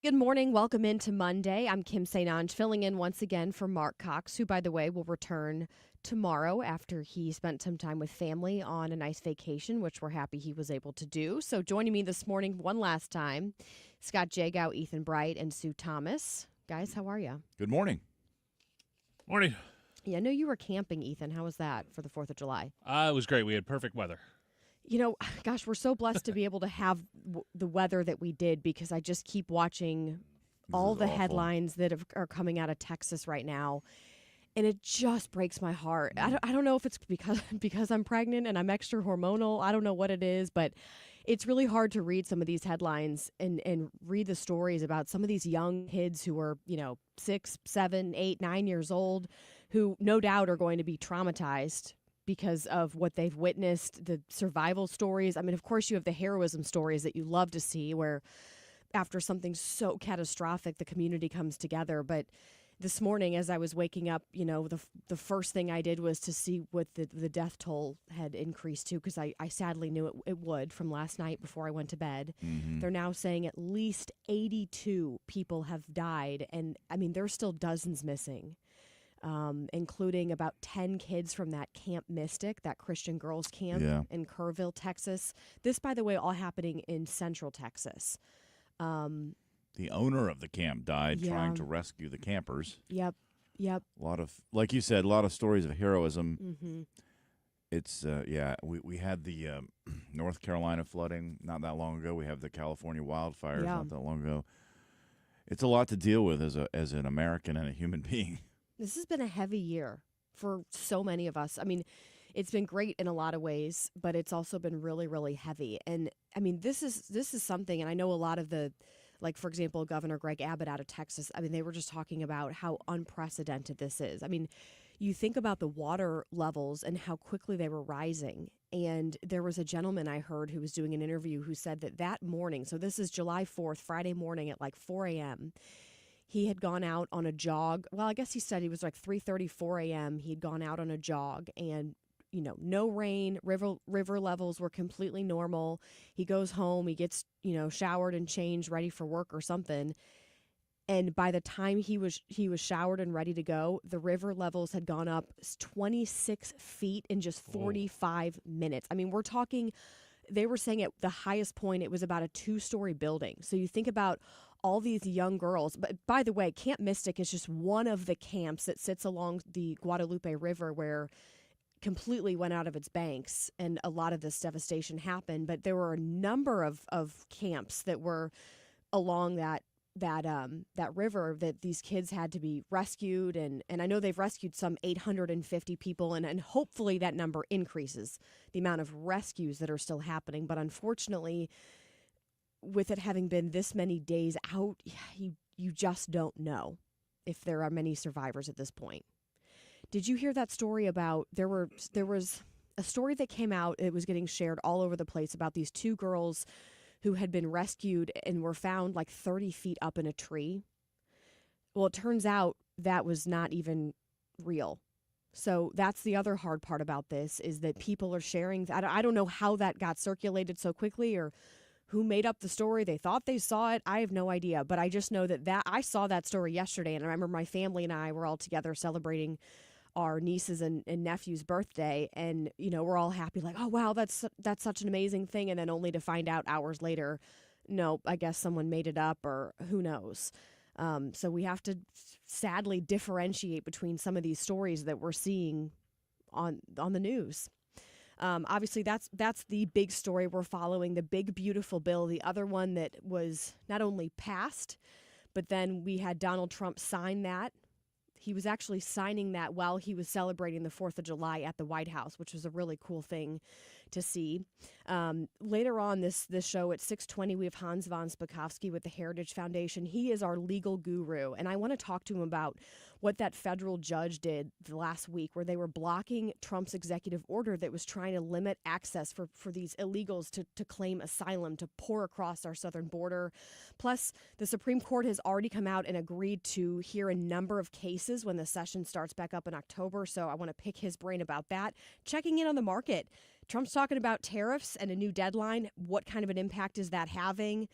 Good morning. Welcome into Monday. I'm Kim St. Ange, filling in once again for Marc Cox, who, by the way, will return tomorrow after he spent some time with family on a nice vacation, which we're happy he was able to do. So joining me this morning one last time, Scott Jagow, Ethan Bright, and Sue Thomas. Guys, how are you? Good morning. Morning. Yeah, I know you were camping, Ethan. How was that for the 4th of July? It was great. We had perfect weather. You know, gosh, we're so blessed to be able to have the weather that we did, because I just keep watching all the headlines that are coming out of Texas right now, and it just breaks my heart. I don't know if it's because I'm pregnant and I'm extra hormonal. I don't know what it is, but it's really hard to read some of these headlines and read the stories about some of these young kids who are, 6, 7, 8, 9 years old, who no doubt are going to be traumatized because of what they've witnessed, the survival stories. I mean, of course, you have the heroism stories that you love to see, where after something so catastrophic, the community comes together. But this morning, as I was waking up, the first thing I did was to see what the death toll had increased to, because I sadly knew it would from last night before I went to bed. Mm-hmm. They're now saying at least 82 people have died, and I mean, there's still dozens missing. Including about 10 kids from that Camp Mystic, that Christian girls camp in Kerrville, Texas. This, by the way, all happening in Central Texas. The owner of the camp died trying to rescue the campers. Yep. A lot of, like you said, a lot of stories of heroism. Mm-hmm. It's, we had the North Carolina flooding not that long ago. We have the California wildfires not that long ago. It's a lot to deal with as an American and a human being. This has been a heavy year for so many of us. I mean, it's been great in a lot of ways, but it's also been really, really heavy. And I mean, this is something, and I know a lot of like, for example, Governor Greg Abbott out of Texas, I mean, they were just talking about how unprecedented this is. I mean, you think about the water levels and how quickly they were rising. And there was a gentleman I heard who was doing an interview who said that morning, so this is July 4th, Friday morning at like 4 a.m., he had gone out on a jog. Well, I guess he said it was like 3:30, 4 a.m. He'd gone out on a jog, and, no rain, river levels were completely normal. He goes home, he gets, showered and changed, ready for work or something. And by the time he was showered and ready to go, the river levels had gone up 26 feet in just 45 minutes. I mean, we're talking, they were saying at the highest point, it was about a 2-story building. So you think about all these young girls. But by the way, Camp Mystic is just one of the camps that sits along the Guadalupe River, where completely went out of its banks and a lot of this devastation happened. But there were a number of camps that were along that river that these kids had to be rescued. And I know they've rescued some 850 people, and hopefully that number increases, the amount of rescues that are still happening. But unfortunately, with it having been this many days out, you just don't know if there are many survivors at this point. Did you hear that story about there was a story that came out, it was getting shared all over the place, about these 2 girls who had been rescued and were found like 30 feet up in a tree? Well, it turns out that was not even real. So that's the other hard part about this, is that people are sharing. I don't know how that got circulated so quickly, or who made up the story. They thought they saw it. I have no idea. But I just know that I saw that story yesterday, and I remember my family and I were all together celebrating our nieces and nephew's birthday, and we're all happy, like, oh wow, that's such an amazing thing, and then only to find out hours later, no, I guess someone made it up, or who knows. So we have to sadly differentiate between some of these stories that we're seeing on the news. Obviously, that's the big story we're following, the big, beautiful bill. The other one that was not only passed, but then we had Donald Trump sign that. He was actually signing that while he was celebrating the 4th of July at the White House, which was a really cool thing to see. Later on this show at 6:20, we have Hans von Spakovsky with the Heritage Foundation. He is our legal guru, and I want to talk to him about what that federal judge did the last week, where they were blocking Trump's executive order that was trying to limit access for these illegals to claim asylum, to pour across our southern border. Plus, the Supreme Court has already come out and agreed to hear a number of cases when the session starts back up in October, so I want to pick his brain about that. Checking in on the market. Trump's talking about tariffs and a new deadline. What kind of an impact is that having?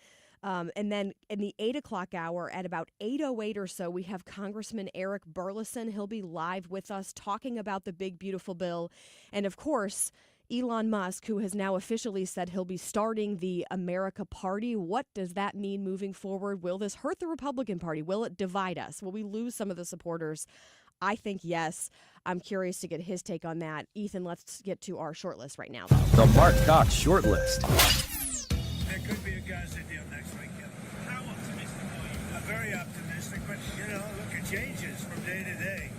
And then in the 8 o'clock hour at about 8:08 or so, we have Congressman Eric Burlison. He'll be live with us talking about the big, beautiful bill. And of course, Elon Musk, who has now officially said he'll be starting the America Party. What does that mean moving forward? Will this hurt the Republican Party? Will it divide us? Will we lose some of the supporters? I think yes. I'm curious to get his take on that. Ethan, let's get to our shortlist right now, though. The Marc Cox shortlist. There could be a Gaza deal next week. How optimistic are you? Very optimistic, but, look, it changes from day to day.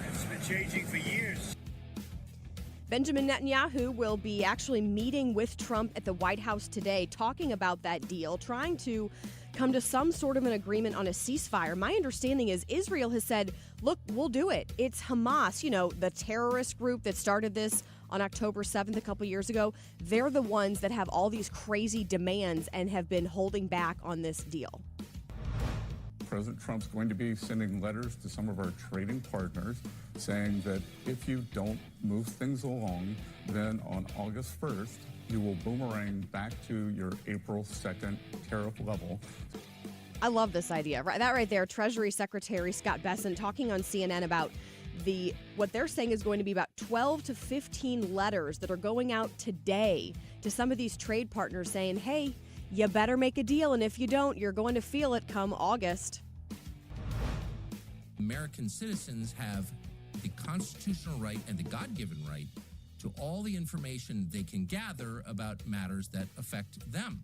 It's been changing for years. Benjamin Netanyahu will be actually meeting with Trump at the White House today, talking about that deal, trying to come to some sort of an agreement on a ceasefire. My understanding is Israel has said, look, we'll do it. It's Hamas, the terrorist group that started this on October 7th a couple years ago. They're the ones that have all these crazy demands and have been holding back on this deal. President Trump's going to be sending letters to some of our trading partners saying that if you don't move things along, then on August 1st, you will boomerang back to your April 2nd tariff level. I love this idea. That right there, Treasury Secretary Scott Bessent talking on CNN about what they're saying is going to be about 12 to 15 letters that are going out today to some of these trade partners saying, hey, you better make a deal, and if you don't, you're going to feel it come August. American citizens have the constitutional right and the God-given right to all the information they can gather about matters that affect them.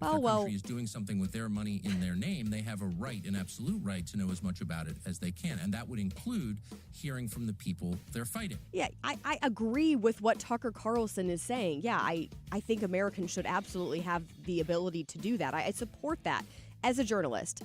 If their country is doing something with their money in their name, they have a right, an absolute right, to know as much about it as they can. And that would include hearing from the people they're fighting. Yeah, I agree with what Tucker Carlson is saying. Yeah, I think Americans should absolutely have the ability to do that. I support that as a journalist.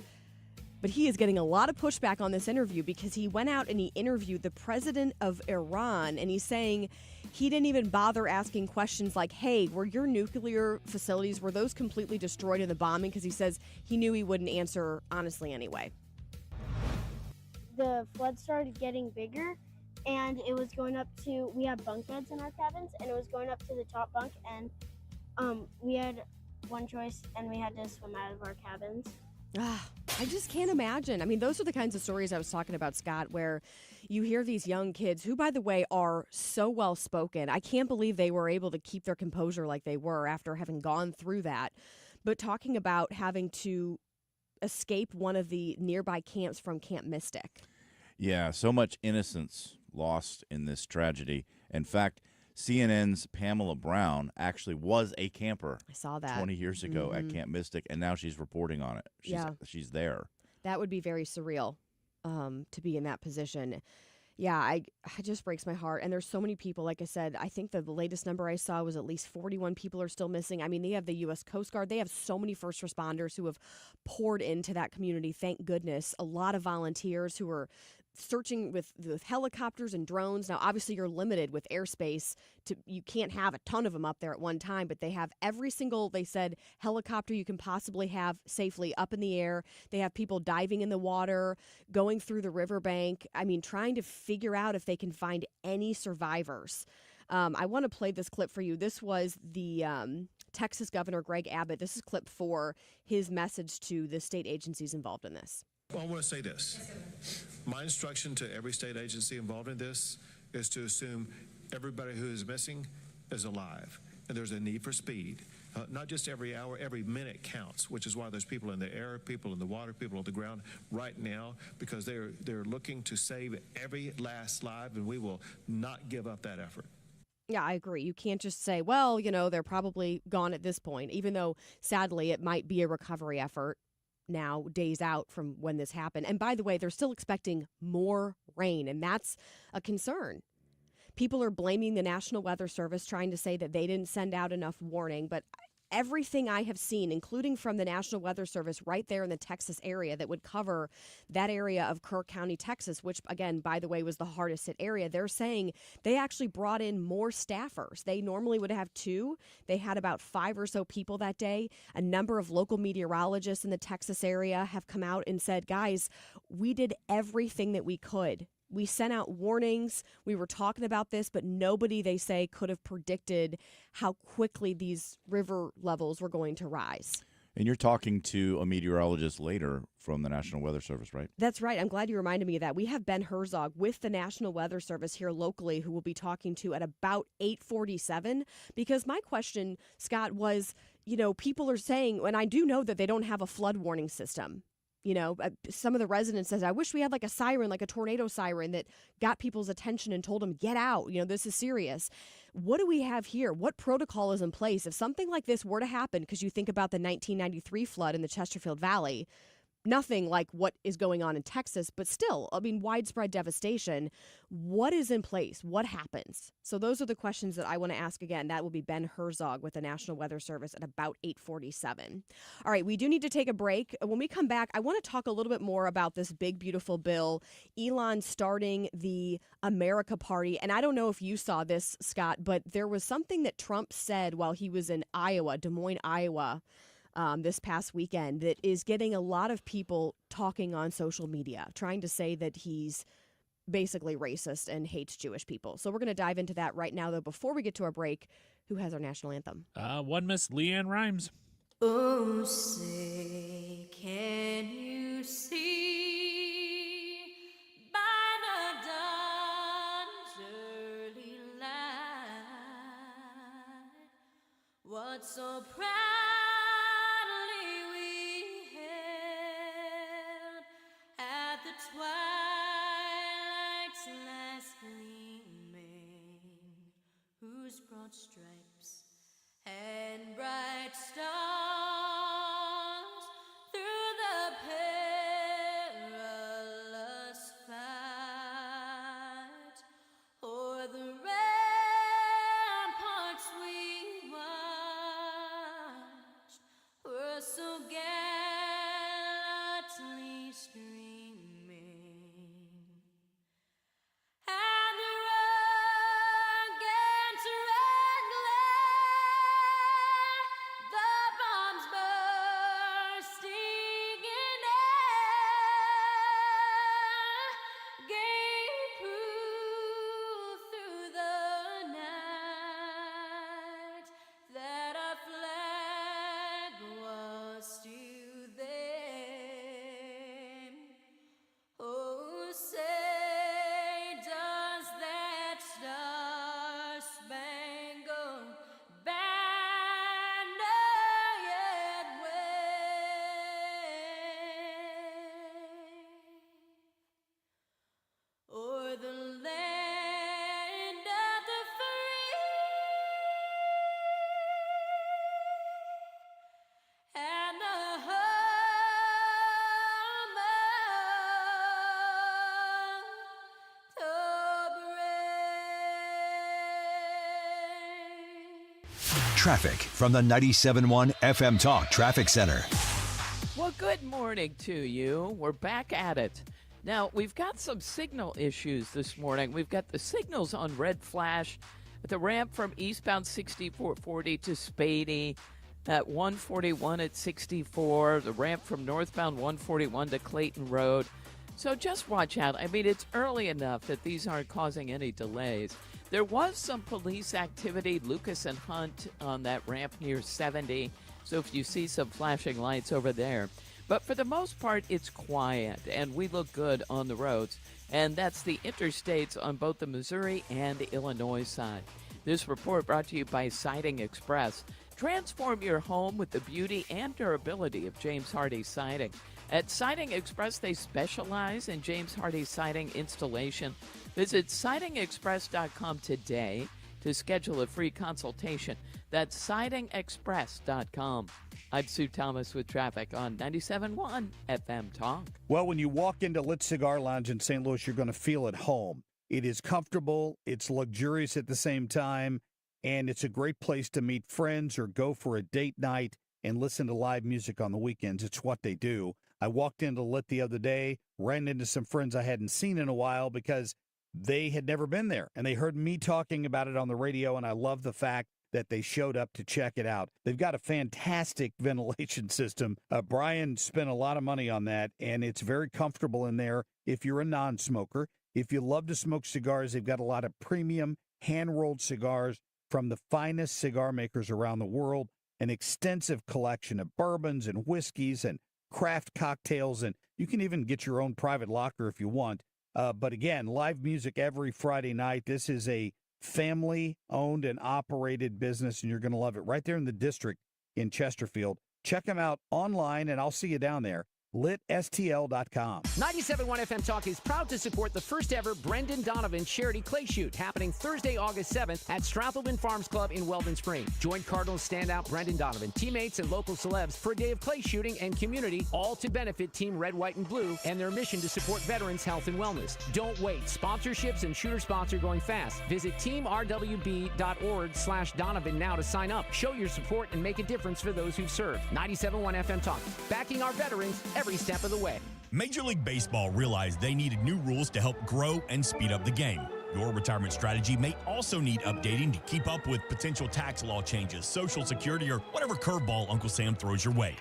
But he is getting a lot of pushback on this interview because he went out and he interviewed the president of Iran, and he's saying he didn't even bother asking questions like, hey, were your nuclear facilities, were those completely destroyed in the bombing? Because he says he knew he wouldn't answer honestly anyway. The flood started getting bigger, and it was going up to, we have bunk beds in our cabins, and it was going up to the top bunk, and we had one choice, and we had to swim out of our cabins. I just can't imagine. I mean, those are the kinds of stories I was talking about, Scott, where you hear these young kids who, by the way, are so well spoken. I can't believe they were able to keep their composure like they were after having gone through that. But talking about having to escape one of the nearby camps from Camp Mystic. Yeah, so much innocence lost in this tragedy. In fact, CNN's Pamela Brown actually was a camper. I saw that 20 years ago at Camp Mystic, and now she's reporting on it. She's there. That would be very surreal to be in that position. Yeah, it just breaks my heart. And there's so many people. Like I said, I think the latest number I saw was at least 41 people are still missing. I mean, they have the U.S. Coast Guard. They have so many first responders who have poured into that community. Thank goodness. A lot of volunteers who are searching with helicopters and drones. Now, obviously, you're limited with airspace. You can't have a ton of them up there at one time, but they have every single, they said, helicopter you can possibly have safely up in the air. They have people diving in the water, going through the riverbank. I mean, trying to figure out if they can find any survivors. I want to play this clip for you. This was the Texas Governor Greg Abbott. This is clip 4, his message to the state agencies involved in this. Well, I want to say this. My instruction to every state agency involved in this is to assume everybody who is missing is alive. And there's a need for speed. Not just every hour, every minute counts, which is why there's people in the air, people in the water, people on the ground right now, because they're looking to save every last life, and we will not give up that effort. Yeah, I agree. You can't just say, well, they're probably gone at this point, even though, sadly, it might be a recovery effort now, days out from when this happened. And by the way, they're still expecting more rain, and that's a concern. People are blaming the National Weather Service, trying to say that they didn't send out enough warning, but everything I have seen, including from the National Weather Service right there in the Texas area that would cover that area of Kirk County, Texas, which, again, by the way, was the hardest hit area, they're saying they actually brought in more staffers. They normally would have 2. They had about 5 or so people that day. A number of local meteorologists in the Texas area have come out and said, guys, we did everything that we could. We sent out warnings. We were talking about this, but nobody, they say, could have predicted how quickly these river levels were going to rise. And you're talking to a meteorologist later from the National Weather Service, right? That's right. I'm glad you reminded me of that. We have Ben Herzog with the National Weather Service here locally who we'll be talking to at about 8:47. Because my question, Scott, was, people are saying, and I do know that they don't have a flood warning system. Some of the residents says, I wish we had like a siren, like a tornado siren that got people's attention and told them, get out. This is serious. What do we have here? What protocol is in place? If something like this were to happen, because you think about the 1993 flood in the Chesterfield Valley, nothing like what is going on in Texas, but still, widespread devastation. What is in place? What happens? So those are the questions that I want to ask again. That will be Ben Herzog with the National Weather Service at about 8:47. All right, we do need to take a break. When we come back, I want to talk a little bit more about this big, beautiful bill, Elon starting the America Party. And I don't know if you saw this, Scott, but there was something that Trump said while he was in Iowa, Des Moines, Iowa, this past weekend that is getting a lot of people talking on social media, trying to say that he's basically racist and hates Jewish people. So we're going to dive into that right now, though. Before we get to our break, who has our national anthem? One Miss Leanne Rhymes. Oh, say, can you see by the dawn's early light what so proudly we hailed at the twilight's last gleaming, whose broad stripes and bright stars through the perilous fight o'er the ramparts we watched were so gallantly streaming, and the rugged red glare, the bombs bursting in air, gave proof through the night that our flag was still there. Oh, say, does that star-spangled banner yet wave o'er the land of the free and the home of the brave? Traffic from the 97.1 FM Talk Traffic Center. Well, good morning to you. We're back at it. Now, we've got some signal issues this morning. We've got the signals on red flash at the ramp from eastbound 6440 to Spadey, at 141 at 64, the ramp from northbound 141 to Clayton Road. So just watch out. It's early enough that these aren't causing any delays. There was some police activity, Lucas and Hunt, on that ramp near 70. So if you see some flashing lights over there. But for the most part, it's quiet, and we look good on the roads. And that's the interstates on both the Missouri and the Illinois side. This report brought to you by Siding Express. Transform your home with the beauty and durability of James Hardie Siding. At Siding Express, they specialize in James Hardie siding installation. Visit sidingexpress.com today to schedule a free consultation. That's sidingexpress.com. I'm Sue Thomas with traffic on 97.1 FM Talk. Well, when you walk into Lit Cigar Lounge in St. Louis, you're going to feel at home. It is comfortable, it's luxurious at the same time, and it's a great place to meet friends or go for a date night and listen to live music on the weekends. It's what they do. I walked into Lit the other day, ran into some friends I hadn't seen in a while because they had never been there, and they heard me talking about it on the radio, and I love the fact that they showed up to check it out. They've got a fantastic ventilation system. Brian spent a lot of money on that, and it's very comfortable in there if you're a non-smoker. If you love to smoke cigars, they've got a lot of premium hand-rolled cigars from the finest cigar makers around the world. an extensive collection of bourbons and whiskeys and craft cocktails, and you can even get your own private locker if you want. But again, live music every Friday night. This is a family-owned and operated business, and you're going to love it right there in the district in Chesterfield. Check them out online, and I'll see you down there. LitSTL.com. 97.1 FM Talk is proud to support the first ever Brendan Donovan charity clay shoot happening Thursday, August 7th at Strathelman Farms Club in Weldon Spring. Join Cardinals standout Brendan Donovan, teammates, and local celebs for a day of clay shooting and community, all to benefit Team Red, White, and Blue and their mission to support veterans' health and wellness. Don't wait. Sponsorships and shooter spots are going fast. Visit teamrwb.org/Donovan now to sign up. Show your support and make a difference for those who've served. 97.1 FM Talk, backing our veterans every step of the way. Major League Baseball realized they needed new rules to help grow and speed up the game. Your retirement strategy may also need updating to keep up with potential tax law changes, Social Security, or whatever curveball Uncle Sam throws your way.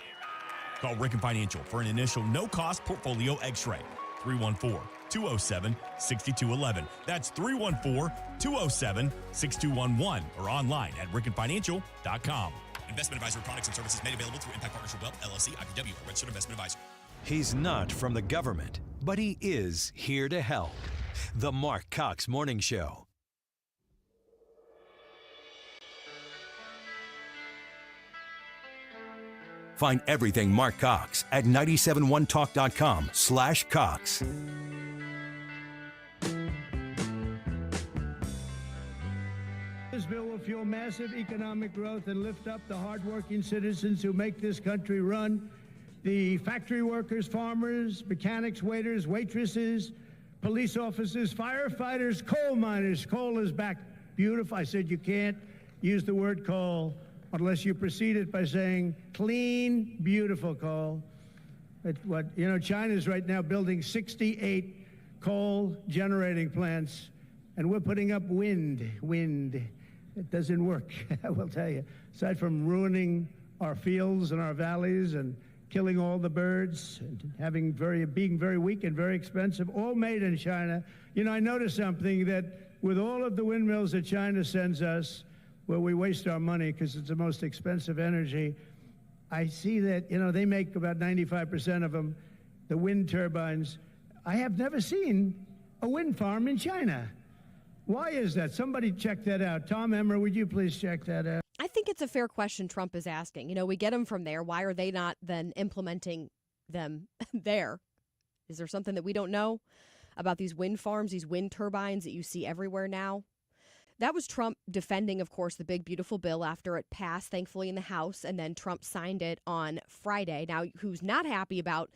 Call Ricken Financial for an initial no-cost portfolio x-ray. 314-207-6211. That's 314-207-6211 or online at rickenfinancial.com. Investment advisory products and services made available through Impact Partnership Wealth, LLC, IPW, a registered investment advisor. He's not from the government, but he is here to help. The Marc Cox Morning Show. Find everything Marc Cox at 971talk.com/Cox. This bill will fuel massive economic growth and lift up the hardworking citizens who make this country run. The factory workers, farmers, mechanics, waiters, waitresses, police officers, firefighters, coal miners. Coal is back. Beautiful. I said you can't use the word coal unless you precede it by saying clean, beautiful coal. China's right now building 68 coal generating plants, and we're putting up wind. It doesn't work, I will tell you. Aside from ruining our fields and our valleys and killing all the birds and being very weak and very expensive, all made in China. I noticed something, that with all of the windmills that China sends us, where we waste our money because it's the most expensive energy, I see that, they make about 95% of them, the wind turbines. I have never seen a wind farm in China. Why is that? Somebody check that out. Tom Emmer, would you please check that out? I think it's a fair question Trump is asking. We get them from there. Why are they not then implementing them there? Is there something that we don't know about these wind farms, these wind turbines that you see everywhere now? That was Trump defending, of course, the big, beautiful bill after it passed, thankfully, in the House, and then Trump signed it on Friday. Now, who's not happy about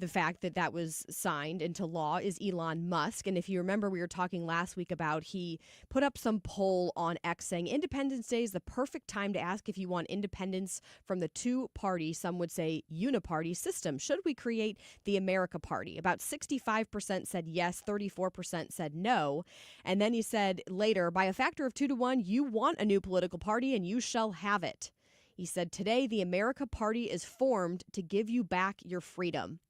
the fact that that was signed into law is Elon Musk. And if you remember, we were talking last week about he put up some poll on X saying Independence Day is the perfect time to ask if you want independence from the two-party, some would say uniparty system. Should we create the America Party? About 65% said yes, 34% said no. And then he said later, by a factor of 2-1, you want a new political party and you shall have it. He said, today the America Party is formed to give you back your freedom.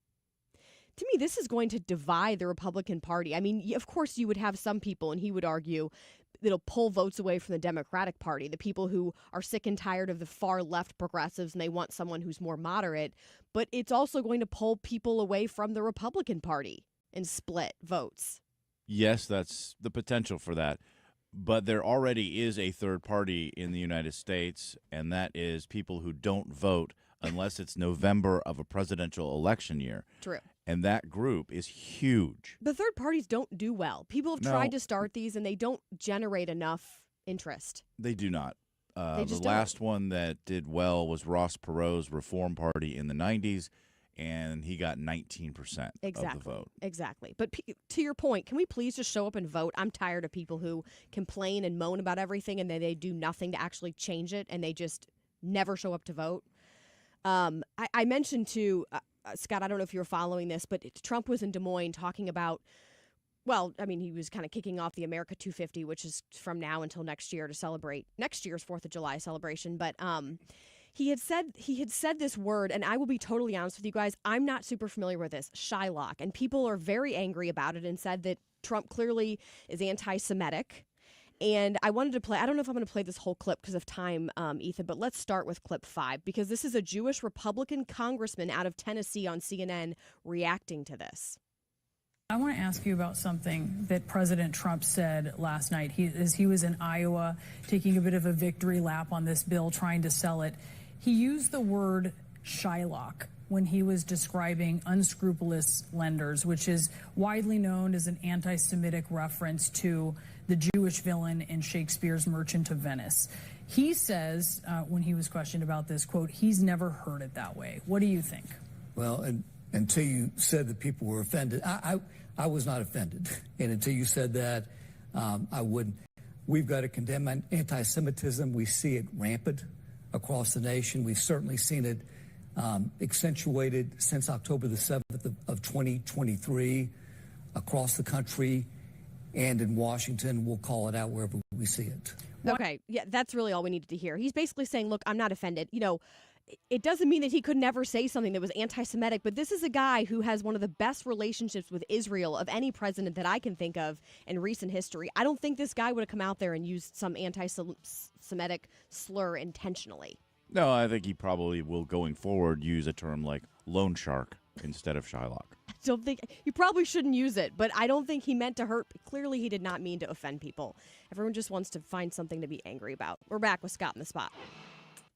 To me, this is going to divide the Republican Party. I mean, of course, you would have some people, and he would argue, it'll pull votes away from the Democratic Party, the people who are sick and tired of the far left progressives, and they want someone who's more moderate. But it's also going to pull people away from the Republican Party and split votes. Yes, that's the potential for that. But there already is a third party in the United States, and that is people who don't vote unless it's November of a presidential election year. True. And that group is huge. The third parties don't do well. People have tried to start these, and they don't generate enough interest. They do not. The don't. last one that did well was Ross Perot's Reform Party in the 90s, and he got 19% of the vote. Exactly. But to your point, can we please just show up and vote? I'm tired of people who complain and moan about everything, and then they do nothing to actually change it, and they just never show up to vote. I mentioned to Scott, I don't know if you were following this, but Trump was in Des Moines talking about, he was kind of kicking off the America 250, which is from now until next year to celebrate next year's 4th of July celebration. But he had said this word, and I will be totally honest with you guys, I'm not super familiar with this, Shylock. And people are very angry about it and said that Trump clearly is anti-Semitic. And I wanted to play, I don't know if I'm going to play this whole clip because of time, Ethan, but let's start with clip 5 because this is a Jewish Republican congressman out of Tennessee on CNN reacting to this. I want to ask you about something that President Trump said last night. He was in Iowa taking a bit of a victory lap on this bill, trying to sell it. He used the word Shylock when he was describing unscrupulous lenders, which is widely known as an anti-Semitic reference to the Jewish villain in Shakespeare's Merchant of Venice. He says, when he was questioned about this, quote, he's never heard it that way. What do you think? Well, until you said that people were offended, I was not offended. And until you said that, I wouldn't. We've got to condemn anti-Semitism. We see it rampant across the nation. We've certainly seen it accentuated since October the 7th of 2023 across the country and in Washington. We'll call it out wherever we see it. Okay, yeah, that's really all we needed to hear. He's basically saying, look, I'm not offended. You know, it doesn't mean that he could never say something that was anti-Semitic, but this is a guy who has one of the best relationships with Israel of any president that I can think of in recent history. I don't think this guy would have come out there and used some anti-Semitic slur intentionally. No, I think he probably will, going forward, use a term like loan shark instead of Shylock. I don't think you probably shouldn't use it, but I don't think he meant to hurt. Clearly, he did not mean to offend people. Everyone just wants to find something to be angry about. We're back with Scott in the Spot.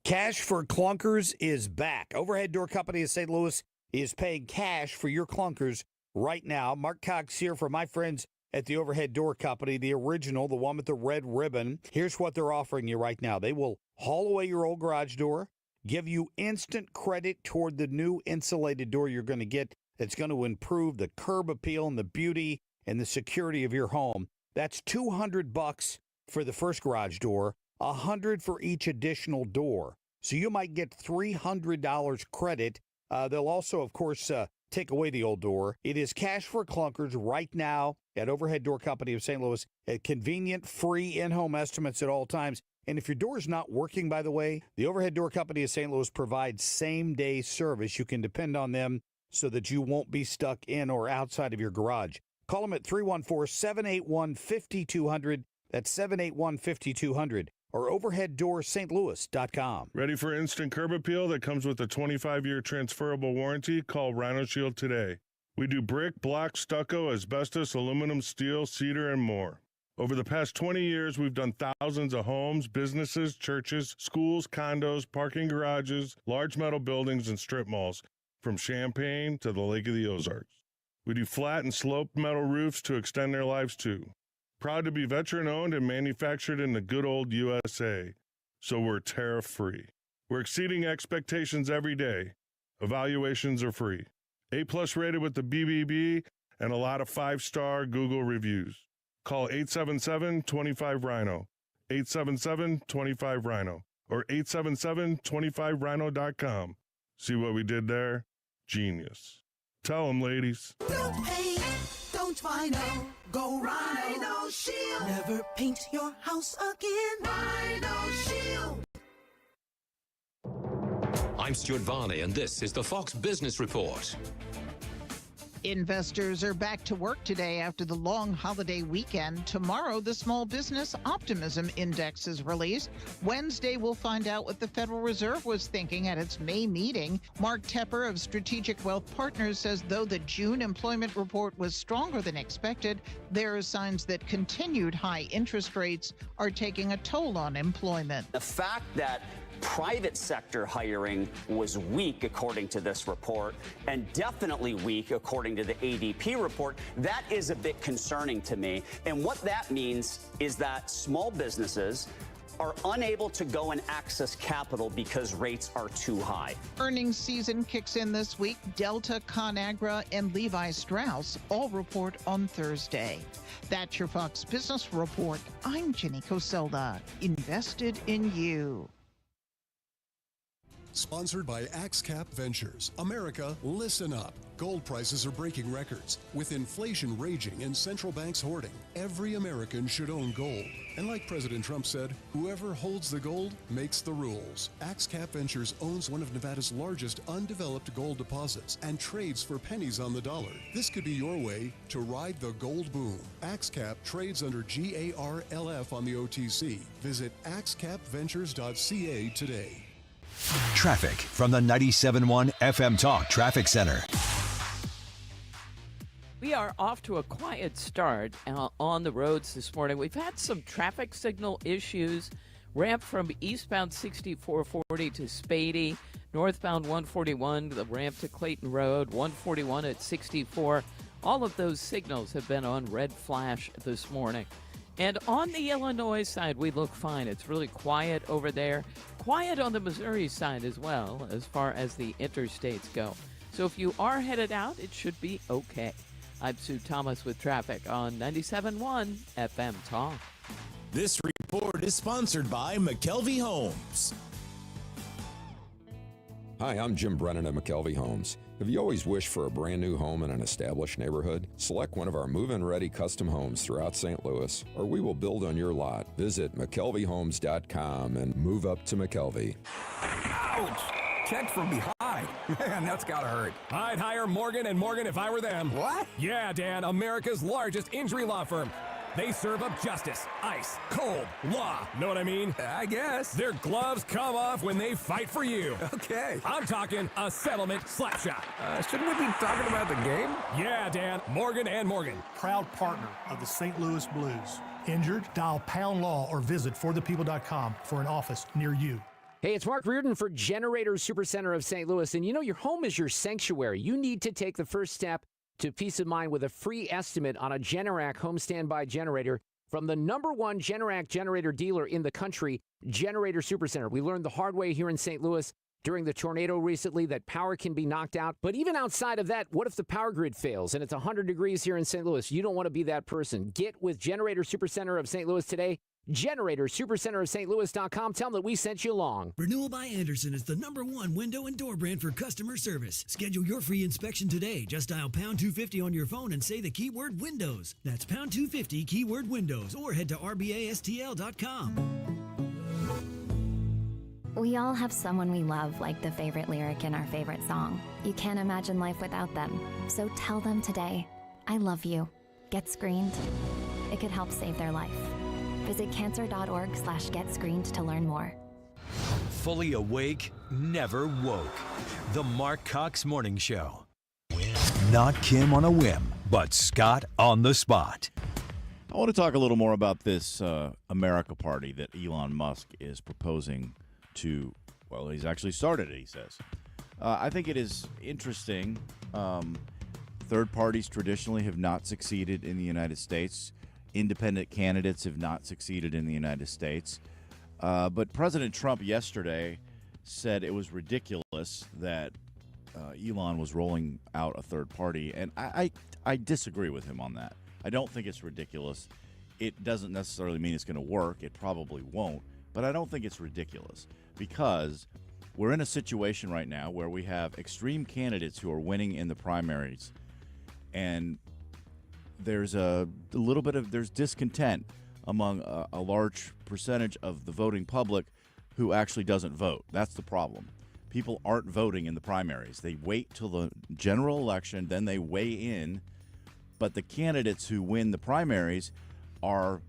Cash for clunkers is back. Overhead Door Company of St. Louis is paying cash for your clunkers right now. Marc Cox here for my friends at the Overhead Door Company, the original, the one with the red ribbon. Here's what they're offering you right now. They will haul away your old garage door, give you instant credit toward the new insulated door you're going to get that's going to improve the curb appeal and the beauty and the security of your home. That's $200 for the first garage door, $100 for each additional door. So you might get $300 credit. They'll also, of course, take away the old door. It is cash for clunkers right now at Overhead Door Company of St. Louis at convenient, free in-home estimates at all times. And if your door is not working, by the way, the Overhead Door Company of St. Louis provides same-day service. You can depend on them so that you won't be stuck in or outside of your garage. Call them at 314-781-5200. That's 781-5200. Or overheaddoorsstlouis.com. Ready for instant curb appeal that comes with a 25-year transferable warranty? Call Rhino Shield today. We do brick, block, stucco, asbestos, aluminum, steel, cedar, and more. Over the past 20 years, we've done thousands of homes, businesses, churches, schools, condos, parking garages, large metal buildings, and strip malls, from Champaign to the Lake of the Ozarks. We do flat and sloped metal roofs to extend their lives, too. Proud to be veteran-owned and manufactured in the good old USA, so we're tariff-free. We're exceeding expectations every day. Evaluations are free. A-plus rated with the BBB and a lot of 5-star Google reviews. Call 877-25-RHINO, 877-25-RHINO, or 877-25rhino.com. See what we did there? Genius. Tell them, ladies. Don't paint, don't Rhino, go Rhino Shield. Never paint your house again. Rhino Shield. I'm Stuart Varney, and this is the Fox Business Report. Investors are back to work today after the long holiday weekend. Tomorrow, the Small Business Optimism Index is released. Wednesday, we'll find out what the Federal Reserve was thinking at its May meeting. Marc Tepper of Strategic Wealth Partners says though the June employment report was stronger than expected, there are signs that continued high interest rates are taking a toll on employment. The fact that private sector hiring was weak, according to this report, and definitely weak, according to the ADP report, that is a bit concerning to me. And what that means is that small businesses are unable to go and access capital because rates are too high. Earnings season kicks in this week. Delta, ConAgra, and Levi Strauss all report on Thursday. That's your Fox Business Report. I'm Jenny Coselda, invested in you. Sponsored by AxeCap Ventures. America, listen up. Gold prices are breaking records. With inflation raging and central banks hoarding, every American should own gold. And like President Trump said, whoever holds the gold makes the rules. AxeCap Ventures owns one of Nevada's largest undeveloped gold deposits and trades for pennies on the dollar. This could be your way to ride the gold boom. AxeCap trades under GARLF on the OTC. Visit axecapventures.ca today. Traffic from the 97.1 FM Talk Traffic Center. We are off to a quiet start on the roads this morning. We've had some traffic signal issues. Ramp from eastbound 6440 to Spady, northbound 141, the ramp to Clayton Road, 141 at 64. All of those signals have been on red flash this morning. And on the Illinois side, we look fine. It's really quiet over there. Quiet on the Missouri side as well, as far as the interstates go. So if you are headed out, it should be okay. I'm Sue Thomas with traffic on 97.1 FM Talk. This report is sponsored by McKelvey Homes. Hi, I'm Jim Brennan at McKelvey Homes. Have you always wished for a brand new home in an established neighborhood? Select one of our move-in ready custom homes throughout St. Louis, or we will build on your lot. Visit McKelveyhomes.com and move up to McKelvey. Ouch! Checked from behind. Man, that's gotta hurt. I'd hire Morgan & Morgan if I were them. What? Yeah, Dan, America's largest injury law firm. They serve up justice, ice, cold, law. Know what I mean? I guess. Their gloves come off when they fight for you. Okay. I'm talking a settlement slapshot. Shouldn't we be talking about the game? Yeah, Dan. Morgan & Morgan. Proud partner of the St. Louis Blues. Injured? Dial Pound Law or visit forthepeople.com for an office near you. Hey, it's Mark Reardon for Generator Supercenter of St. Louis. And you know, your home is your sanctuary. You need to take the first step to peace of mind with a free estimate on a Generac home standby generator from the #1 Generac generator dealer in the country, Generator Supercenter. We learned the hard way here in St. Louis during the tornado recently that power can be knocked out. But even outside of that, what if the power grid fails and it's 100 degrees here in St. Louis? You don't want to be that person. Get with Generator Supercenter of St. Louis today. Generator Supercenter of St. Louis.com. Tell them that we sent you along. Renewal by Andersen is the #1 window and door brand for customer service. Schedule your free inspection today. Just dial pound 250 on your phone and say the keyword Windows. That's pound 250 keyword Windows, or head to rbastl.com. We all have someone we love, like the favorite lyric in our favorite song. You can't imagine life without them. So tell them today, I love you. Get screened. It could help save their life. Visit cancer.org/getscreened to learn more. Fully awake, never woke. The Marc Cox Morning Show. Not Kim on a whim, but Scott on the spot. I want to talk a little more about this America Party that Elon Musk is proposing to, well, he's actually started it, he says. I think it is interesting. Third parties traditionally have not succeeded in the United States. Independent candidates have not succeeded in the United States. But President Trump yesterday said it was ridiculous that Elon was rolling out a third party. And I disagree with him on that. I don't think it's ridiculous. It doesn't necessarily mean it's going to work. It probably won't. But I don't think it's ridiculous because we're in a situation right now where we have extreme candidates who are winning in the primaries. And there's a little bit of discontent among a large percentage of the voting public who actually doesn't vote. That's the problem. People aren't voting in the primaries. They wait till the general election, then they weigh in. But the candidates who win the primaries are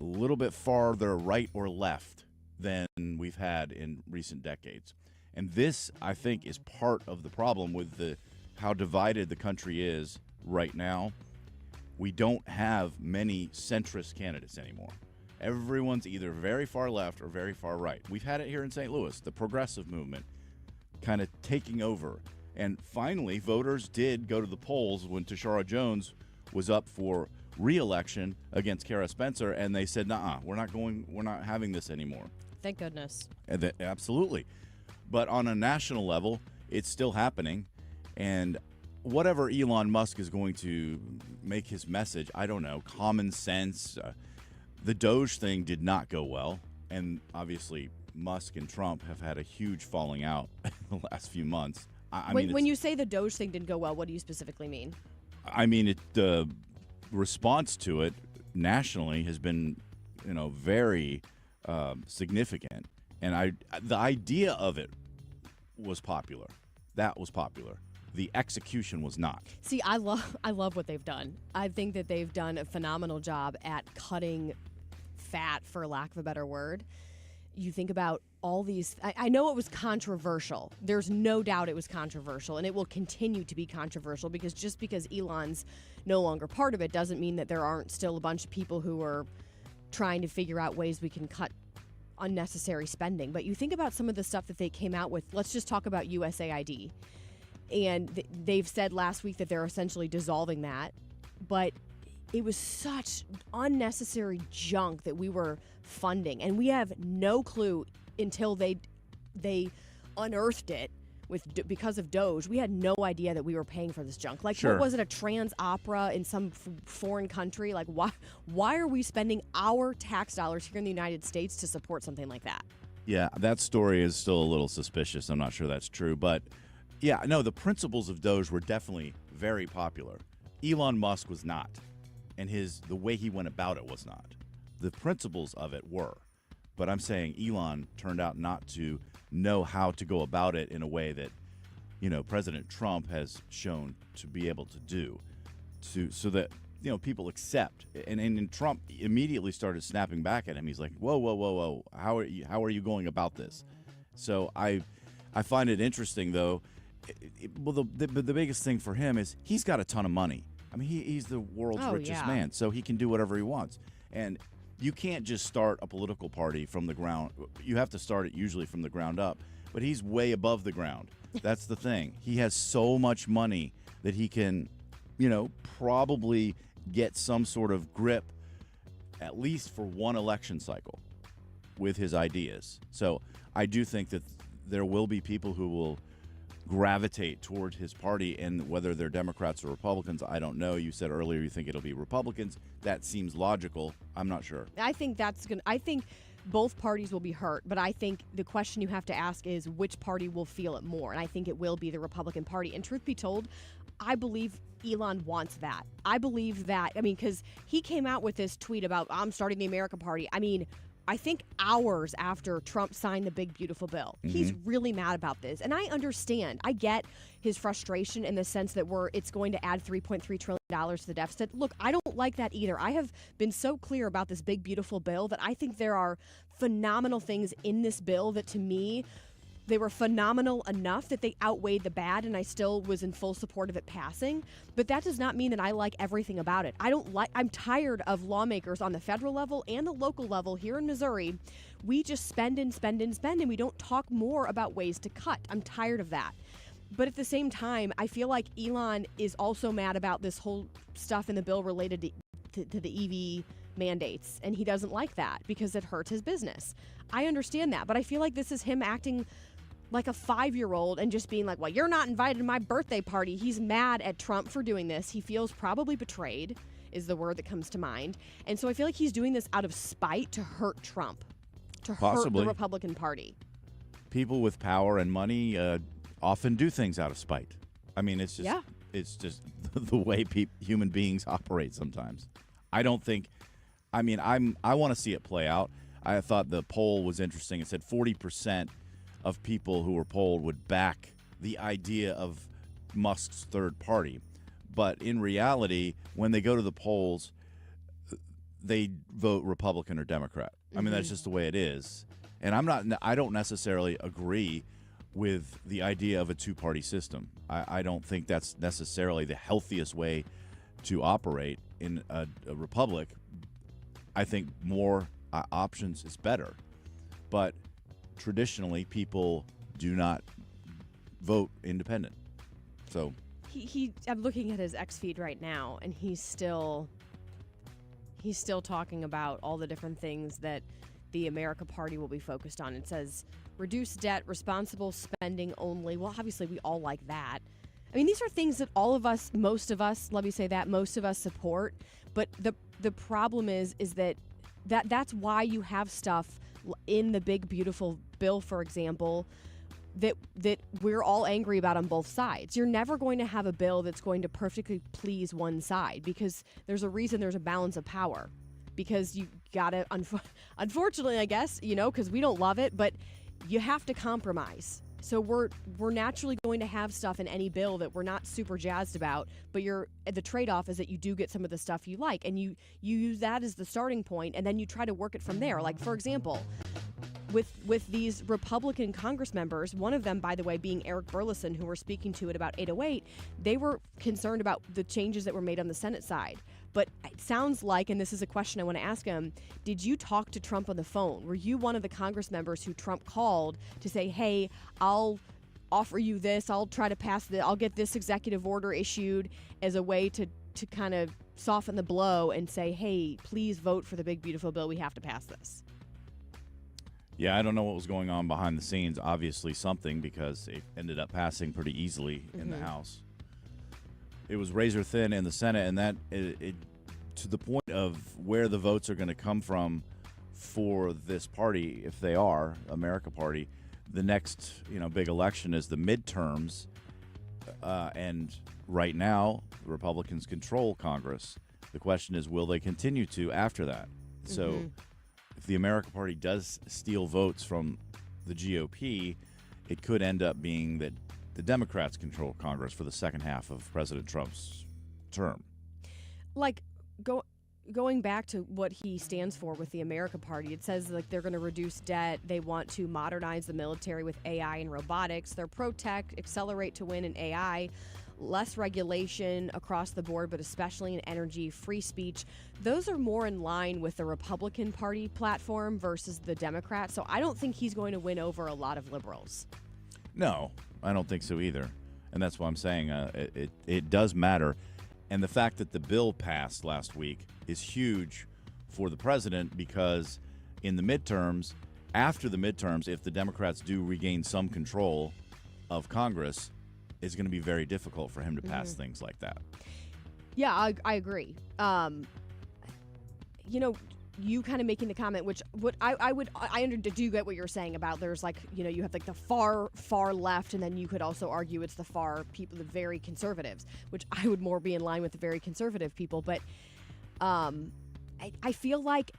a little bit farther right or left than we've had in recent decades. And this, I think, is part of the problem with how divided the country is right now. We don't have many centrist candidates anymore. Everyone's either very far left or very far right. We've had it here in St. Louis, the progressive movement kind of taking over. And finally, voters did go to the polls when Tashara Jones was up for re-election against Kara Spencer, and they said, "Nuh-uh, we're not having this anymore." Thank goodness. Absolutely. But on a national level, it's still happening. And whatever Elon Musk is going to make his message, I don't know, common sense. The Doge thing did not go well. And obviously, Musk and Trump have had a huge falling out in the last few months. When you say the Doge thing didn't go well, what do you specifically mean? I mean, the response to it nationally has been, very significant, and the idea of it was popular. That was popular. The execution was not. See, I love what they've done. I think that they've done a phenomenal job at cutting fat, for lack of a better word. You think about all these. I know it was controversial. There's no doubt it was controversial, and it will continue to be controversial because just because Elon's no longer part of it doesn't mean that there aren't still a bunch of people who are trying to figure out ways we can cut unnecessary spending. But you think about some of the stuff that they came out with. Let's just talk about USAID. And they've said last week that they're essentially dissolving that. But it was such unnecessary junk that we were funding. And we have no clue until they unearthed it because of Doge. We had no idea that we were paying for this junk. Like, Sure. What was it, a trans opera in some foreign country? Like, why are we spending our tax dollars here in the United States to support something like that? Yeah, that story is still a little suspicious. I'm not sure that's true. But, yeah, no, the principles of Doge were definitely very popular. Elon Musk was not. And the way he went about it was not. The principles of it were. But I'm saying Elon turned out not to know how to go about it in a way that, President Trump has shown to be able to do, so that, people accept. And Trump immediately started snapping back at him. He's like, whoa, how are you going about this? So I find it interesting, though. The biggest thing for him is he's got a ton of money. I mean, he's the world's richest man, so he can do whatever he wants. And you can't just start a political party from the ground. You have to start it usually from the ground up. But he's way above the ground. That's the thing. He has so much money that he can, probably get some sort of grip, at least for one election cycle, with his ideas. So I do think that there will be people who will gravitate toward his party, and whether they're Democrats or Republicans, I don't know. You said earlier you think it'll be Republicans. That seems logical. I'm not sure. I think both parties will be hurt, but I think the question you have to ask is which party will feel it more, and I think it will be the Republican Party. And truth be told, I believe Elon wants that. I believe that. I mean, because he came out with this tweet about, I'm starting the American Party. I mean, I think hours after Trump signed the big, beautiful bill. Mm-hmm. He's really mad about this. And I understand. I get his frustration in the sense that it's going to add $3.3 trillion to the deficit. Look, I don't like that either. I have been so clear about this big, beautiful bill that I think there are phenomenal things in this bill that, to me, they were phenomenal enough that they outweighed the bad, and I still was in full support of it passing. But that does not mean that I like everything about it. I'm tired of lawmakers on the federal level and the local level here in Missouri. We just spend and spend and spend, and we don't talk more about ways to cut. I'm tired of that. But at the same time, I feel like Elon is also mad about this whole stuff in the bill related to the EV mandates, and he doesn't like that because it hurts his business. I understand that, but I feel like this is him acting like a 5-year-old and just being like, well, you're not invited to my birthday party. He's mad at Trump for doing this. He feels probably betrayed is the word that comes to mind. And so I feel like he's doing this out of spite to hurt Trump, to hurt the Republican Party. People with power and money often do things out of spite. I mean, it's just the way human beings operate sometimes. I want to see it play out. I thought the poll was interesting. It said 40% of people who were polled would back the idea of Musk's third party. But in reality, when they go to the polls, they vote Republican or Democrat. Mm-hmm. I mean, that's just the way it is. And I don't necessarily agree with the idea of a two-party system. I don't think that's necessarily the healthiest way to operate in a republic. I think more options is better. But traditionally, people do not vote independent. So I'm looking at his X feed right now, and he's still talking about all the different things that the America Party will be focused on. It says reduce debt, responsible spending only. Well, obviously we all like that. I mean, these are things that most of us support. But the problem is that that's why you have stuff in the big beautiful bill, for example, that we're all angry about on both sides. You're never going to have a bill that's going to perfectly please one side, because there's a reason there's a balance of power. Because you gotta, unfortunately, I guess, because we don't love it, but you have to compromise. So we're naturally going to have stuff in any bill that we're not super jazzed about, but the trade-off is that you do get some of the stuff you like, and you use that as the starting point, and then you try to work it from there. Like, for example, with these Republican Congress members, one of them, by the way, being Eric Burlison, who we're speaking to at about 8:08, they were concerned about the changes that were made on the Senate side. But it sounds like, and this is a question I want to ask him, did you talk to Trump on the phone? Were you one of the Congress members who Trump called to say, hey, I'll offer you this, I'll try to pass I'll get this executive order issued as a way to kind of soften the blow and say, hey, please vote for the big beautiful bill, we have to pass this? Yeah, I don't know what was going on behind the scenes. Obviously something, because it ended up passing pretty easily in the House. It was razor thin in the Senate, and that it to the point of where the votes are going to come from for this party, if they are America Party. The next big election is the midterms, and right now the Republicans control Congress. The question is, will they continue to after that? So if the America Party does steal votes from the GOP, it could end up being that the Democrats control Congress for the second half of President Trump's term. Like, going back to what he stands for with the America Party, it says like they're going to reduce debt. They want to modernize the military with AI and robotics. They're pro-tech, accelerate to win in AI, less regulation across the board, but especially in energy, free speech. Those are more in line with the Republican Party platform versus the Democrats. So I don't think he's going to win over a lot of liberals. No, I don't think so either. And that's why I'm saying it does matter. And the fact that the bill passed last week is huge for the president, because in the midterms, after the midterms, if the Democrats do regain some control of Congress, it's going to be very difficult for him to pass things like that. Yeah, I agree. You kind of making the comment, which I do get what you're saying about there's like, you have like the far left, and then you could also argue it's the far people, the very conservatives, which I would more be in line with the very conservative people. But I feel like,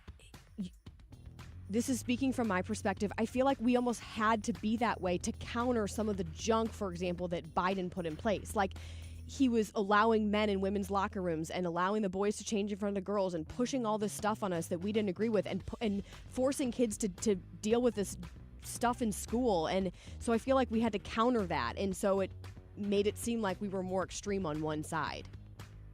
this is speaking from my perspective, I feel like we almost had to be that way to counter some of the junk, for example, that Biden put in place. Like, he was allowing men in women's locker rooms and allowing the boys to change in front of the girls and pushing all this stuff on us that we didn't agree with, and forcing kids to deal with this stuff in school. And so I feel like we had to counter that. And so it made it seem like we were more extreme on one side.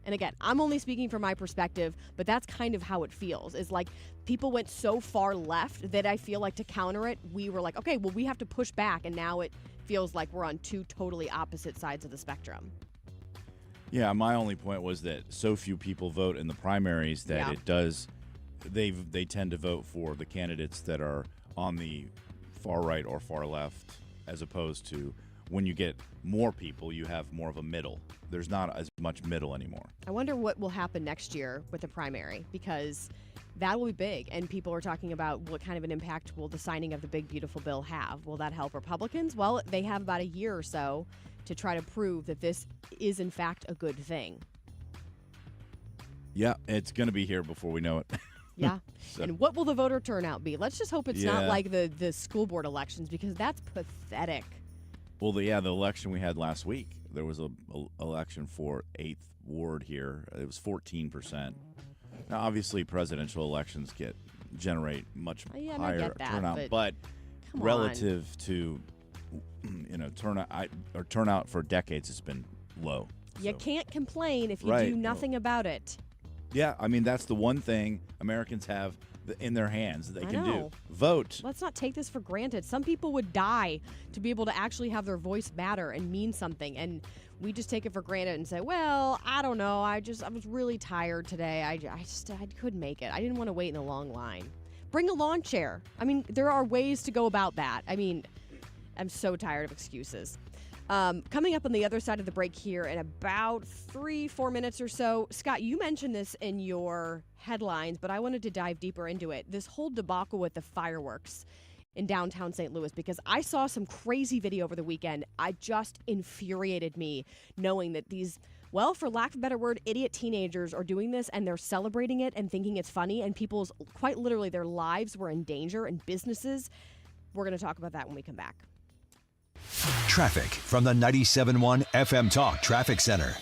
And again, I'm only speaking from my perspective, but that's kind of how it feels. Is like people went so far left that I feel like to counter it, we were like, okay, well, we have to push back. And now it feels like we're on two totally opposite sides of the spectrum. Yeah, my only point was that so few people vote in the primaries that it does. They tend to vote for the candidates that are on the far right or far left, as opposed to when you get more people, you have more of a middle. There's not as much middle anymore. I wonder what will happen next year with the primary, because that will be big, and people are talking about what kind of an impact will the signing of the big beautiful bill have. Will that help Republicans? Well, they have about a year or so to try to prove that this is in fact a good thing. Yeah, it's going to be here before we know it. Yeah. And what will the voter turnout be? Let's just hope it's not like the school board elections, because that's pathetic. Well, the election we had last week, there was a election for 8th Ward here. It was 14%. Now, obviously, presidential elections generate much higher turnout, but relative to turnout for decades has been low. You can't complain if you do nothing about it. Yeah, I mean, that's the one thing Americans have in their hands that they can do. Vote. Let's not take this for granted. Some people would die to be able to actually have their voice matter and mean something, and we just take it for granted and say, well, I don't know, I was really tired today. I couldn't make it. I didn't want to wait in a long line. Bring a lawn chair. I mean, there are ways to go about that. I mean, I'm so tired of excuses. Coming up on the other side of the break here in about 3-4 minutes or so, Scott, you mentioned this in your headlines, but I wanted to dive deeper into it. This whole debacle with the fireworks in downtown St. Louis, because I saw some crazy video over the weekend. I just infuriated me knowing that these, well, for lack of a better word, idiot teenagers are doing this and they're celebrating it and thinking it's funny, and people's, quite literally, their lives were in danger and businesses. We're going to talk about that when we come back. Traffic from the 97.1 FM Talk Traffic Center.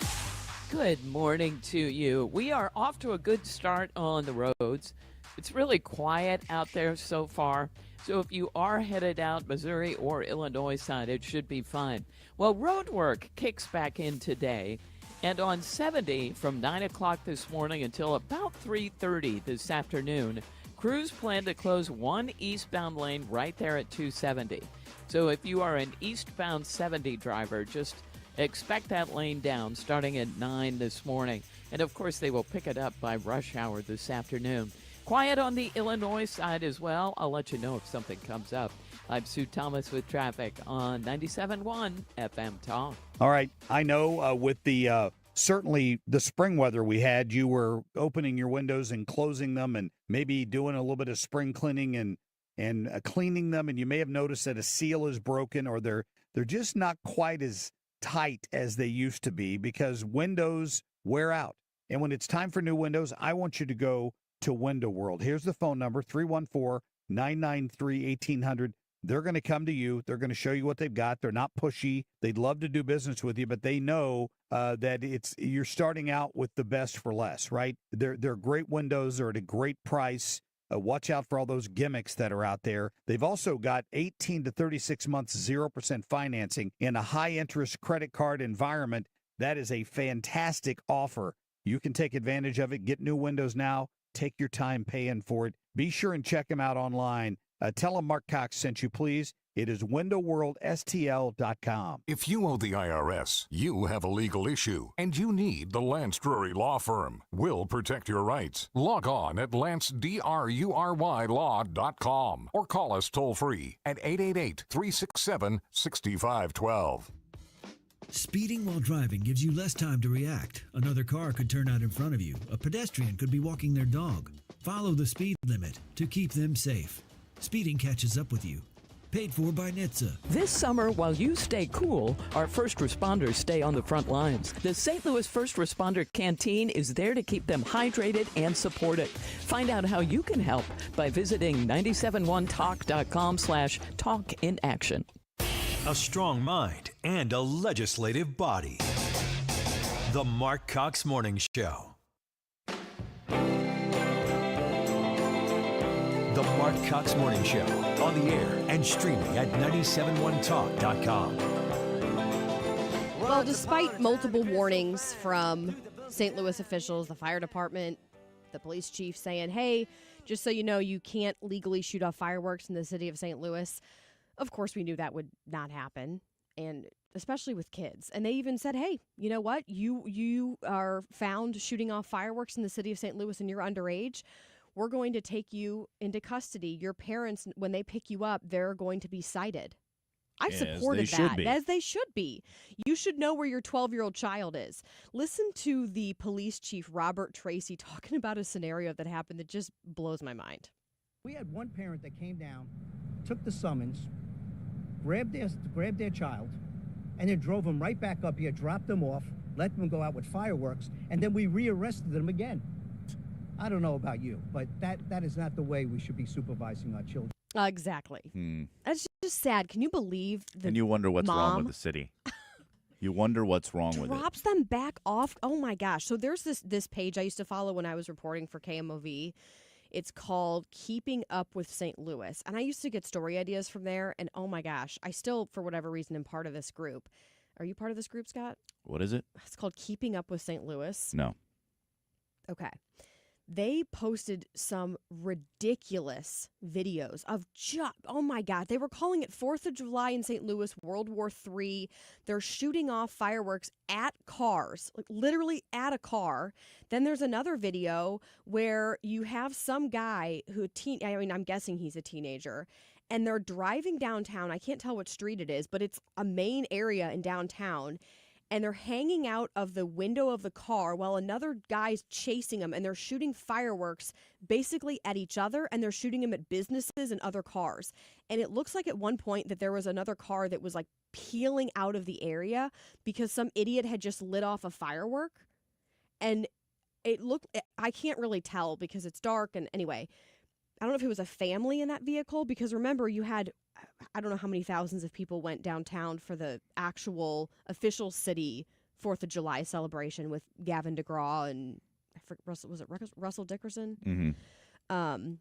Good morning to you. We are off to a good start on the roads. It's really quiet out there so far. So if you are headed out Missouri or Illinois side, it should be fine. Well, road work kicks back in today. And on 70 from 9 o'clock this morning until about 3:30 this afternoon, crews plan to close one eastbound lane right there at 270. So if you are an eastbound 70 driver, just expect that lane down starting at 9 this morning. And of course, they will pick it up by rush hour this afternoon. Quiet on the Illinois side as well. I'll let you know if something comes up. I'm Sue Thomas with traffic on 97.1 FM Talk. All right. I know with the certainly the spring weather we had, you were opening your windows and closing them and maybe doing a little bit of spring cleaning and cleaning them. And you may have noticed that a seal is broken or they're just not quite as tight as they used to be because windows wear out. And when it's time for new windows, I want you to go to Window World. Here's the phone number, 314-993-1800. They're going to come to you. They're going to show you what they've got. They're not pushy. They'd love to do business with you, but they know that you're starting out with the best for less, right? They're great windows. They're at a great price. Watch out for all those gimmicks that are out there. They've also got 18 to 36 months, 0% financing in a high-interest credit card environment. That is a fantastic offer. You can take advantage of it. Get new windows now. Take your time paying for it. Be sure and check them out online. Tell them Marc Cox sent you, please. It is windowworldstl.com. If you owe the IRS, you have a legal issue, and you need the Lance Drury Law Firm. We'll protect your rights. Log on at lancedrurylaw.com or call us toll-free at 888-367-6512. Speeding while driving gives you less time to react. Another car could turn out in front of you. A pedestrian could be walking their dog. Follow the speed limit to keep them safe. Speeding catches up with you. Paid for by NHTSA. This summer, while you stay cool, our first responders stay on the front lines. The St. Louis First Responder Canteen is there to keep them hydrated and supported. Find out how you can help by visiting 971talk.com/talkinaction. A strong mind and a legislative body. The Marc Cox Morning Show. The Marc Cox Morning Show, on the air and streaming at 971talk.com. Well, despite multiple warnings from St. Louis officials, the fire department, the police chief saying, hey, just so you know, you can't legally shoot off fireworks in the city of St. Louis. Of course, we knew that would not happen, and especially with kids. And they even said, hey, you know what? You are found shooting off fireworks in the city of St. Louis and you're underage. We're going to take you into custody. Your parents, when they pick you up, they're going to be cited. I supported that, as they should be. You should know where your 12-year-old child is. Listen to the police chief, Robert Tracy, talking about a scenario that happened that just blows my mind. We had one parent that came down, took the summons, grabbed their child, and then drove them right back up here, dropped them off, let them go out with fireworks, and then we rearrested them again. I don't know about you, but that is not the way we should be supervising our children. Exactly. That's just sad. Can you believe And you wonder what's wrong mom with the city. You wonder what's wrong with it. drops them back off? Oh, my gosh. So there's this page I used to follow when I was reporting for KMOV. It's called Keeping Up with St. Louis. And I used to get story ideas from there. And oh my gosh, I still, for whatever reason, am part of this group. Are you part of this group, Scott? What is it? It's called Keeping Up with St. Louis. No. Okay. They posted some ridiculous videos of oh my God, they were calling it 4th of July in St. Louis, World War III. They're shooting off fireworks at cars, like literally at a car. Then there's another video where you have some guy I'm guessing he's a teenager, and they're driving downtown. I can't tell which street it is, but it's a main area in downtown. And they're hanging out of the window of the car while another guy's chasing them, and they're shooting fireworks basically at each other, and they're shooting them at businesses and other cars. And it looks like at one point that there was another car that was like peeling out of the area because some idiot had just lit off a firework. And I can't really tell because it's dark. And anyway, I don't know if it was a family in that vehicle, because remember, you had, I don't know how many thousands of people went downtown for the actual official city 4th of July celebration with Gavin DeGraw and Russell Dickerson? Mm-hmm.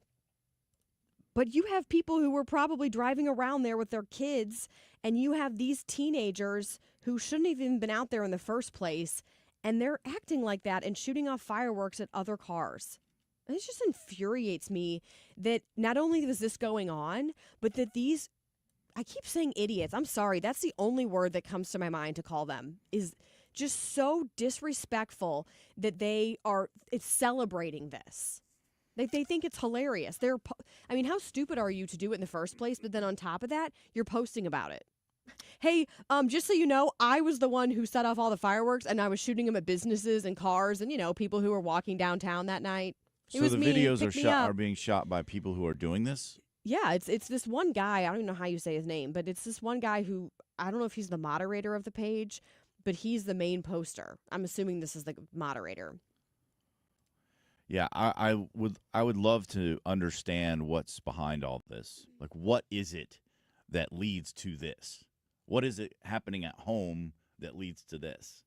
But you have people who were probably driving around there with their kids, and you have these teenagers who shouldn't have even been out there in the first place, and they're acting like that and shooting off fireworks at other cars. It just infuriates me that not only was this going on, but that these, I keep saying idiots. I'm sorry. That's the only word that comes to my mind to call them, is just so disrespectful that it's celebrating this. They think it's hilarious. I mean, how stupid are you to do it in the first place? But then on top of that, you're posting about it. Hey, just so you know, I was the one who set off all the fireworks, and I was shooting them at businesses and cars and, people who were walking downtown that night. So the videos are being shot by people who are doing this? Yeah, it's this one guy. I don't even know how you say his name, but it's this one guy who, I don't know if he's the moderator of the page, but he's the main poster. I'm assuming this is the moderator. Yeah, I would love to understand what's behind all this. Like, what is it that leads to this? What is it happening at home that leads to this?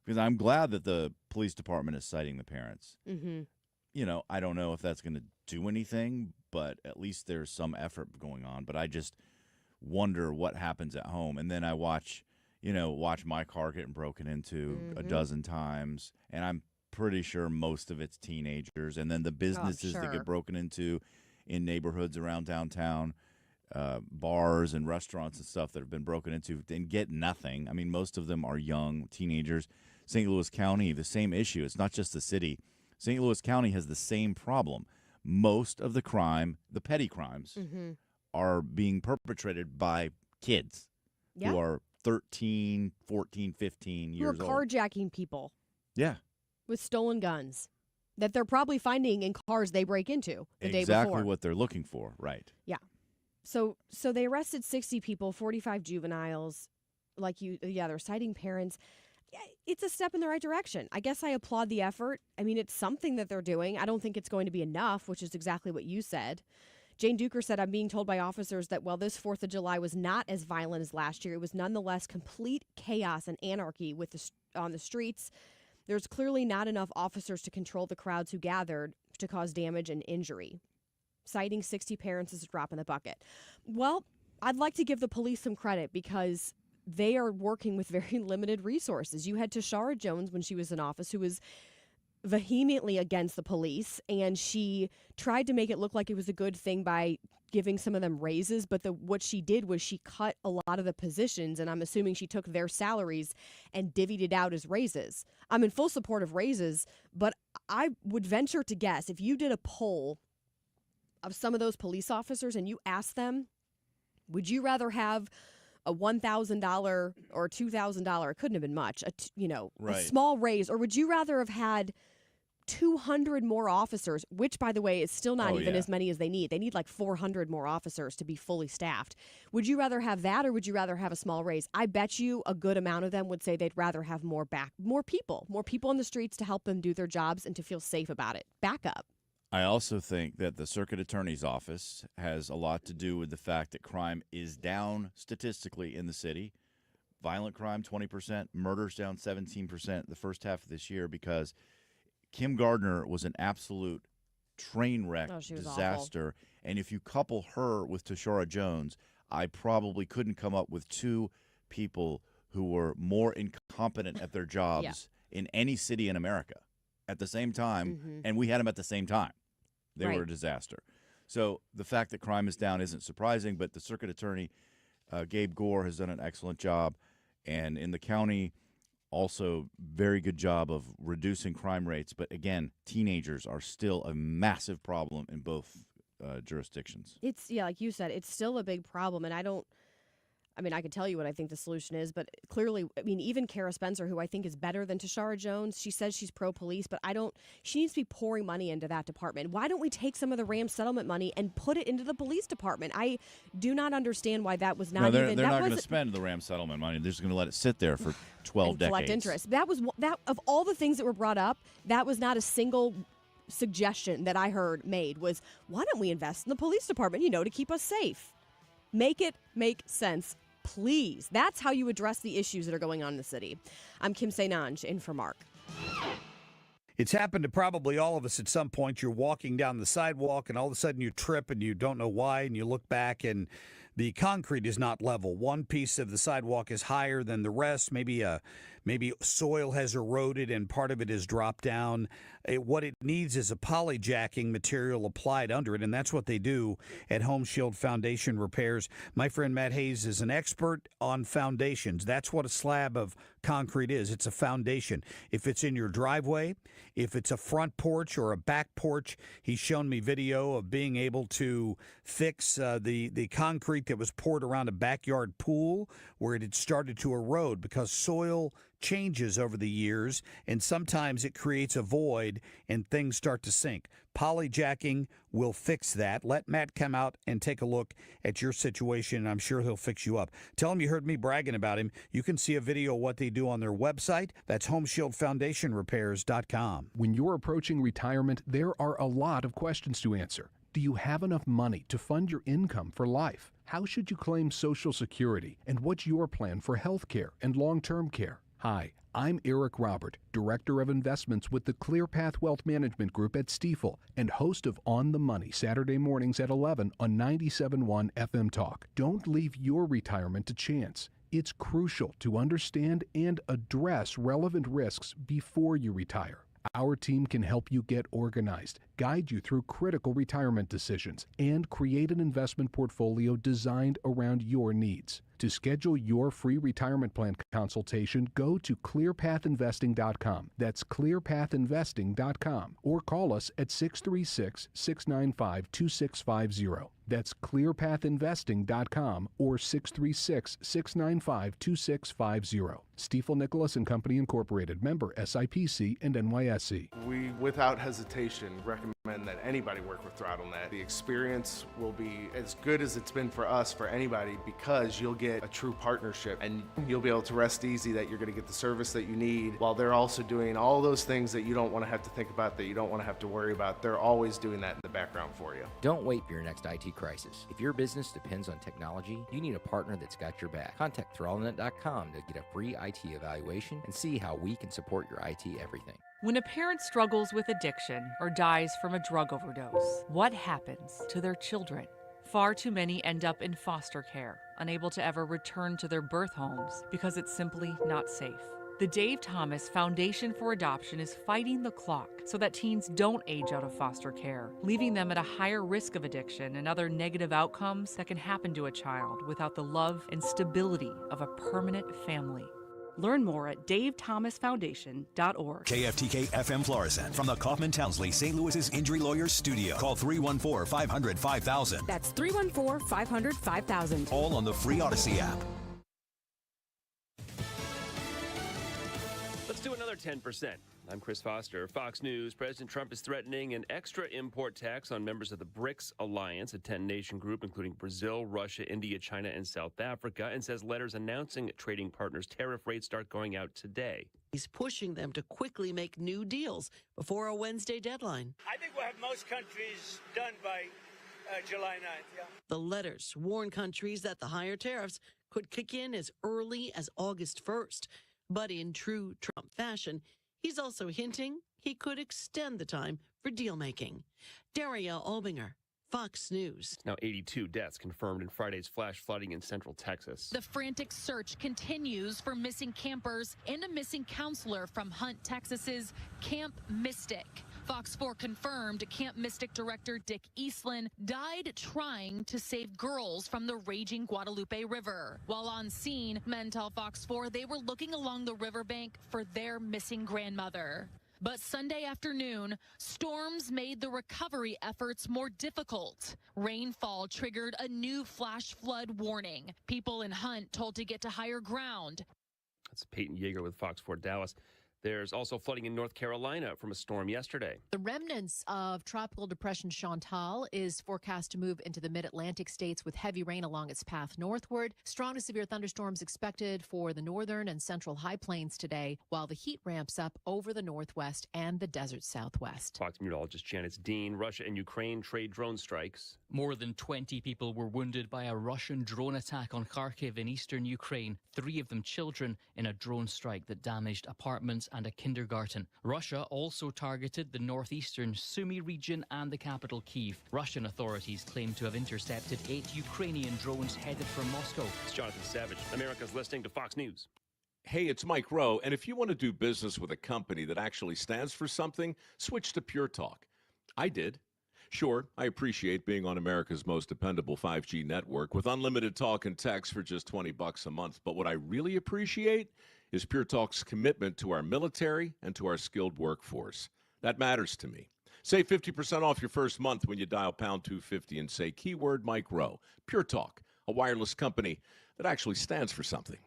Because I'm glad that the police department is citing the parents. Mm-hmm. I don't know if that's going to do anything, but at least there's some effort going on. But I just wonder what happens at home. And then I watch my car getting broken into a dozen times, and I'm pretty sure most of it's teenagers. And then the businesses that get broken into in neighborhoods around downtown, bars and restaurants and stuff that have been broken into and get nothing. I mean, most of them are young teenagers. St. Louis County, the same issue. It's not just the city. St. Louis County has the same problem. Most of the crime, the petty crimes, are being perpetrated by kids who are 13, 14, 15 years old. Who are carjacking people. Yeah. With stolen guns that they're probably finding in cars they break into the day before. Exactly what they're looking for, right. Yeah. So they arrested 60 people, 45 juveniles. They're citing parents. It's a step in the right direction. I guess I applaud the effort. I mean, it's something that they're doing. I don't think it's going to be enough, which is exactly what you said. Jane Duker said, I'm being told by officers that while this 4th of July was not as violent as last year, it was nonetheless complete chaos and anarchy on the streets. There's clearly not enough officers to control the crowds who gathered to cause damage and injury. Citing 60 parents is a drop in the bucket. Well, I'd like to give the police some credit because they are working with very limited resources. You had Tashara Jones when she was in office, who was vehemently against the police, and she tried to make it look like it was a good thing by giving some of them raises, but what she did was she cut a lot of the positions, and I'm assuming she took their salaries and divvied it out as raises. I'm in full support of raises, but I would venture to guess if you did a poll of some of those police officers and you asked them, would you rather have a $1,000 or $2,000, it couldn't have been much, a small raise, or would you rather have had 200 more officers, which, by the way, is still not as many as they need. They need like 400 more officers to be fully staffed. Would you rather have that, or would you rather have a small raise? I bet you a good amount of them would say they'd rather have more people on the streets to help them do their jobs and to feel safe about it. Backup. I also think that the circuit attorney's office has a lot to do with the fact that crime is down statistically in the city. Violent crime, 20%. Murders down 17% the first half of this year because Kim Gardner was an absolute train wreck disaster. Awful. And if you couple her with Tashara Jones, I probably couldn't come up with two people who were more incompetent at their jobs in any city in America at the same time, and we had them at the same time. They were a disaster. So the fact that crime is down isn't surprising, but the circuit attorney, Gabe Gore, has done an excellent job. And in the county, also very good job of reducing crime rates. But again, teenagers are still a massive problem in both jurisdictions. It's, yeah, like you said, it's still a big problem. And I can tell you what I think the solution is, but clearly, even Kara Spencer, who I think is better than Tashara Jones, she says she's pro-police, but she needs to be pouring money into that department. Why don't we take some of the Ram settlement money and put it into the police department? I do not understand why that was not they're not going to spend the Ram settlement money. They're just going to let it sit there for 12 decades. Collect interest. That of all the things that were brought up, that was not a single suggestion that I heard made was, why don't we invest in the police department, to keep us safe? Make it make sense. Please. That's how you address the issues that are going on in the city. I'm Kim St-Ange, in for Marc. It's happened to probably all of us at some point. You're walking down the sidewalk and all of a sudden you trip and you don't know why, and you look back and the concrete is not level. One piece of the sidewalk is higher than the rest. Maybe soil has eroded and part of it has dropped down. What it needs is a polyjacking material applied under it, and that's what they do at Home Shield Foundation Repairs. My friend Matt Hayes is an expert on foundations. That's what a slab of concrete is. It's a foundation. If it's in your driveway, if it's a front porch or a back porch, he's shown me video of being able to fix the concrete that was poured around a backyard pool where it had started to erode because soil changes over the years, and sometimes it creates a void and things start to sink. Polyjacking will fix that. Let Matt come out and take a look at your situation, and I'm sure he'll fix you up. Tell him you heard me bragging about him. You can see a video of what they do on their website. That's HomeshieldFoundationRepairs.com. When you're approaching retirement, there are a lot of questions to answer. Do you have enough money to fund your income for life? How should you claim Social Security? And what's your plan for health care and long-term care? Hi, I'm Eric Robert, Director of Investments with the ClearPath Wealth Management Group at Stifel and host of On the Money Saturday mornings at 11 on 97.1 FM Talk. Don't leave your retirement to chance. It's crucial to understand and address relevant risks before you retire. Our team can help you get organized, guide you through critical retirement decisions, and create an investment portfolio designed around your needs. To schedule your free retirement plan consultation, go to clearpathinvesting.com. That's clearpathinvesting.com. Or call us at 636-695-2650. That's clearpathinvesting.com or 636-695-2650. Stifel Nicholas and Company Incorporated, member SIPC and NYSE. We, without hesitation, recommend that anybody work with ThrottleNet. The experience will be as good as it's been for us, for anybody, because you'll get a true partnership and you'll be able to rest easy that you're going to get the service that you need while they're also doing all those things that you don't want to have to think about, that you don't want to have to worry about. They're always doing that in the background for you. Don't wait for your next IT crisis. If your business depends on technology, you need a partner that's got your back. Contact ThrottleNet.com to get a free IT evaluation and see how we can support your IT everything. When a parent struggles with addiction or dies from a drug overdose, what happens to their children? Far too many end up in foster care, unable to ever return to their birth homes because it's simply not safe. The Dave Thomas Foundation for Adoption is fighting the clock so that teens don't age out of foster care, leaving them at a higher risk of addiction and other negative outcomes that can happen to a child without the love and stability of a permanent family. Learn more at davethomasfoundation.org. KFTK FM Florissant from the Kaufman Townsley St. Louis's Injury Lawyers Studio. Call 314-500-5000. That's 314-500-5000. All on the free Odyssey app. Let's do another 10%. I'm Chris Foster. Fox News. President Trump is threatening an extra import tax on members of the BRICS alliance, a 10-nation group including Brazil, Russia, India, China, and South Africa, and says letters announcing trading partners' tariff rates start going out today. He's pushing them to quickly make new deals before a Wednesday deadline. I think we'll have most countries done by July 9th, yeah. The letters warn countries that the higher tariffs could kick in as early as August 1st. But in true Trump fashion, he's also hinting he could extend the time for deal-making. Daria Albinger, Fox News. Now 82 deaths confirmed in Friday's flash flooding in central Texas. The frantic search continues for missing campers and a missing counselor from Hunt, Texas's Camp Mystic. Fox 4 confirmed Camp Mystic director Dick Eastland died trying to save girls from the raging Guadalupe River. While on scene, men tell Fox 4 they were looking along the riverbank for their missing grandmother. But Sunday afternoon, storms made the recovery efforts more difficult. Rainfall triggered a new flash flood warning. People in Hunt told to get to higher ground. That's Peyton Yeager with Fox 4 Dallas. There's also flooding in North Carolina from a storm yesterday. The remnants of Tropical Depression Chantal is forecast to move into the mid-Atlantic states with heavy rain along its path northward. Strong to severe thunderstorms expected for the northern and central high plains today, while the heat ramps up over the northwest and the desert southwest. Fox meteorologist Janice Dean. Russia and Ukraine trade drone strikes. More than 20 people were wounded by a Russian drone attack on Kharkiv in eastern Ukraine, 3 of them children, in a drone strike that damaged apartments and a kindergarten. Russia also targeted the northeastern Sumy region and the capital Kyiv. Russian authorities claim to have intercepted 8 Ukrainian drones headed for Moscow. It's Jonathan Savage. America's listening to Fox News. Hey, it's Mike Rowe, and if you want to do business with a company that actually stands for something, switch to Pure Talk. I did. Sure, I appreciate being on America's most dependable 5G network with unlimited talk and text for just $20 a month. But what I really appreciate is Pure Talk's commitment to our military and to our skilled workforce. That matters to me. Save 50% off your first month when you dial pound 250 and say keyword Mike Rowe. Pure Talk, a wireless company that actually stands for something.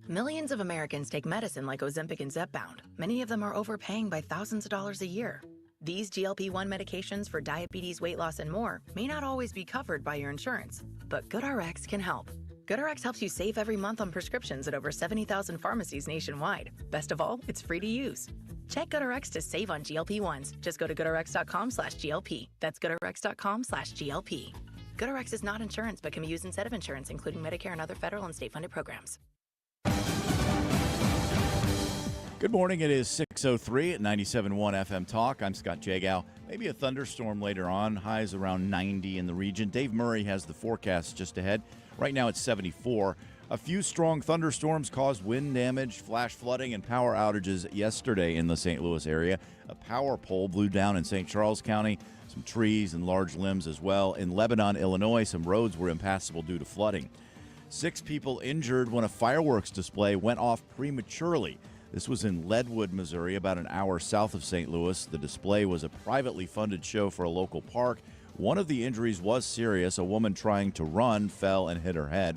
Millions of Americans take medicine like Ozempic and Zepbound. Many of them are overpaying by thousands of dollars a year. These GLP-1 medications for diabetes, weight loss, and more may not always be covered by your insurance, but GoodRx can help. GoodRx helps you save every month on prescriptions at over 70,000 pharmacies nationwide. Best of all, it's free to use. Check GoodRx to save on GLP-1s. Just go to GoodRx.com/GLP. That's GoodRx.com/GLP. GoodRx is not insurance but can be used instead of insurance, including Medicare and other federal and state-funded programs. Good morning. It is 6:03 at 97.1 FM Talk. I'm Scott Jagow. Maybe a thunderstorm later on. Highs around 90 in the region. Dave Murray has the forecast just ahead. Right now it's 74. A few strong thunderstorms caused wind damage, flash flooding, and power outages yesterday in the St. Louis area. A power pole blew down in St. Charles County. Some trees and large limbs as well. In Lebanon, Illinois, some roads were impassable due to flooding. 6 people injured when a fireworks display went off prematurely. This was in Leadwood, Missouri, about an hour south of St. Louis. The display was a privately funded show for a local park. One of the injuries was serious. A woman trying to run fell and hit her head.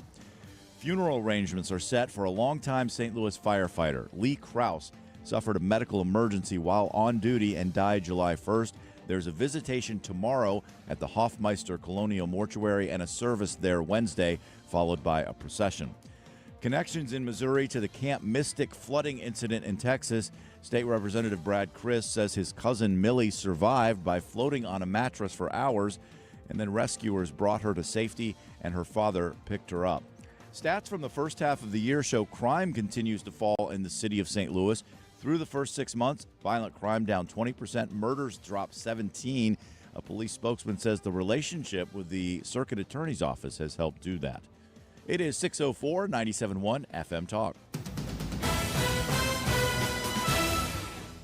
Funeral arrangements are set for a longtime St. Louis firefighter. Lee Krause suffered a medical emergency while on duty and died July 1st. There's a visitation tomorrow at the Hoffmeister Colonial Mortuary and a service there Wednesday, followed by a procession. Connections in Missouri to the Camp Mystic flooding incident in Texas. State Representative Brad Criss says his cousin Millie survived by floating on a mattress for hours, and then rescuers brought her to safety and her father picked her up. Stats from the first half of the year show crime continues to fall in the city of St. Louis. Through the first 6 months, violent crime down 20%, murders dropped 17%. A police spokesman says the relationship with the circuit attorney's office has helped do that. It is 6:04, 97.1 FM Talk.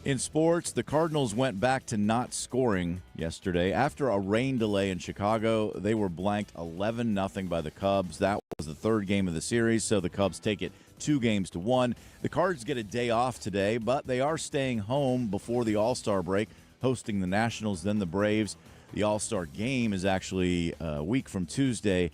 In sports, the Cardinals went back to not scoring yesterday. After a rain delay in Chicago, they were blanked 11-0 by the Cubs. That was the third game of the series, so the Cubs take it 2-1. The Cards get a day off today, but they are staying home before the All-Star break, hosting the Nationals, then the Braves. The All-Star game is actually a week from Tuesday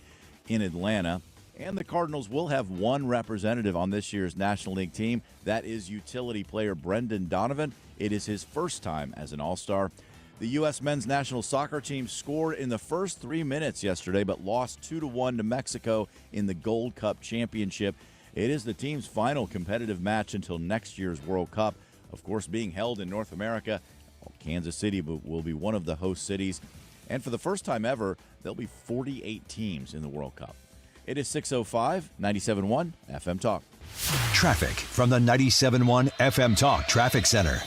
in Atlanta. And the Cardinals will have one representative on this year's National League team. That is utility player Brendan Donovan. It is his first time as an All-Star. The U.S. men's national soccer team scored in the first 3 minutes yesterday, but lost 2-1 to Mexico in the Gold Cup Championship. It is the team's final competitive match until next year's World Cup, of course, being held in North America. Kansas City will be one of the host cities. And for the first time ever, there'll be 48 teams in the World Cup. It is 6:05, 97.1 FM Talk. Traffic from the 97.1 FM Talk Traffic Center.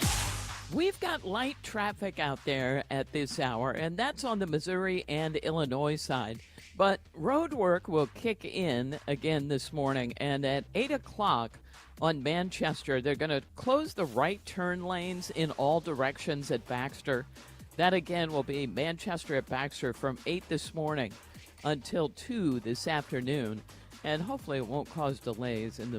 We've got light traffic out there at this hour, and that's on the Missouri and Illinois side. But road work will kick in again this morning, and at 8 o'clock on Manchester, they're going to close the right turn lanes in all directions at Baxter. That again will be Manchester at Baxter from 8 this morning until 2 this afternoon, and hopefully it won't cause delays in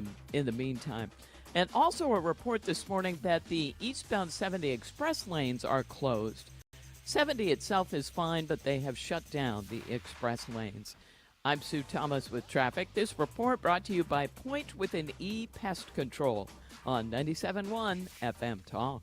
the meantime. And also a report this morning that the eastbound 70 express lanes are closed. 70 itself is fine, but they have shut down the express lanes. I'm Sue Thomas with traffic. This report brought to you by Point with an E Pest Control on 97.1 FM Talk.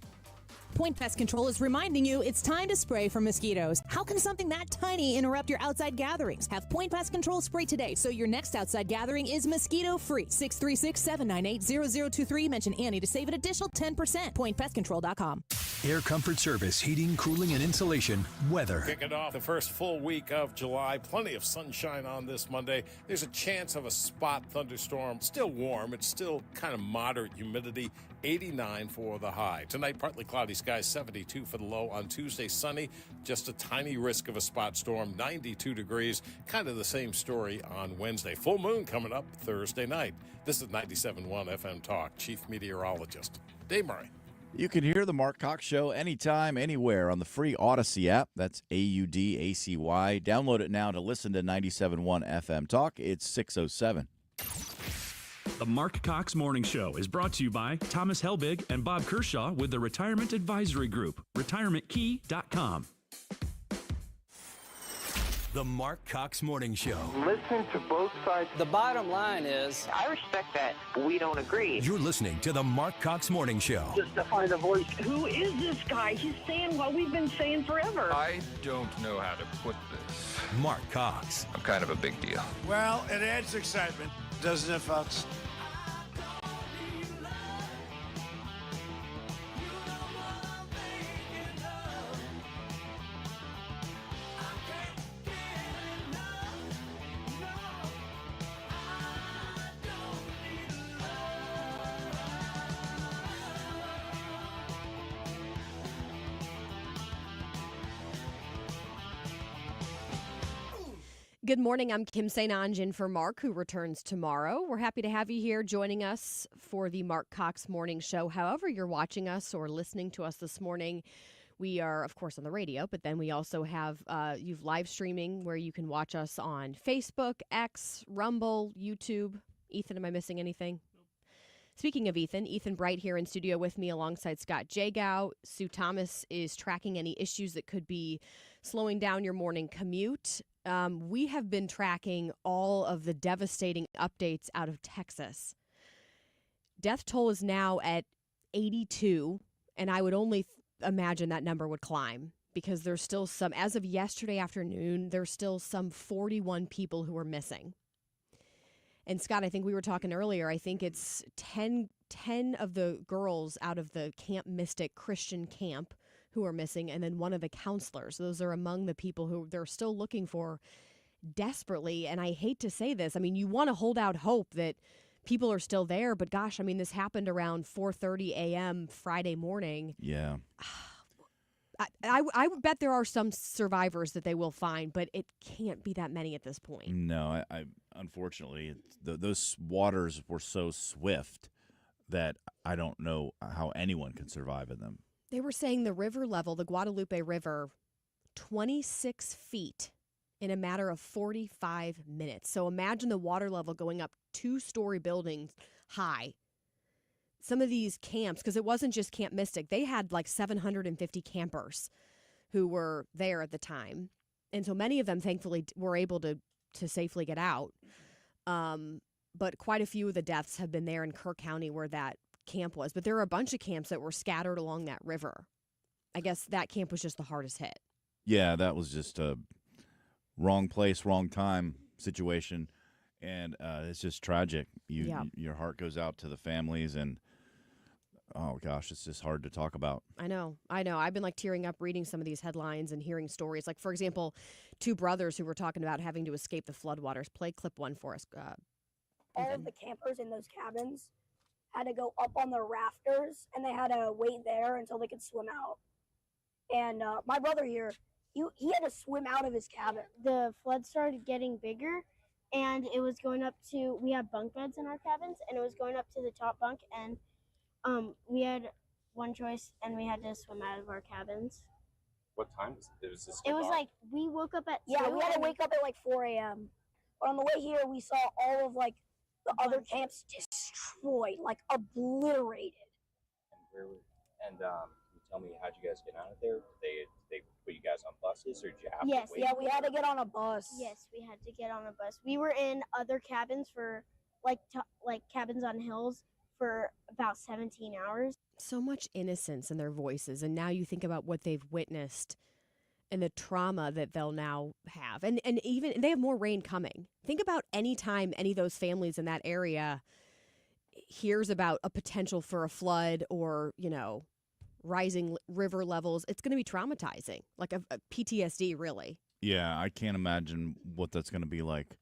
Point Pest Control is reminding you it's time to spray for mosquitoes. How can something that tiny interrupt your outside gatherings? Have Point Pest Control spray today so your next outside gathering is mosquito-free. 636-798-0023. Mention Annie to save an additional 10%. PointPestControl.com. Air Comfort Service, heating, cooling, and insulation. Weather. Kicking off the first full week of July. Plenty of sunshine on this Monday. There's a chance of a spot thunderstorm. Still warm. It's still kind of moderate humidity. 89 for the high. Tonight, partly cloudy skies, 72 for the low. On Tuesday, sunny. Just a tiny risk of a spot storm, 92 degrees. Kind of the same story on Wednesday. Full moon coming up Thursday night. This is 97.1 FM Talk. Chief Meteorologist Dave Murray. You can hear the Marc Cox Show anytime, anywhere on the free Odyssey app. That's AUDACY. Download it now to listen to 97.1 FM Talk. It's 6:07. The Marc Cox Morning Show is brought to you by Thomas Helbig and Bob Kershaw with the Retirement Advisory Group, retirementkey.com. The Marc Cox Morning Show. Listen to both sides. The bottom line is, I respect that. We don't agree. You're listening to the Marc Cox Morning Show. Just to find a voice. Who is this guy? He's saying what we've been saying forever. I don't know how to put this. Marc Cox. I'm kind of a big deal. Well, it adds excitement, doesn't it, folks? Good morning. I'm Kim St. Ange in for Mark, who returns tomorrow. We're happy to have you here joining us for the Marc Cox Morning Show. However you're watching us or listening to us this morning, we are, of course, on the radio, but then we also have you've live streaming where you can watch us on Facebook, X, Rumble, YouTube. Ethan, am I missing anything? Speaking of Ethan Bright here in studio with me alongside Scott Jagow. Sue Thomas is tracking any issues that could be slowing down your morning commute. We have been tracking all of the devastating updates out of Texas. Death toll is now at 82, and I would only imagine that number would climb because there's still some, as of yesterday afternoon, there's still some 41 people who are missing. And Scott, I think we were talking earlier, I think it's 10 of the girls out of the Camp Mystic Christian camp who are missing, and then one of the counselors. Those are among the people who they're still looking for desperately. And I hate to say this. I mean, you want to hold out hope that people are still there, but gosh, I mean, this happened around 4:30 a.m. Friday morning. Yeah. I would bet there are some survivors that they will find, but it can't be that many at this point. No, I unfortunately, those waters were so swift that I don't know how anyone can survive in them. They were saying the river level, the Guadalupe River, 26 feet in a matter of 45 minutes. So imagine the water level going up 2-story buildings high. Some of these camps, because it wasn't just Camp Mystic, they had like 750 campers who were there at the time. And so many of them, thankfully, were able to safely get out. But quite a few of the deaths have been there in Kirk County where that camp was. But there were a bunch of camps that were scattered along that river. I guess that camp was just the hardest hit. Yeah, that was just a wrong place, wrong time situation. And it's just tragic. Your heart goes out to the families, and oh gosh, it's just hard to talk about. I know. I've been like tearing up reading some of these headlines and hearing stories. Like, for example, 2 brothers who were talking about having to escape the floodwaters. Play clip 1 for us. All of the campers in those cabins had to go up on the rafters, and they had to wait there until they could swim out. And my brother here, he had to swim out of his cabin. The flood started getting bigger, and it was going up to, we had bunk beds in our cabins, and it was going up to the top bunk, and we had one choice, and we had to swim out of our cabins. What time was it? It was like, we woke up at 2. Yeah, we had to wake up at like 4 a.m. But on the way here, we saw all of like The other camps destroyed, like obliterated. And can you tell me how'd you guys get out of there? They put you guys on buses, or did you have Yes, to wait? yeah, we had to get on a bus. Yes, we had to get on a bus. We were in other cabins for like cabins on hills for about 17 hours. So much innocence in their voices, and now you think about what they've witnessed and the trauma that they'll now have. And even they have more rain coming. Think about any time any of those families in that area hears about a potential for a flood or, rising river levels. It's going to be traumatizing, like a PTSD, really. Yeah, I can't imagine what that's going to be like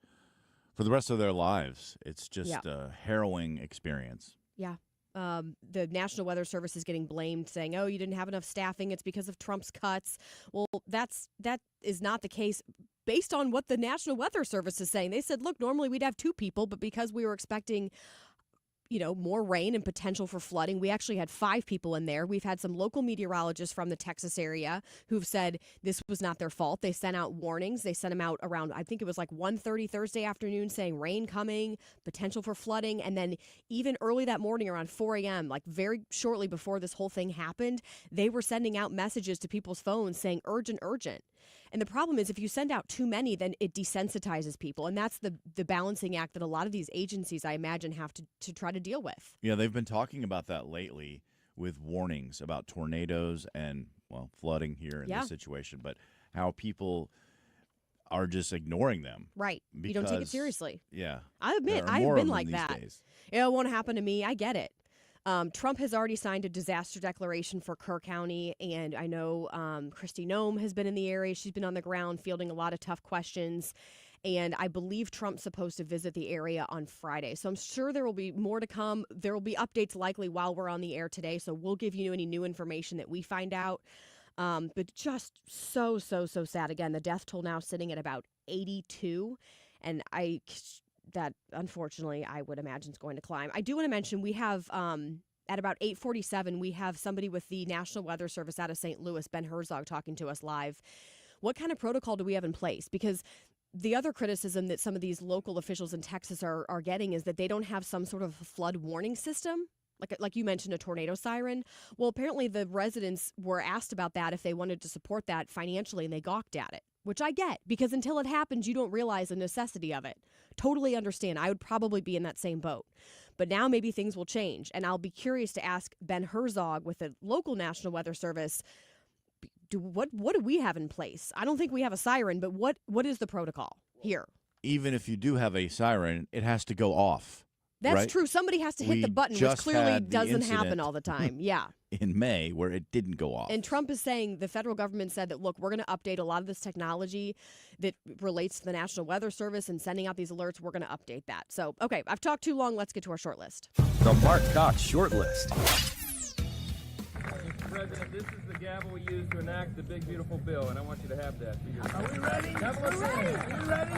for the rest of their lives. It's just a harrowing experience. Yeah. The National Weather Service is getting blamed, saying, "Oh, you didn't have enough staffing. It's because of Trump's cuts." Well, that is not the case based on what the National Weather Service is saying. They said, "Look, normally we'd have 2 people, but because we were expecting more rain and potential for flooding, we actually had 5 people in there." We've had some local meteorologists from the Texas area who've said this was not their fault. They sent out warnings. They sent them out around, I think it was like 1:30 Thursday afternoon, saying rain coming, potential for flooding. And then even early that morning around 4 a.m., like very shortly before this whole thing happened, they were sending out messages to people's phones saying urgent, urgent. And the problem is if you send out too many, then it desensitizes people. And that's the balancing act that a lot of these agencies, I imagine, have to try to deal with. Yeah, they've been talking about that lately with warnings about tornadoes and, flooding here in this situation, but how people are just ignoring them. Right. You don't take it seriously. Yeah. I admit, I've been like that. It won't happen to me. I get it. Trump has already signed a disaster declaration for Kerr County, and I know Kristi Noem has been in the area. She's been on the ground fielding a lot of tough questions, and I believe Trump's supposed to visit the area on Friday. So I'm sure there will be more to come. There will be updates likely while we're on the air today, so we'll give you any new information that we find out. But just so sad. Again, the death toll now sitting at about 82, and that unfortunately I would imagine is going to climb. I do want to mention we have at about 8:47 we have somebody with the National Weather Service out of St. Louis, Ben Herzog, talking to us live. What kind of protocol do we have in place? Because the other criticism that some of these local officials in Texas are getting is that they don't have some sort of flood warning system. Like you mentioned, a tornado siren. Well, apparently the residents were asked about that if they wanted to support that financially, and they gawked at it, which I get, because until it happens, you don't realize the necessity of it. Totally understand. I would probably be in that same boat. But now maybe things will change, and I'll be curious to ask Ben Herzog with the local National Weather Service, what do we have in place? I don't think we have a siren, but what is the protocol here? Even if you do have a siren, it has to go off. That's right? true. Somebody has to hit the button, which clearly doesn't happen all the time. Yeah. In May, where it didn't go off. And Trump is saying, the federal government said that, look, we're going to update a lot of this technology that relates to the National Weather Service and sending out these alerts. We're going to update that. So, okay, I've talked too long. Let's get to our short list. The Marc Cox short list. Mr. President, this is the gavel we use to enact the big, beautiful bill, and I want you to have that. Are we ready? Are we ready?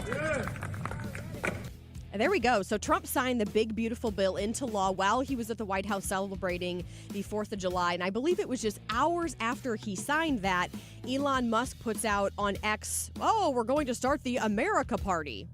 Yes. And there we go. So Trump signed the big, beautiful bill into law while he was at the White House celebrating the 4th of July. And I believe it was just hours after he signed that, Elon Musk puts out on X, we're going to start the America Party.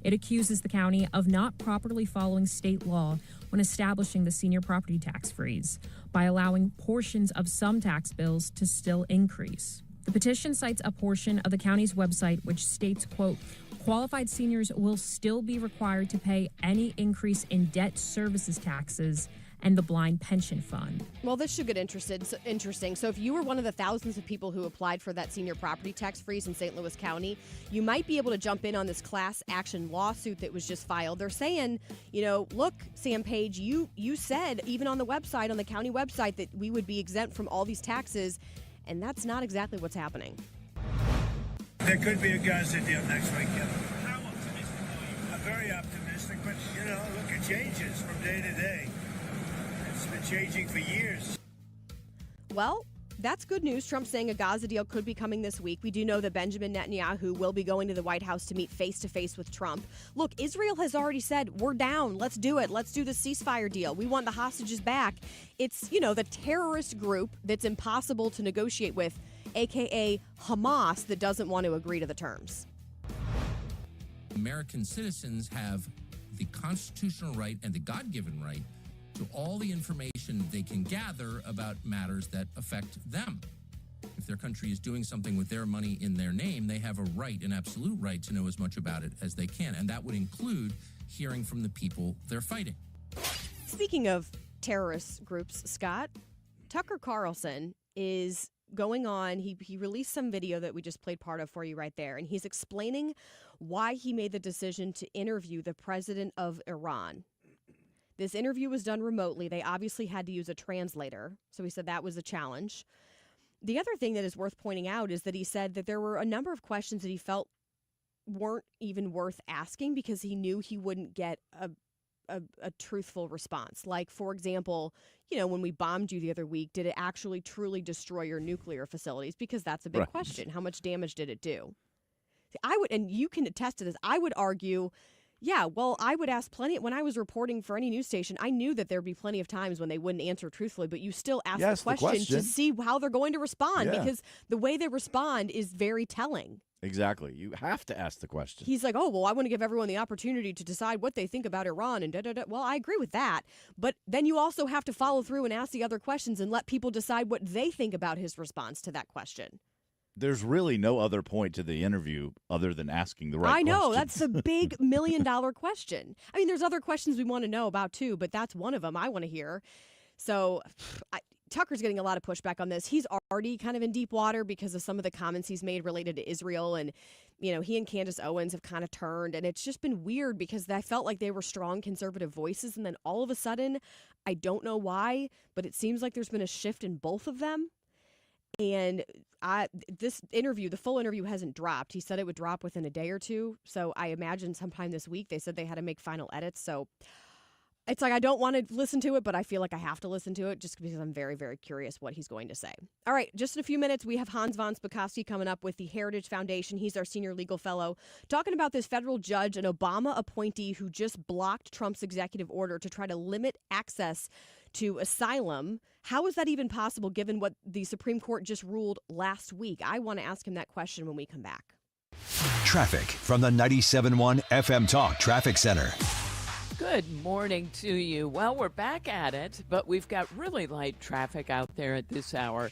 It accuses the county of not properly following state law when establishing the senior property tax freeze by allowing portions of some tax bills to still increase. The petition cites a portion of the county's website which states, quote, qualified seniors will still be required to pay any increase in debt services taxes and the blind pension fund. Well, this should get interesting. So if you were one of the thousands of people who applied for that senior property tax freeze in St. Louis County, you might be able to jump in on this class action lawsuit that was just filed. They're saying, look, Sam Page, you said even on the website, on the county website, that we would be exempt from all these taxes, and that's not exactly what's happening. There could be a Gaza deal next week. How optimistic are you? I'm very optimistic, but, look, it changes from day to day. It's been changing for years. Well, that's good news. Trump saying a Gaza deal could be coming this week. We do know that Benjamin Netanyahu will be going to the White House to meet face-to-face with Trump. Look, Israel has already said, we're down. Let's do it. Let's do the ceasefire deal. We want the hostages back. It's, the terrorist group that's impossible to negotiate with, a.k.a. Hamas, that doesn't want to agree to the terms. American citizens have the constitutional right and the God-given right to all the information they can gather about matters that affect them. If their country is doing something with their money in their name, they have a right, an absolute right, to know as much about it as they can. And that would include hearing from the people they're fighting. Speaking of terrorist groups, Scott, Tucker Carlson is going on. He released some video that we just played part of for you right there, and he's explaining why he made the decision to interview the president of Iran. This interview was done remotely. They obviously had to use a translator, so he said that was a challenge. The other thing that is worth pointing out is that he said that there were a number of questions that he felt weren't even worth asking because he knew he wouldn't get a truthful response. Like, for example, when we bombed you the other week, did it actually truly destroy your nuclear facilities? Because that's a big question. How much damage did it do? I would, and you can attest to this, I would argue, yeah, well, I would ask plenty. When I was reporting for any news station, I knew that there'd be plenty of times when they wouldn't answer truthfully, but you still ask the question to see how they're going to respond because the way they respond is very telling. Exactly. You have to ask the question. He's like, oh, well, I want to give everyone the opportunity to decide what they think about Iran and da-da-da. Well, I agree with that. But then you also have to follow through and ask the other questions and let people decide what they think about his response to that question. There's really no other point to the interview other than asking the right question. I know. That's the big $1 million question. I mean, there's other questions we want to know about, too, but that's one of them I want to hear. So Tucker's getting a lot of pushback on this. He's already kind of in deep water because of some of the comments he's made related to Israel. And, he and Candace Owens have kind of turned. And it's just been weird because I felt like they were strong conservative voices. And then all of a sudden, I don't know why, but it seems like there's been a shift in both of them. And this interview, the full interview hasn't dropped. He said it would drop within a day or two. So I imagine sometime this week. They said they had to make final edits. So it's like I don't want to listen to it, but I feel like I have to listen to it just because I'm very, very curious what he's going to say. All right, just in a few minutes, we have Hans von Spakovsky coming up with the Heritage Foundation. He's our senior legal fellow, talking about this federal judge, an Obama appointee who just blocked Trump's executive order to try to limit access to asylum. How is that even possible given what the Supreme Court just ruled last week? I want to ask him that question when we come back. Traffic from the 97.1 FM Talk Traffic Center. Good morning to you. Well, we're back at it, but we've got really light traffic out there at this hour,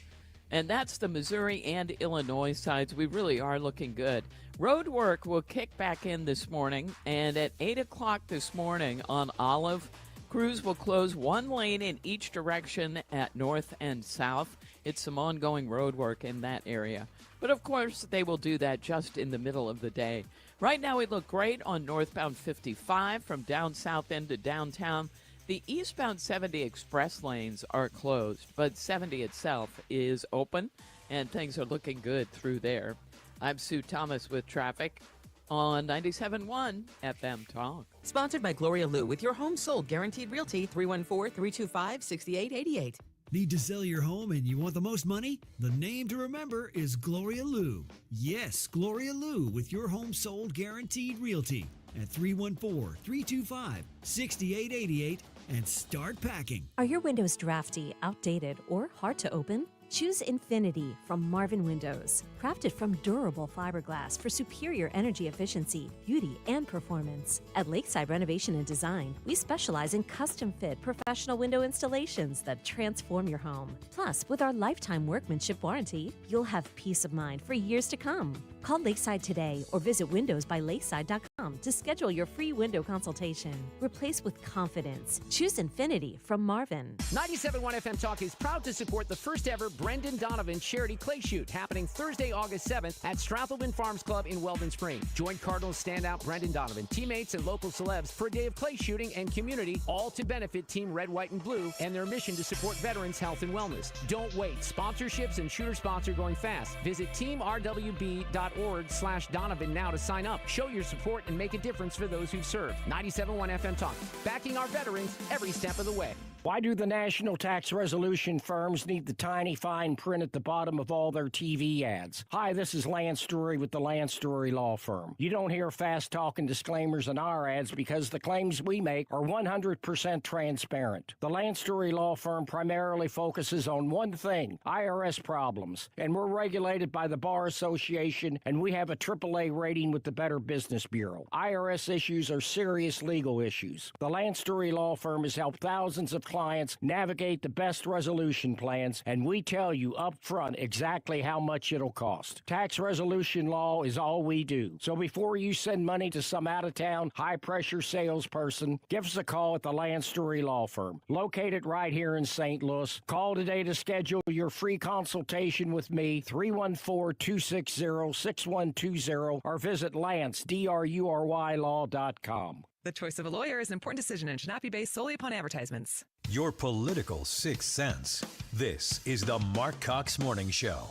and that's the Missouri and Illinois sides. We really are looking good. Road work will kick back in this morning, and at 8 o'clock this morning on Olive, crews will close one lane in each direction at north and south. It's some ongoing road work in that area. But, of course, they will do that just in the middle of the day. Right now, we look great on northbound 55 from down south end to downtown. The eastbound 70 express lanes are closed, but 70 itself is open, and things are looking good through there. I'm Sue Thomas with traffic on 97.1 FM Talk. Sponsored by Gloria Lou with your home sold guaranteed realty 314-325-6888. Need to sell your home and you want the most money? The name to remember is Gloria Lou. Yes, Gloria Lou with your home sold guaranteed realty at 314-325-6888 and start packing. Are your windows drafty, outdated, or hard to open? Choose Infinity from Marvin Windows. Crafted from durable fiberglass for superior energy efficiency, beauty, and performance. At Lakeside Renovation and Design, we specialize in custom-fit professional window installations that transform your home. Plus, with our lifetime workmanship warranty, you'll have peace of mind for years to come. Call Lakeside today or visit windowsbylakeside.com to schedule your free window consultation. Replace with confidence. Choose Infinity from Marvin. 97.1 FM Talk is proud to support the first ever Brendan Donovan Charity Clay Shoot happening Thursday, August 7th at Strathelman Farms Club in Weldon Spring. Join Cardinals standout Brendan Donovan, teammates, and local celebs for a day of clay shooting and community, all to benefit Team Red, White, and Blue and their mission to support veterans' health and wellness. Don't wait. Sponsorships and shooter sponsor going fast. Visit teamrwb.org/Donovan now to sign up. Show your support and make a difference for those who've served. 97.1 FM Talk, backing our veterans every step of the way. Why do the national tax resolution firms need the tiny fine print at the bottom of all their TV ads? Hi, this is Lance Story with the Lance Story Law Firm. You don't hear fast-talking disclaimers in our ads because the claims we make are 100% transparent. The Lance Story Law Firm primarily focuses on one thing, IRS problems, and we're regulated by the Bar Association, and we have a AAA rating with the Better Business Bureau. IRS issues are serious legal issues. The Lance Story Law Firm has helped thousands of clients navigate the best resolution plans, and we tell you up front exactly how much it'll cost. Tax resolution law is all we do. So before you send money to some out-of-town, high-pressure salesperson, give us a call at the Land Story Law Firm, located right here in St. Louis. Call today to schedule your free consultation with me, 314-260-6120, or visit lance.drurylaw.com. The choice of a lawyer is an important decision and should not be based solely upon advertisements. Your political sixth sense. This is the Marc Cox Morning Show.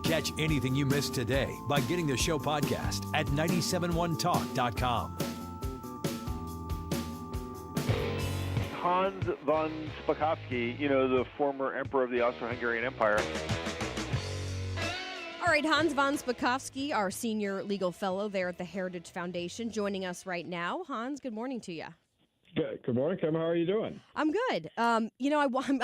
Catch anything you missed today by getting the show podcast at 971talk.com. Hans von Spakovsky, the former emperor of the Austro-Hungarian Empire. All right, Hans von Spakovsky, our senior legal fellow there at the Heritage Foundation, joining us right now. Hans, good morning to you. Good morning, Kim. How are you doing? I'm good. I'm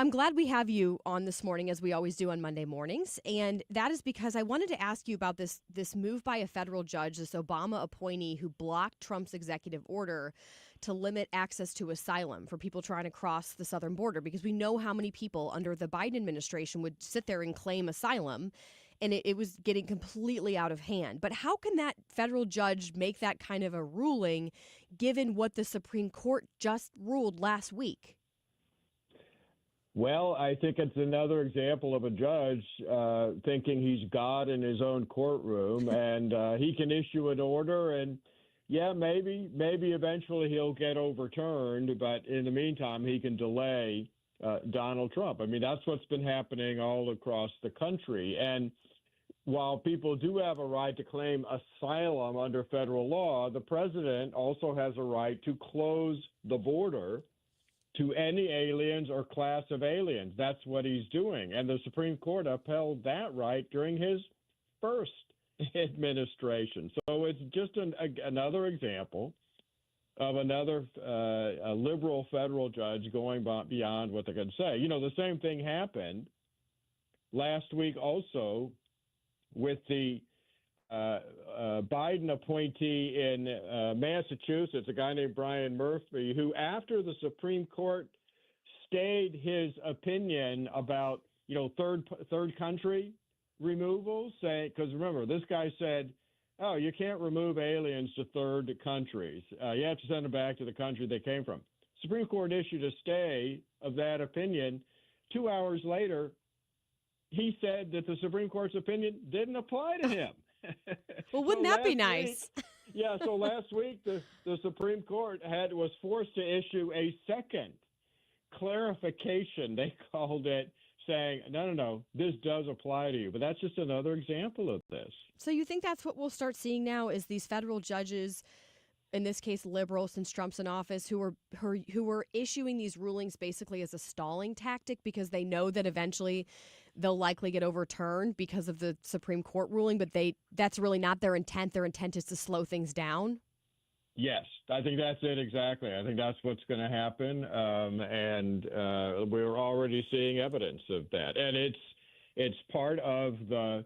glad we have you on this morning, as we always do on Monday mornings, and that is because I wanted to ask you about this move by a federal judge, this Obama appointee who blocked Trump's executive order to limit access to asylum for people trying to cross the southern border, because we know how many people under the Biden administration would sit there and claim asylum. And it was getting completely out of hand. But how can that federal judge make that kind of a ruling given what the Supreme Court just ruled last week? Well, I think it's another example of a judge thinking he's God in his own courtroom, and he can issue an order, and maybe eventually he'll get overturned, but in the meantime, he can delay Donald Trump. I mean, that's what's been happening all across the country. And while people do have a right to claim asylum under federal law, the president also has a right to close the border to any aliens or class of aliens. That's what he's doing. And the Supreme Court upheld that right during his first administration. So it's just another example of another a liberal federal judge going beyond what they can say. The same thing happened last week also with the Biden appointee in Massachusetts, a guy named Brian Murphy, who after the Supreme Court stayed his opinion about, third country removals, because remember, this guy said, oh, you can't remove aliens to third countries. You have to send them back to the country they came from. Supreme Court issued a stay of that opinion. 2 hours later, he said that the Supreme Court's opinion didn't apply to him. Well, wouldn't that be nice? So last week the Supreme Court was forced to issue a second clarification, they called it, saying, no, this does apply to you. But that's just another example of this. So you think that's what we'll start seeing now is these federal judges, in this case liberal since Trump's in office, who are issuing these rulings basically as a stalling tactic because they know that eventually they'll likely get overturned because of the Supreme Court ruling, but that's really not their intent. Their intent is to slow things down? Yes, I think that's it exactly. I think that's what's going to happen, and we're already seeing evidence of that. And it's part of the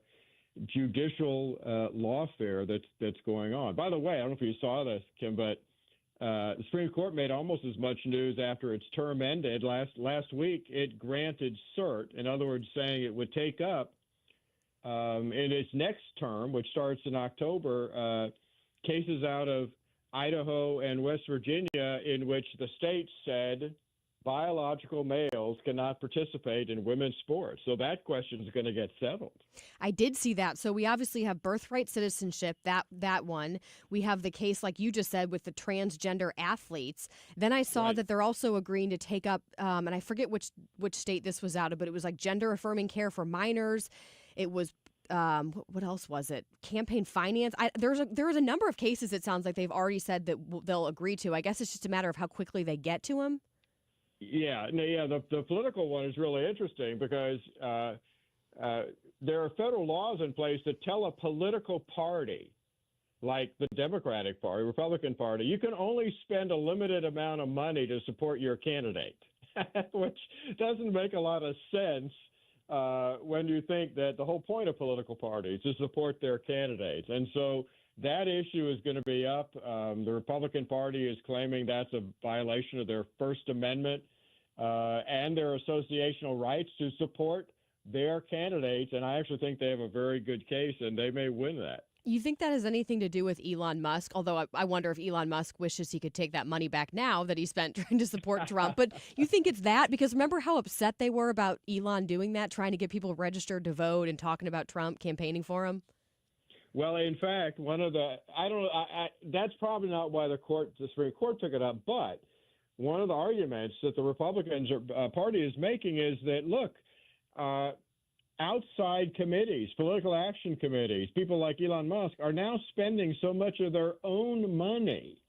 judicial lawfare that's going on. By the way, I don't know if you saw this, Kim, but the Supreme Court made almost as much news after its term ended. Last week, it granted cert, in other words, saying it would take up in its next term, which starts in October, cases out of Idaho and West Virginia in which the states said biological males cannot participate in women's sports. So that question is going to get settled. I did see that. So we obviously have birthright citizenship, that one. We have the case, like you just said, with the transgender athletes. Then I saw that they're also agreeing to take up, and I forget which state this was out of, but it was like gender affirming care for minors. It was what else was it? Campaign finance. There was a number of cases. It sounds like they've already said that they'll agree to. I guess it's just a matter of how quickly they get to them. Yeah, no, yeah. The political one is really interesting because there are federal laws in place that tell a political party, like the Democratic Party, Republican Party, you can only spend a limited amount of money to support your candidate, which doesn't make a lot of sense when you think that the whole point of political parties is to support their candidates. And so that issue is going to be up. The Republican Party is claiming that's a violation of their First Amendment and their associational rights to support their candidates. And I actually think they have a very good case, and they may win that. You think that has anything to do with Elon Musk? Although I wonder if Elon Musk wishes he could take that money back now that he spent trying to support Trump. But you think it's that? Because remember how upset they were about Elon doing that, trying to get people registered to vote and talking about Trump campaigning for him? Well, in fact, that's probably not why the Supreme Court took it up. But one of the arguments that the Republicans party is making is that, look, outside committees, political action committees, people like Elon Musk are now spending so much of their own money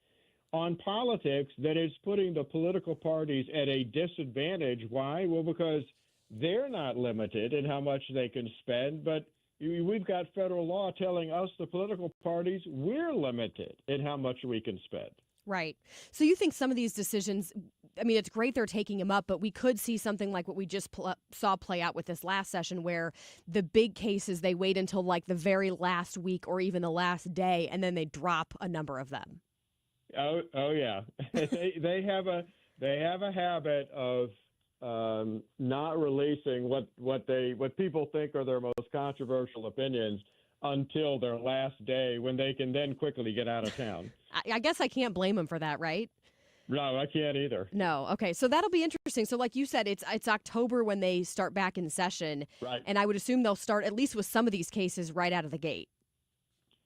on politics that it's putting the political parties at a disadvantage. Why? Well, because they're not limited in how much they can spend, but we've got federal law telling us, the political parties, we're limited in how much we can spend. Right. So you think some of these decisions, I mean, it's great they're taking them up, but we could see something like what we just saw play out with this last session, where the big cases, they wait until like the very last week or even the last day, and then they drop a number of them. Oh yeah. they have a habit of not releasing what people think are their most controversial opinions until their last day, when they can then quickly get out of town. I guess I can't blame them for that, right? No, I can't either. No. Okay. So that'll be interesting. So like you said, it's October when they start back in session. Right. And I would assume they'll start at least with some of these cases right out of the gate.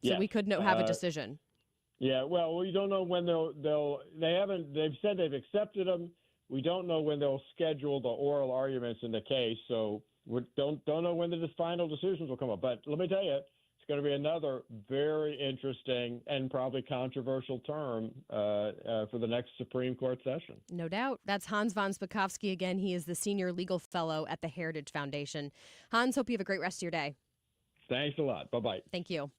So we could have a decision. Yeah. Well, we don't know when they've said they've accepted them. We don't know when they'll schedule the oral arguments in the case. So we don't know when the final decisions will come up. But let me tell you, it's going to be another very interesting and probably controversial term for the next Supreme Court session. No doubt. That's Hans von Spakovsky again. He is the Senior Legal Fellow at the Heritage Foundation. Hans, hope you have a great rest of your day. Thanks a lot. Bye-bye. Thank you.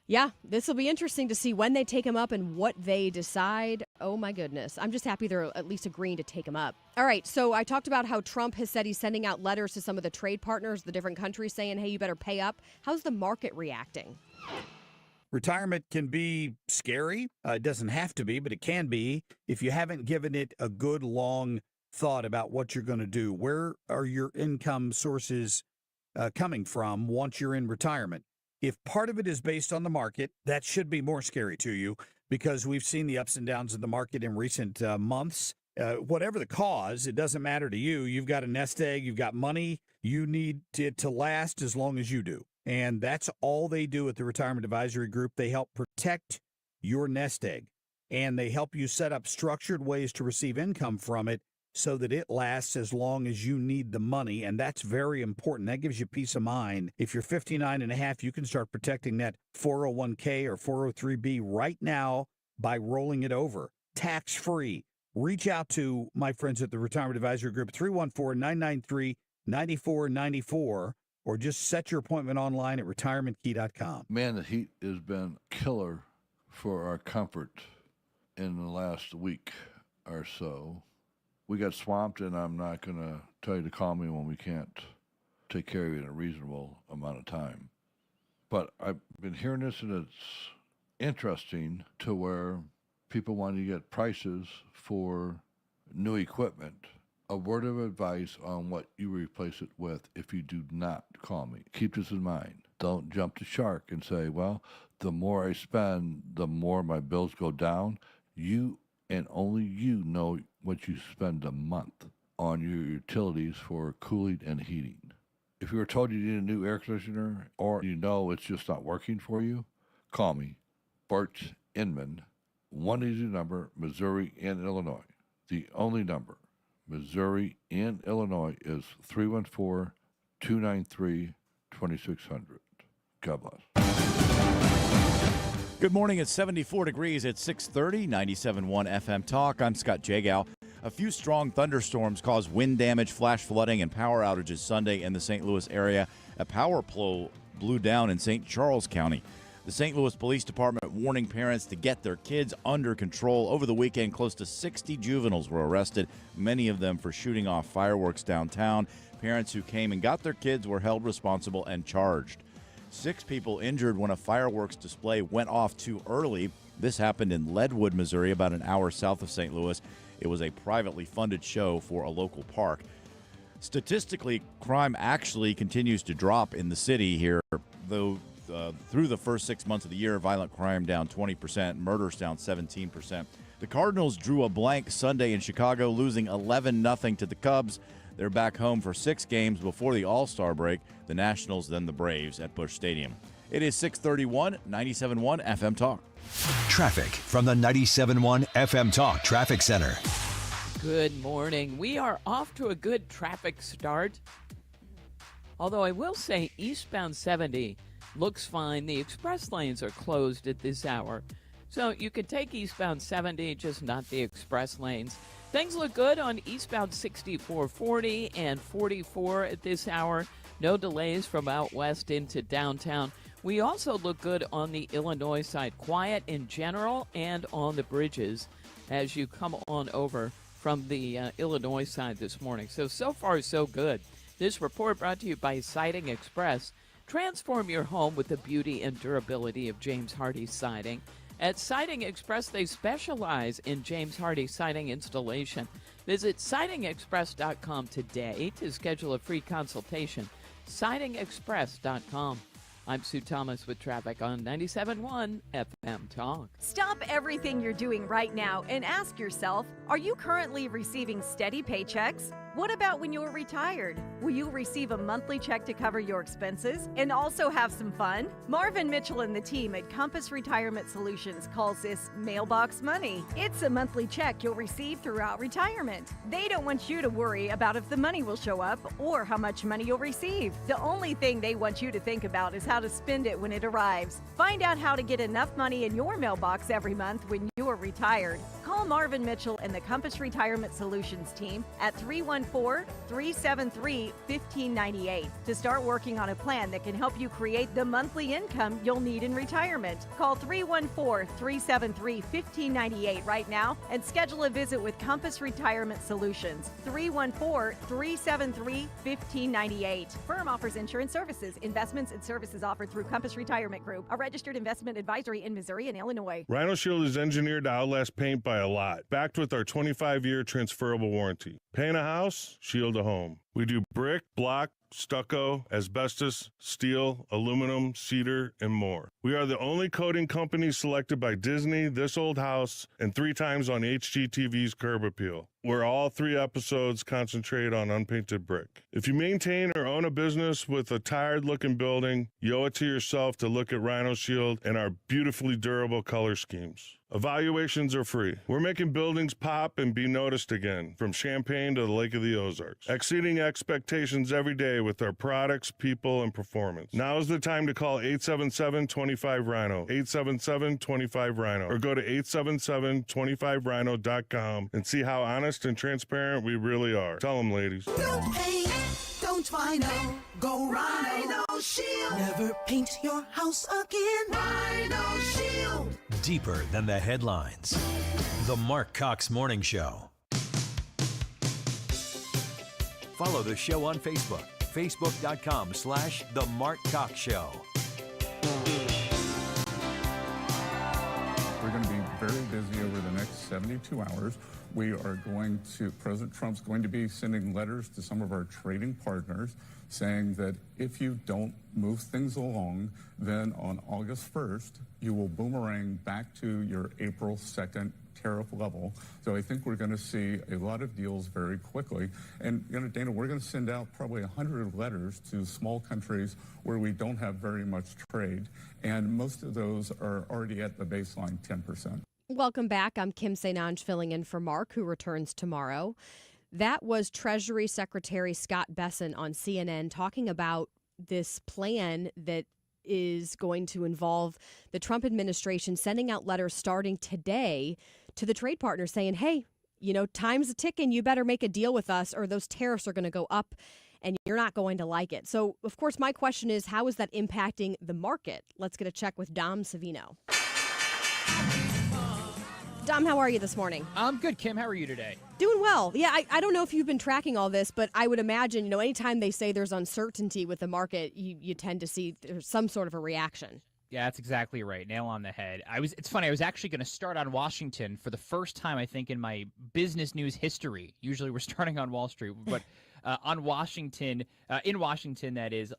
Yeah, this will be interesting to see when they take him up and what they decide. Oh, my goodness. I'm just happy they're at least agreeing to take him up. All right, so I talked about how Trump has said he's sending out letters to some of the trade partners, the different countries, saying, hey, you better pay up. How's the market reacting? Retirement can be scary. It doesn't have to be, but it can be if you haven't given it a good, long thought about what you're going to do. Where are your income sources coming from once you're in retirement? If part of it is based on the market, that should be more scary to you, because we've seen the ups and downs of the market in recent months. Whatever the cause, it doesn't matter to you. You've got a nest egg. You've got money. You need it to last as long as you do. And that's all they do at the Retirement Advisory Group. They help protect your nest egg, and they help you set up structured ways to receive income from it so that it lasts as long as you need the money. And that's very important. That gives you peace of mind. If you're 59 and a half, you can start protecting that 401k or 403b right now by rolling it over. Tax-free. Reach out to my friends at the Retirement Advisory Group, 314-993-9494, or just set your appointment online at retirementkey.com. Man, the heat has been killer for our comfort in the last week or so. We got swamped, and I'm not going to tell you to call me when we can't take care of you in a reasonable amount of time. But I've been hearing this, and it's interesting to where people want to get prices for new equipment. A word of advice on what you replace it with if you do not call me. Keep this in mind. Don't jump the shark and say, well, the more I spend, the more my bills go down. You and only you know what you spend a month on your utilities for cooling and heating. If you were told you need a new air conditioner, or you know it's just not working for you, call me, Bart Inman, 1 easy number, Missouri and Illinois. The only number, Missouri and Illinois, is 314-293-2400. 2600. God bless. Good morning. It's 74 degrees at 6:30, 97.1 FM Talk. I'm Scott Jagow. A few strong thunderstorms caused wind damage, flash flooding, and power outages Sunday in the St. Louis area. A power pole blew down in St. Charles County. The St. Louis Police Department warning parents to get their kids under control. Over the weekend, close to 60 juveniles were arrested, many of them for shooting off fireworks downtown. Parents who came and got their kids were held responsible and charged. 6 people injured when a fireworks display went off too early. This happened in Leadwood, Missouri, about an hour south of St. Louis. It was a privately funded show for a local park. Statistically, crime actually continues to drop in the city here, though through the first 6 months of the year, violent crime down 20%, murders down 17%. The Cardinals drew a blank Sunday in Chicago, losing 11-0 to the Cubs. They're back home for 6 games before the All-Star break. The Nationals, then the Braves at Busch Stadium. It is 6:31, 97.1 FM Talk. Traffic from the 97.1 FM Talk Traffic Center. Good morning. We are off to a good traffic start. Although I will say eastbound 70 looks fine. The express lanes are closed at this hour. So you could take eastbound 70, just not the express lanes. Things look good on eastbound 64, 40, and 44 at this hour. No delays from out west into downtown. We also look good on the Illinois side. Quiet in general and on the bridges as you come on over from the Illinois side this morning. So far, so good. This report brought to you by Siding Express. Transform your home with the beauty and durability of James Hardie Siding. At Siding Express, they specialize in James Hardie siding installation. Visit sidingexpress.com today to schedule a free consultation. sidingexpress.com. I'm Sue Thomas with traffic on 97.1 FM Talk. Stop everything you're doing right now and ask yourself, are you currently receiving steady paychecks? What about when you're retired? Will you receive a monthly check to cover your expenses and also have some fun? Marvin Mitchell and the team at Compass Retirement Solutions calls this mailbox money. It's a monthly check you'll receive throughout retirement. They don't want you to worry about if the money will show up or how much money you'll receive. The only thing they want you to think about is how to spend it when it arrives. Find out how to get enough money in your mailbox every month when you are retired. Call Marvin Mitchell and the Compass Retirement Solutions team at 314-373-1598 to start working on a plan that can help you create the monthly income you'll need in retirement. Call 314-373-1598 right now and schedule a visit with Compass Retirement Solutions. 314-373-1598. Firm offers insurance services, investments, and services offered through Compass Retirement Group, a registered investment advisory in Missouri and Illinois. Rhino Shield is engineered to outlast paint by a lot, backed with our 25-year transferable warranty. Paint a house, shield a home. We do brick, block, stucco, asbestos, steel, aluminum, cedar, and more. We are the only coating company selected by Disney, This Old House, and 3 times on HGTV's Curb Appeal, where all 3 episodes concentrate on unpainted brick. If you maintain or own a business with a tired-looking building, you owe it to yourself to look at Rhino Shield and our beautifully durable color schemes. Evaluations are free. We're making buildings pop and be noticed again, from Champaign to the Lake of the Ozarks, exceeding expectations every day with our products, people, and performance. Now is the time to call 877-25-RHINO, 877-25-RHINO, or go to 877-25rhino.com and see how honest and transparent we really are. Tell them, ladies. Don't paint, don't Rhino, go Rhino Shield. Never paint your house again. Rhino Shield. Deeper than the headlines. The Marc Cox Morning Show. Follow the show on Facebook, facebook.com/The Marc Cox Show. We're going to be very busy over the next 72 hours. President Trump's going to be sending letters to some of our trading partners saying that if you don't move things along, then on August 1st, you will boomerang back to your April 2nd tariff level. So I think we're going to see a lot of deals very quickly. And, Dana, we're going to send out probably 100 letters to small countries where we don't have very much trade. And most of those are already at the baseline 10%. Welcome back. I'm Kim St-Ange filling in for Marc, who returns tomorrow. That was Treasury Secretary Scott Bessent on CNN talking about this plan that is going to involve the Trump administration sending out letters starting today to the trade partners saying, hey, time's a ticking. You better make a deal with us or those tariffs are going to go up and you're not going to like it. So, of course, my question is, how is that impacting the market? Let's get a check with Dom Savino. Dom, how are you this morning? I'm good, Kim. How are you today? Doing well. Yeah, I don't know if you've been tracking all this, but I would imagine, anytime they say there's uncertainty with the market, you tend to see there's some sort of a reaction. Yeah, that's exactly right. Nail on the head. It's funny. I was actually going to start on Washington for the first time, I think, in my business news history. Usually we're starting on Wall Street, but on Washington, in Washington, that is,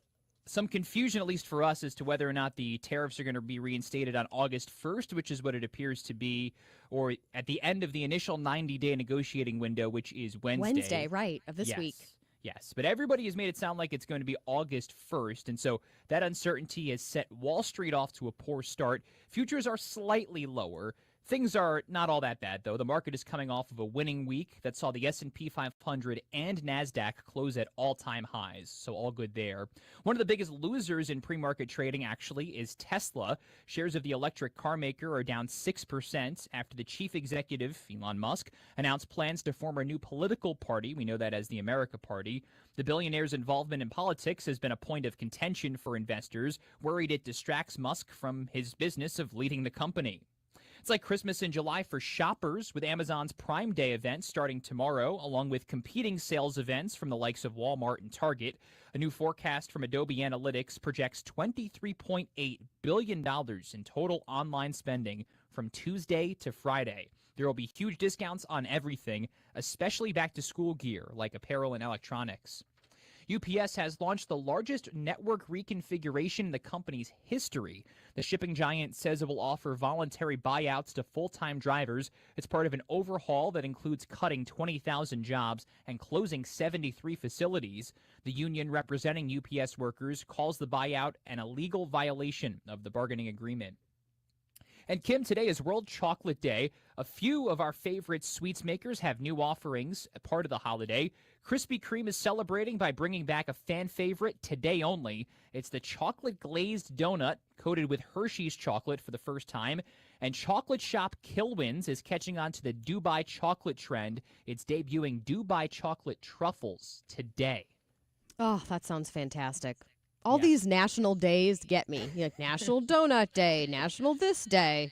some confusion, at least for us, as to whether or not the tariffs are going to be reinstated on August 1st, which is what it appears to be, or at the end of the initial 90-day negotiating window, which is Wednesday. Wednesday, right, of this week. Yes, but everybody has made it sound like it's going to be August 1st, and so that uncertainty has set Wall Street off to a poor start. Futures are slightly lower. Things are not all that bad, though. The market is coming off of a winning week that saw the S&P 500 and NASDAQ close at all-time highs, so all good there. One of the biggest losers in pre-market trading, actually, is Tesla. Shares of the electric car maker are down 6% after the chief executive, Elon Musk, announced plans to form a new political party. We know that as the America Party. The billionaire's involvement in politics has been a point of contention for investors, worried it distracts Musk from his business of leading the company. It's like Christmas in July for shoppers, with Amazon's Prime Day event starting tomorrow, along with competing sales events from the likes of Walmart and Target. A new forecast from Adobe Analytics projects $23.8 billion in total online spending from Tuesday to Friday. There will be huge discounts on everything, especially back-to-school gear like apparel and electronics. UPS has launched the largest network reconfiguration in the company's history. The shipping giant says it will offer voluntary buyouts to full-time drivers. It's part of an overhaul that includes cutting 20,000 jobs and closing 73 facilities. The union representing UPS workers calls the buyout an illegal violation of the bargaining agreement. And Kim, today is World Chocolate Day. A few of our favorite sweets makers have new offerings, a part of the holiday. Krispy Kreme is celebrating by bringing back a fan favorite today only. It's the chocolate glazed donut coated with Hershey's chocolate for the first time. And chocolate shop Kilwins is catching on to the Dubai chocolate trend. It's debuting Dubai chocolate truffles today. Oh, that sounds fantastic. All these national days get me. Like National Donut Day, National this day.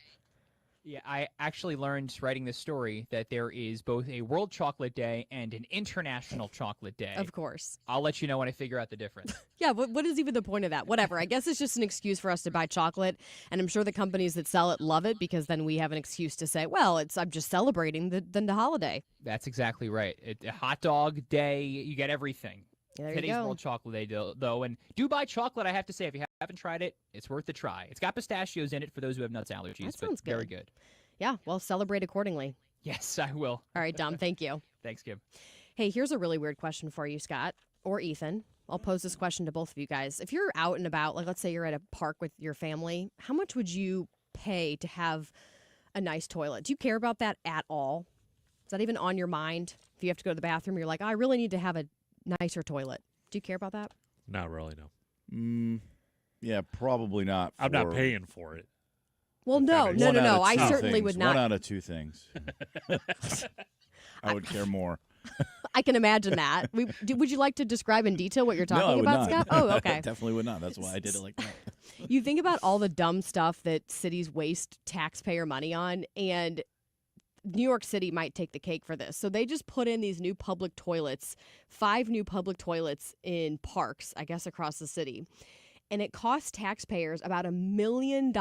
Yeah, I actually learned writing this story that there is both a World Chocolate Day and an International Chocolate Day. Of course. I'll let you know when I figure out the difference. Yeah, what is even the point of that? Whatever. I guess it's just an excuse for us to buy chocolate, and I'm sure the companies that sell it love it because then we have an excuse to say, well, I'm just celebrating the holiday. That's exactly right. A hot dog day, you get everything. There Today's you go. World Chocolate Day, though. And Dubai chocolate, I have to say, if you haven't tried it, it's worth a try. It's got pistachios in it for those who have nuts allergies. That sounds but very good. Yeah, well, celebrate accordingly. Yes, I will. All right, Dom, thank you. Thanks, Kim. Hey, here's a really weird question for you, Scott, or Ethan. I'll pose this question to both of you guys. If you're out and about, like let's say you're at a park with your family, how much would you pay to have a nice toilet? Do you care about that at all? Is that even on your mind? If you have to go to the bathroom, you're like, I really need to have a nicer toilet. Do you care about that? Not really, no. Yeah, probably not. I'm not paying for it. Well, no. I certainly would not. One out of two things. I would care more. I can imagine that. Would you like to describe in detail what you're talking about, Scott? Oh, okay. Definitely would not. That's why I did it like that. You think about all the dumb stuff that cities waste taxpayer money on, and New York City might take the cake for this. So they just put in these new public toilets, 5 new public toilets in parks, I guess, across the city. And it costs taxpayers about $1 million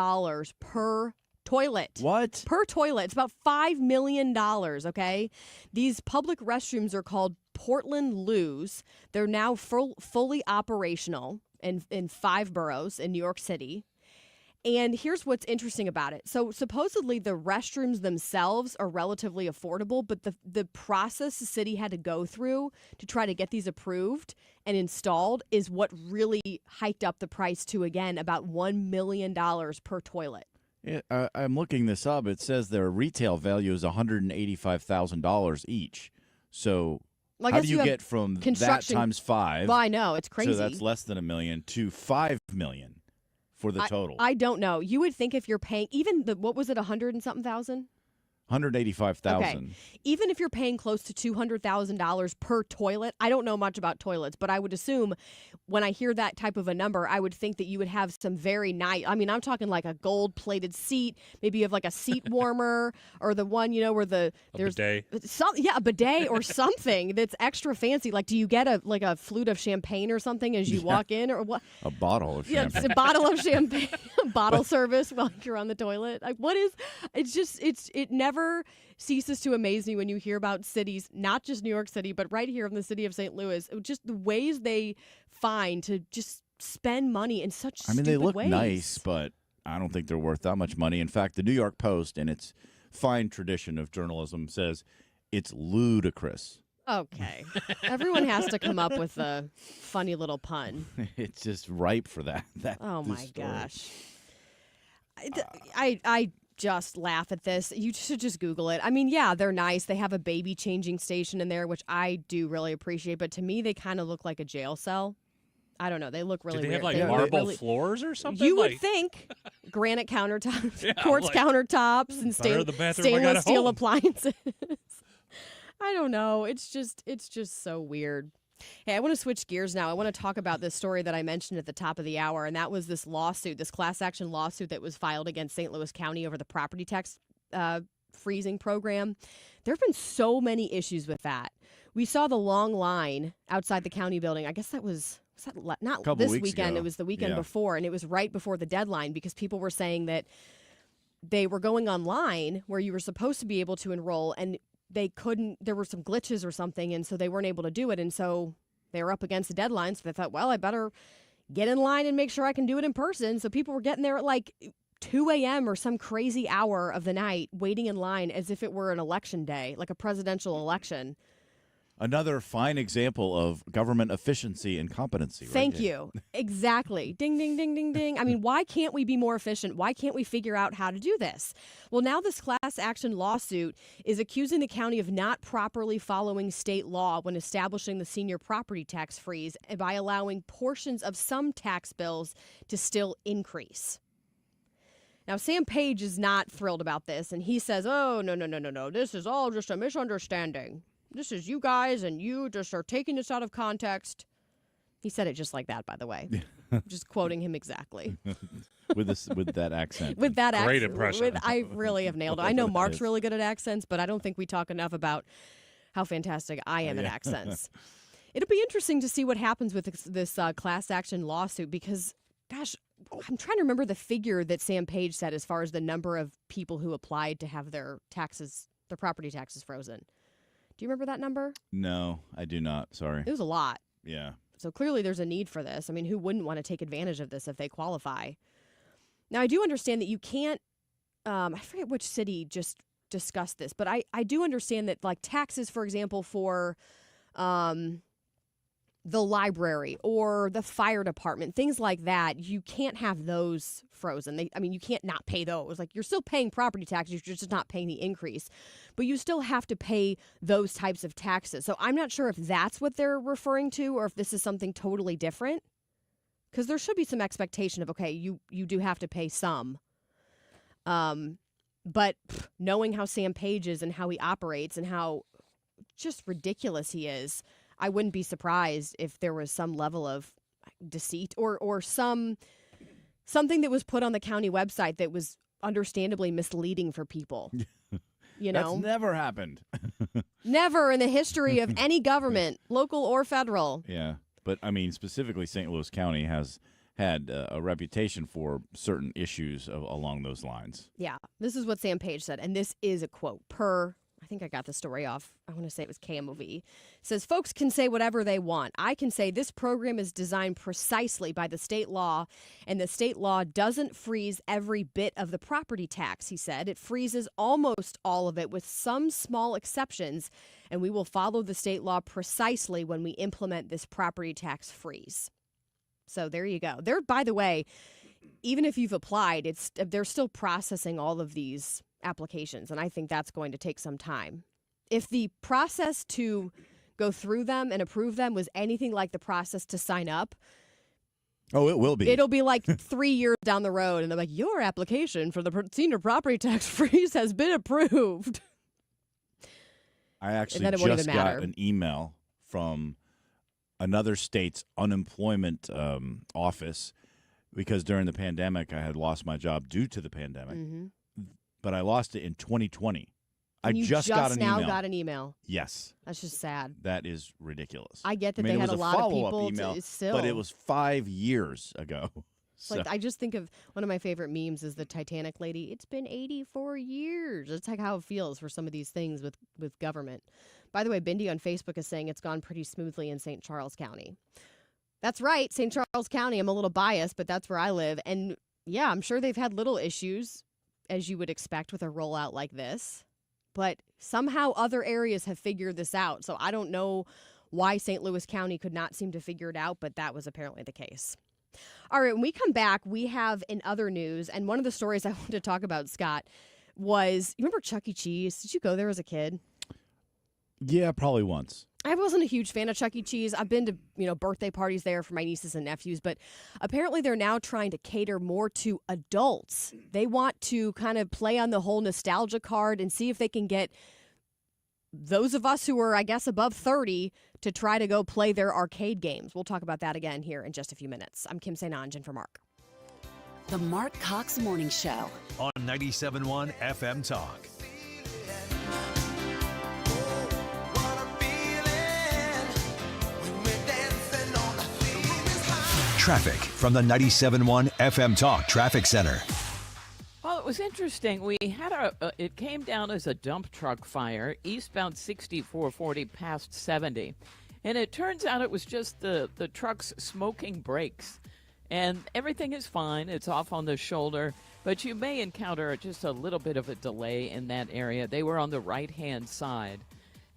per toilet. What? Per toilet. It's about $5 million, okay? These public restrooms are called Portland Loos. They're now fully operational in 5 boroughs in New York City. And here's what's interesting about it. So supposedly the restrooms themselves are relatively affordable, but the process the city had to go through to try to get these approved and installed is what really hiked up the price to, again, about $1 million per toilet. Yeah, I'm looking this up. It says their retail value is $185,000 each. So Well, I How guess do you have get from that construction times 5? Well, I know, it's crazy. So that's less than $1 million to $5 million for the total. I don't know. You would think if you're paying even what was it, 100 and something thousand? $185,000. Okay. Even if you're paying close to $200,000 per toilet, I don't know much about toilets, but I would assume when I hear that type of a number, I would think that you would have some very nice, I mean, I'm talking like a gold-plated seat. Maybe you have like a seat warmer or the one, where there's bidet. A bidet or something that's extra fancy. Like, do you get a flute of champagne or something as you walk in or what? A bottle of Yeah, champagne. it's a bottle of champagne, bottle service while you're on the toilet. Like, what is? It never ceases to amaze me when you hear about cities, not just New York City, but right here in the city of St. Louis. Just the ways they find to just spend money in such. They look ways. nice, but I don't think they're worth that much money. In fact, the New York Post, in its fine tradition of journalism, says it's ludicrous. Okay, everyone has to come up with a funny little pun. It's just ripe for that. Oh my gosh. I just laugh at this. You should just Google it. I mean, yeah, they're nice. They have a baby changing station in there, which I do really appreciate. But to me, they kind of look like a jail cell. I don't know. They look really Do they weird. have marble floors or something? You would think granite countertops, Yeah, quartz countertops, and better the bathroom I got stainless at steel home. appliances. I don't know. It's just so weird. Hey, I want to switch gears now. I want to talk about this story that I mentioned at the top of the hour, and that was this lawsuit, this class action lawsuit that was filed against St. Louis County over the property tax freezing program. There have been so many issues with that. We saw the long line outside the county building. I guess that was not Couple this weeks weekend. ago. It was the weekend Yeah. before, and it was right before the deadline because people were saying that they were going online where you were supposed to be able to enroll, and they couldn't. There were some glitches or something, and so they weren't able to do it. And so they were up against the deadline, so they thought, well, I better get in line and make sure I can do it in person. So people were getting there at like 2 a.m. or some crazy hour of the night, waiting in line as if it were an election day, like a presidential election. Another fine example of government efficiency and competency. Thank you. Exactly. Ding, ding, ding, ding, ding. I mean, why can't we be more efficient? Why can't we figure out how to do this? Well, now this class action lawsuit is accusing the county of not properly following state law when establishing the senior property tax freeze and by allowing portions of some tax bills to still increase. Now, Sam Page is not thrilled about this, and he says, oh, no. This is all just a misunderstanding. This is you guys, and you just are taking this out of context. He said it just like that, by the way. Just quoting him exactly. with that accent. With that accent. Great impression. I really have nailed it. I know Mark's really good at accents, but I don't think we talk enough about how fantastic I am at accents. It'll be interesting to see what happens with this class action lawsuit because, gosh, I'm trying to remember the figure that Sam Page said as far as the number of people who applied to have their property taxes frozen. Do you remember that number? No, I do not. Sorry. It was a lot. Yeah. So clearly there's a need for this. I mean, who wouldn't want to take advantage of this if they qualify? Now, I do understand that you can't, I forget which city just discussed this, but I do understand that, like, taxes, for example, for the library or the fire department, things like that, you can't have those frozen. You can't not pay those. Like, you're still paying property taxes, you're just not paying the increase. But you still have to pay those types of taxes. So I'm not sure if that's what they're referring to or if this is something totally different. Because there should be some expectation of, okay, you do have to pay some. But knowing how Sam Page is and how he operates and how just ridiculous he is, I wouldn't be surprised if there was some level of deceit or something that was put on the county website that was understandably misleading for people. You know, That's never happened. Never in the history of any government, local or federal. Yeah. But, I mean, specifically St. Louis County has had a reputation for certain issues along those lines. Yeah. This is what Sam Page said, and this is a quote per, I think I got the story off, I want to say it was KMOV. It says, folks can say whatever they want. I can say this program is designed precisely by the state law, and the state law doesn't freeze every bit of the property tax, he said. It freezes almost all of it with some small exceptions, and we will follow the state law precisely when we implement this property tax freeze. So there you go. There, by the way, even if you've applied, they're still processing all of these applications, and I think that's going to take some time. If the process to go through them and approve them was anything like the process to sign up, Oh, it will be. it'll be like 3 years down the road, and they're like, your application for the senior property tax freeze has been approved. I actually then it won't just even got matter. an email from another state's unemployment office because during the pandemic I had lost my job due to the pandemic, but I lost it in 2020. And you just got an now email. got an email. Yes. That's just sad. That is ridiculous. I get that mean, they it had was a lot of follow-up people email, to still. but it was 5 years ago. It's like, I just think of one of my favorite memes is the Titanic lady. It's been 84 years. It's like how it feels for some of these things with government. By the way, Bindi on Facebook is saying it's gone pretty smoothly in St. Charles County. That's right, St. Charles County. I'm a little biased, but that's where I live. And yeah, I'm sure they've had little issues, as you would expect with a rollout like this. But somehow other areas have figured this out. So I don't know why St. Louis County could not seem to figure it out, but that was apparently the case. All right, when we come back, we have in other news, and one of the stories I wanted to talk about, Scott, was, you remember Chuck E. Cheese? Did you go there as a kid? Yeah, probably once. I wasn't a huge fan of Chuck E. Cheese. I've been to, birthday parties there for my nieces and nephews, but apparently they're now trying to cater more to adults. They want to kind of play on the whole nostalgia card and see if they can get those of us who are, I guess, above 30 to try to go play their arcade games. We'll talk about that again here in just a few minutes. I'm Kim St. Onge in for Mark. The Marc Cox Morning Show on 97.1 FM Talk. Traffic from the 97.1 FM Talk Traffic Center. Well, it was interesting. We had it came down as a dump truck fire, eastbound 6440 past 70. And it turns out it was just the truck's smoking brakes. And everything is fine. It's off on the shoulder. But you may encounter just a little bit of a delay in that area. They were on the right-hand side.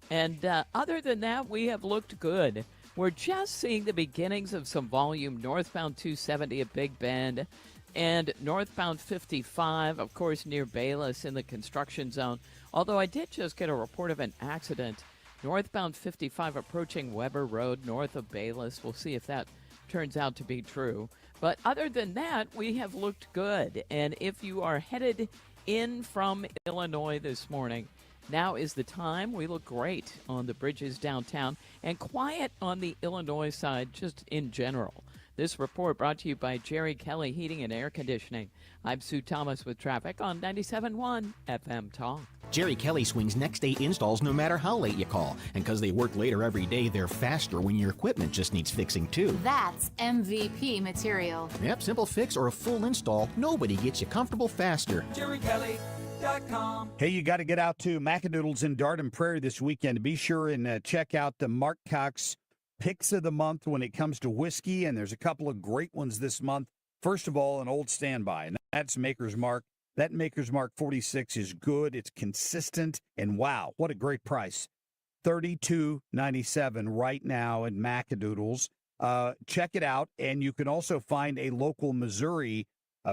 And other than that, we have looked good. We're just seeing the beginnings of some volume northbound 270 at Big Bend and northbound 55, of course, near Bayless in the construction zone. Although I did just get a report of an accident. Northbound 55 approaching Weber Road north of Bayless. We'll see if that turns out to be true. But other than that, we have looked good. And if you are headed in from Illinois this morning, now is the time. We look great on the bridges downtown and quiet on the Illinois side just in general. This report brought to you by Jerry Kelly Heating and Air Conditioning. I'm Sue Thomas with traffic on 97.1 FM Talk. Jerry Kelly swings next day installs no matter how late you call. And because they work later every day, they're faster when your equipment just needs fixing too. That's MVP material. Yep, simple fix or a full install. Nobody gets you comfortable faster. JerryKelly.com. Hey, you got to get out to Mackadoodles in Darden Prairie this weekend. Be sure and check out the Marc Cox Picks of the Month when it comes to whiskey, and there's a couple of great ones this month. First of all, an old standby, and that's Maker's Mark. That Maker's Mark 46 is good, it's consistent, and wow, what a great price. $32.97 right now at Mackadoodles. Check it out, and you can also find a local Missouri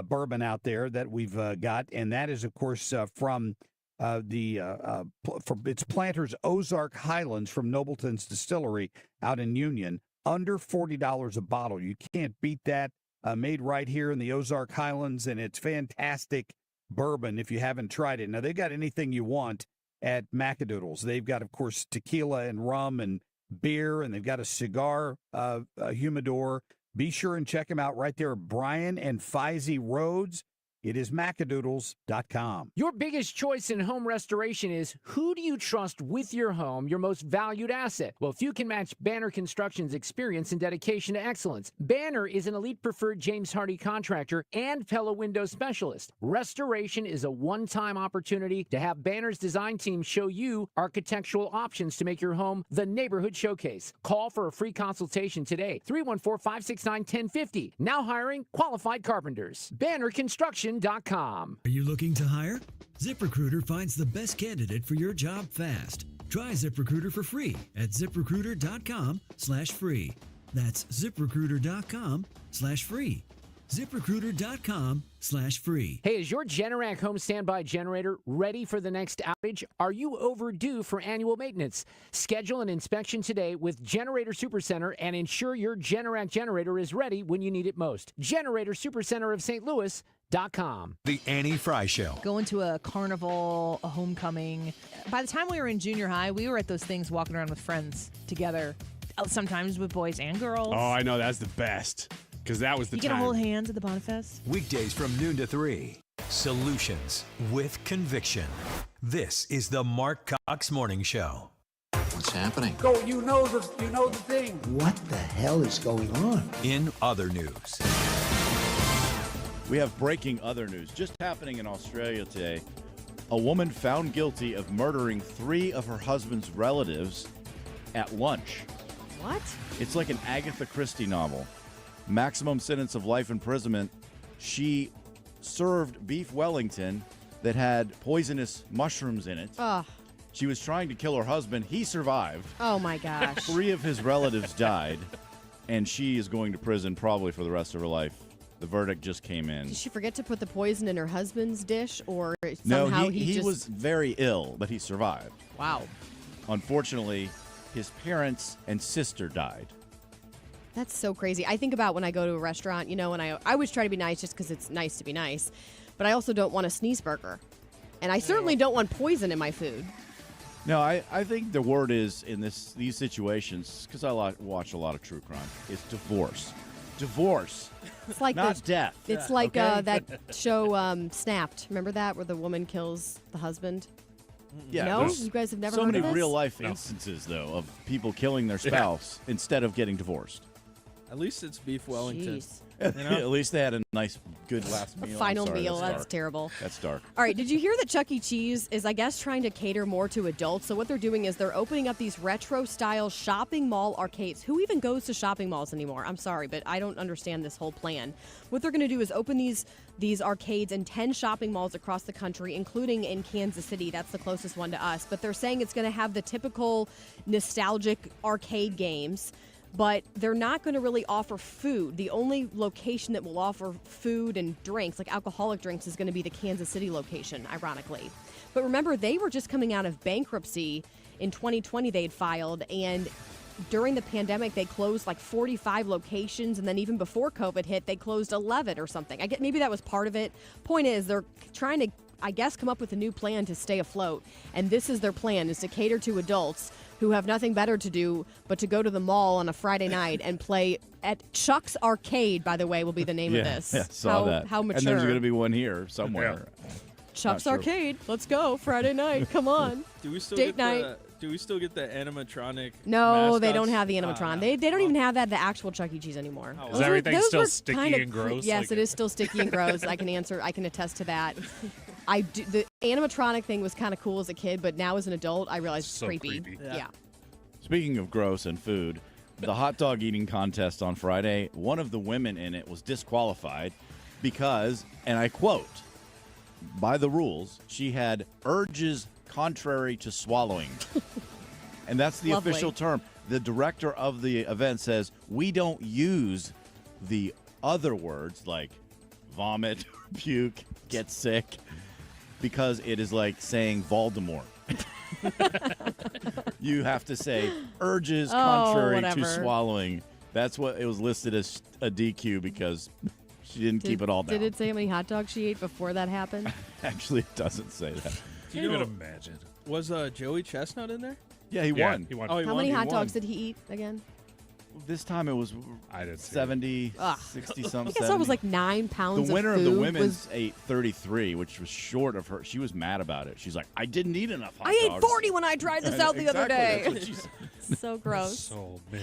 bourbon out there that we've got, and that is, of course, from its planters Ozark Highlands from Nobleton's Distillery out in Union. Under $40 a bottle. You can't beat that. Made right here in the Ozark Highlands, and it's fantastic bourbon if you haven't tried it. Now, they've got anything you want at Mackadoodles. They've got, of course, tequila and rum and beer, and they've got a cigar humidor. Be sure and check them out right there at Bryan and Feisey Roads. It is Mackadoodles.com. Your biggest choice in home restoration is who do you trust with your home, your most valued asset? Well, few can match Banner Construction's experience and dedication to excellence. Banner is an elite preferred James Hardie contractor and Pella window specialist. Restoration is a one-time opportunity to have Banner's design team show you architectural options to make your home the neighborhood showcase. Call for a free consultation today. 314-569-1050. Now hiring qualified carpenters. Banner Construction. Are you looking to hire? ZipRecruiter finds the best candidate for your job fast. Try ZipRecruiter for free at ZipRecruiter.com/free. That's ZipRecruiter.com/free. ZipRecruiter.com/free. Hey, is your Generac home standby generator ready for the next outage? Are you overdue for annual maintenance? Schedule an inspection today with Generator Supercenter and ensure your Generac generator is ready when you need it most. Generator Supercenter of St. Louis.com. The Annie Fry Show. Going to a carnival, a homecoming. By the time we were in junior high, we were at those things walking around with friends together, sometimes with boys and girls. Oh, I know. That's the best. Because that was the you time. get to hold hands at the Bonfest. Weekdays from noon to 3. Solutions with conviction. This is the Marc Cox Morning Show. What's happening? Go, you know the thing. What the hell is going on? In other news. We have breaking other news just happening in Australia today. A woman found guilty of murdering 3 of her husband's relatives at lunch. What? It's like an Agatha Christie novel. Maximum sentence of life imprisonment. She served beef Wellington that had poisonous mushrooms in it. Ugh. She was trying to kill her husband. He survived. Oh, my gosh. 3 of his relatives died, and she is going to prison probably for the rest of her life. The verdict just came in. Did she forget to put the poison in her husband's dish, or No, somehow he just... was very ill, but he survived. Wow. Unfortunately, his parents and sister died. That's so crazy. I think about when I go to a restaurant, and I always try to be nice just because it's nice to be nice, but I also don't want a sneeze burger. And I certainly don't want poison in my food. No, I think the word is in these situations, because I watch a lot of true crime, it's divorce. Divorce. It's like not death. It's like okay? that show Snapped. Remember that, where the woman kills the husband? Yeah, no? You guys have never so heard many of this? real-life instances, though, of people killing their spouse instead of getting divorced. At least it's beef Wellington. Jeez. At least they had a nice, good last meal. Final I'm sorry, meal. That's dark. terrible. That's dark. All right, did you hear that Chuck E. Cheese is, I guess, trying to cater more to adults? So what they're doing is they're opening up these retro-style shopping mall arcades. Who even goes to shopping malls anymore? I'm sorry, but I don't understand this whole plan. What they're going to do is open these arcades in 10 shopping malls across the country, including in Kansas City. That's the closest one to us. But they're saying it's going to have the typical nostalgic arcade games, but they're not going to really offer food. The only location that will offer food and drinks, like alcoholic drinks, is going to be the Kansas City location, ironically. But remember, they were just coming out of bankruptcy. In 2020, they had filed, and during the pandemic, they closed like 45 locations, and then even before COVID hit, they closed 11 or something. I get maybe that was part of it. Point is, they're trying to, I guess, come up with a new plan to stay afloat, and this is their plan, is to cater to adults who have nothing better to do but to go to the mall on a Friday night and play at Chuck's Arcade, by the way, will be the name of this. Yeah, saw that. How mature. And there's going to be one here somewhere. Chuck's Arcade. Let's go. Friday night. Come on. Do we still Date get night. Do we still get the animatronic? No, they don't mascots? have the animatron. They don't even have that at the actual Chuck E. Cheese anymore. Is everything still sticky and gross? Yes, it is still sticky and gross. I can attest to that. The animatronic thing was kind of cool as a kid, but now as an adult, I realize it's creepy. Yeah. Speaking of gross and food, the hot dog eating contest on Friday, one of the women in it was disqualified because, and I quote, by the rules, she had urges contrary to swallowing. And that's the Lovely. official term. The director of the event says, we don't use the other words like vomit, puke, get sick, because it is like saying Voldemort. You have to say urges contrary to swallowing. That's what it was listed as a DQ because she didn't keep it all down. Did it say how many hot dogs she ate before that happened? Actually, it doesn't say that. Do you imagine? Was Joey Chestnut in there? Yeah, he won. Oh, How many hot dogs did he eat again? This time it was 70, 60 something. I guess that was like 9 pounds The winner of of food. the women's ate 33, which was short of her. She was mad about it. She's like, I didn't eat enough hot I dogs. ate 40 when I tried this out the other day. That's what she said. So gross. So many.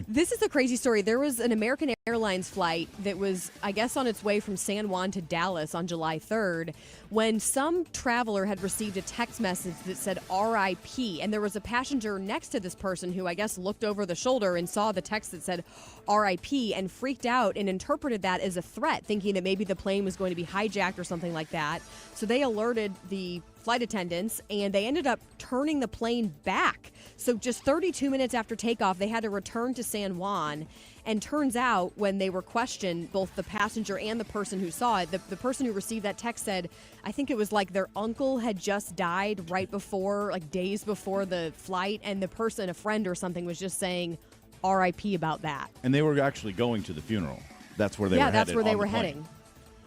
This is a crazy story. There was an American Airlines flight that was, I guess, on its way from San Juan to Dallas on July 3rd when some traveler had received a text message that said RIP. And there was a passenger next to this person who, I guess, looked over the shoulder and saw the text that said RIP and freaked out and interpreted that as a threat, thinking that maybe the plane was going to be hijacked or something like that. So they alerted the flight attendants, and they ended up turning the plane back. So just 32 minutes after takeoff, they had to return to San Juan. And turns out when they were questioned, both the passenger and the person who saw it, the person who received that text said, I think it was like their uncle had just died right before, like days before the flight. And the person, a friend or something, was just saying RIP about that. And they were actually going to the funeral. That's where they were headed. Yeah, that's where they were the plane. heading.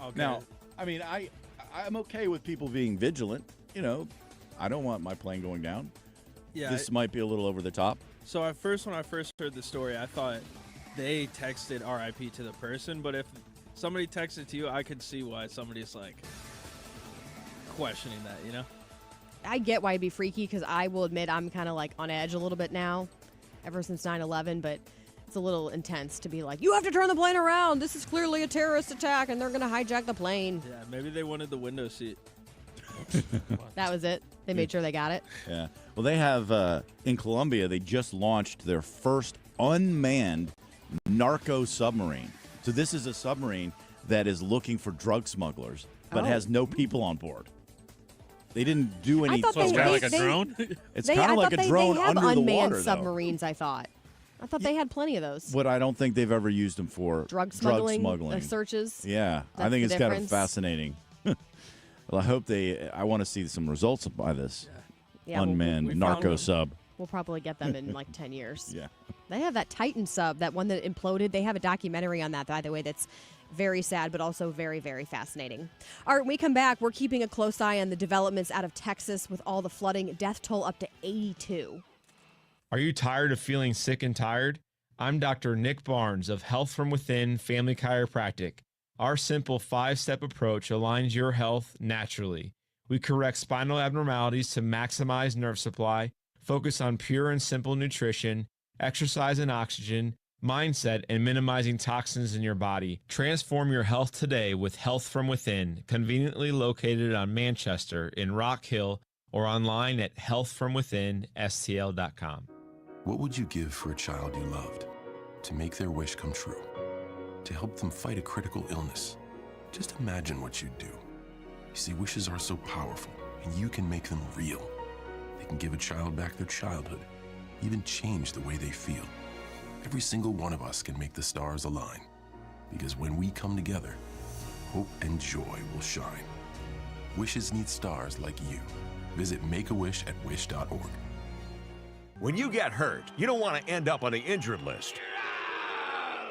Okay. Now, I mean, I'm okay with people being vigilant. You know, I don't want my plane going down. Yeah. This might be a little over the top. So when I first heard the story, I thought they texted RIP to the person, but if somebody texted to you, I could see why somebody's like questioning that, you know? I get why it'd be freaky, because I will admit I'm kind of like on edge a little bit now, ever since 9/11, but it's a little intense to be like, you have to turn the plane around. This is clearly a terrorist attack, and they're going to hijack the plane. Yeah, maybe they wanted the window seat. That was it. They made sure they got it. Yeah. Well, they have, in Colombia, they just launched their first unmanned narco submarine. So this is a submarine that is looking for drug smugglers, but has no people on board. They didn't do any. So it's kind of like a drone? It's kind of like a drone under the water, unmanned submarines, I thought. I thought they had plenty of those. But I don't think they've ever used them for drug smuggling. Searches. Yeah, I think it's kind of fascinating. Well, I want to see some results by this unmanned narco sub. We'll probably get them in like 10 years. Yeah. They have that Titan sub, that one that imploded. They have a documentary on that, by the way, that's very sad, but also very, very fascinating. All right, when we come back, we're keeping a close eye on the developments out of Texas with all the flooding. Death toll up to 82. Are you tired of feeling sick and tired? I'm Dr. Nick Barnes of Health from Within Family Chiropractic. Our simple 5-step approach aligns your health naturally. We correct spinal abnormalities to maximize nerve supply, focus on pure and simple nutrition, exercise and oxygen, mindset, and minimizing toxins in your body. Transform your health today with Health from Within, conveniently located on Manchester in Rock Hill or online at healthfromwithinstl.com. What would you give for a child you loved? To make their wish come true? To help them fight a critical illness? Just imagine what you'd do. You see, wishes are so powerful, and you can make them real. They can give a child back their childhood, even change the way they feel. Every single one of us can make the stars align, because when we come together, hope and joy will shine. Wishes need stars like you. Visit Make-A-Wish at wish.org. When you get hurt, you don't want to end up on the injured list.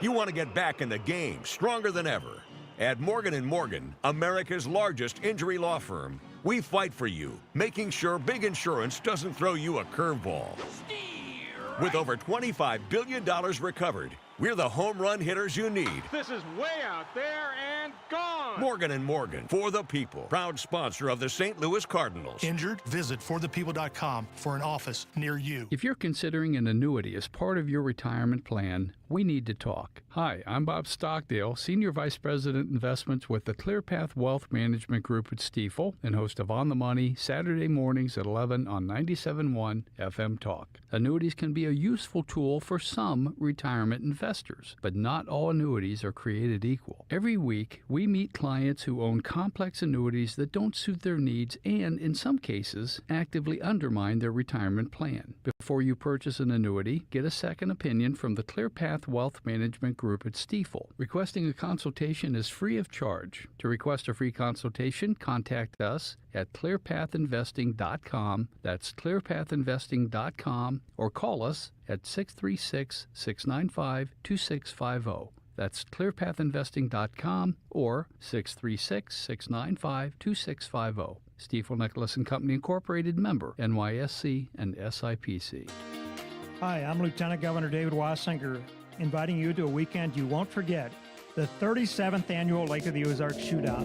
You want to get back in the game, stronger than ever. At Morgan & Morgan, America's largest injury law firm, we fight for you, making sure big insurance doesn't throw you a curveball. With over $25 billion recovered, we're the home run hitters you need. This is way out there and gone. Morgan & Morgan, for the people. Proud sponsor of the St. Louis Cardinals. Injured? Visit forthepeople.com for an office near you. If you're considering an annuity as part of your retirement plan, we need to talk. Hi, I'm Bob Stockdale, Senior Vice President Investments with the ClearPath Wealth Management Group at Stifel and host of On the Money, Saturday mornings at 11 on 97.1 FM Talk. Annuities can be a useful tool for some retirement investors, but not all annuities are created equal. Every week, we meet clients who own complex annuities that don't suit their needs and, in some cases, actively undermine their retirement plan. Before you purchase an annuity, get a second opinion from the ClearPath Wealth Management Group at Stifel. Requesting a consultation is free of charge. To request a free consultation, contact us at clearpathinvesting.com. That's clearpathinvesting.com, or call us at 636-695-2650. That's clearpathinvesting.com or 636-695-2650. Stifel Nicholas & Company Incorporated, member NYSE and SIPC. Hi, I'm Lieutenant Governor David Wassinger, inviting you to a weekend you won't forget, the 37th annual Lake of the Ozarks Shootout.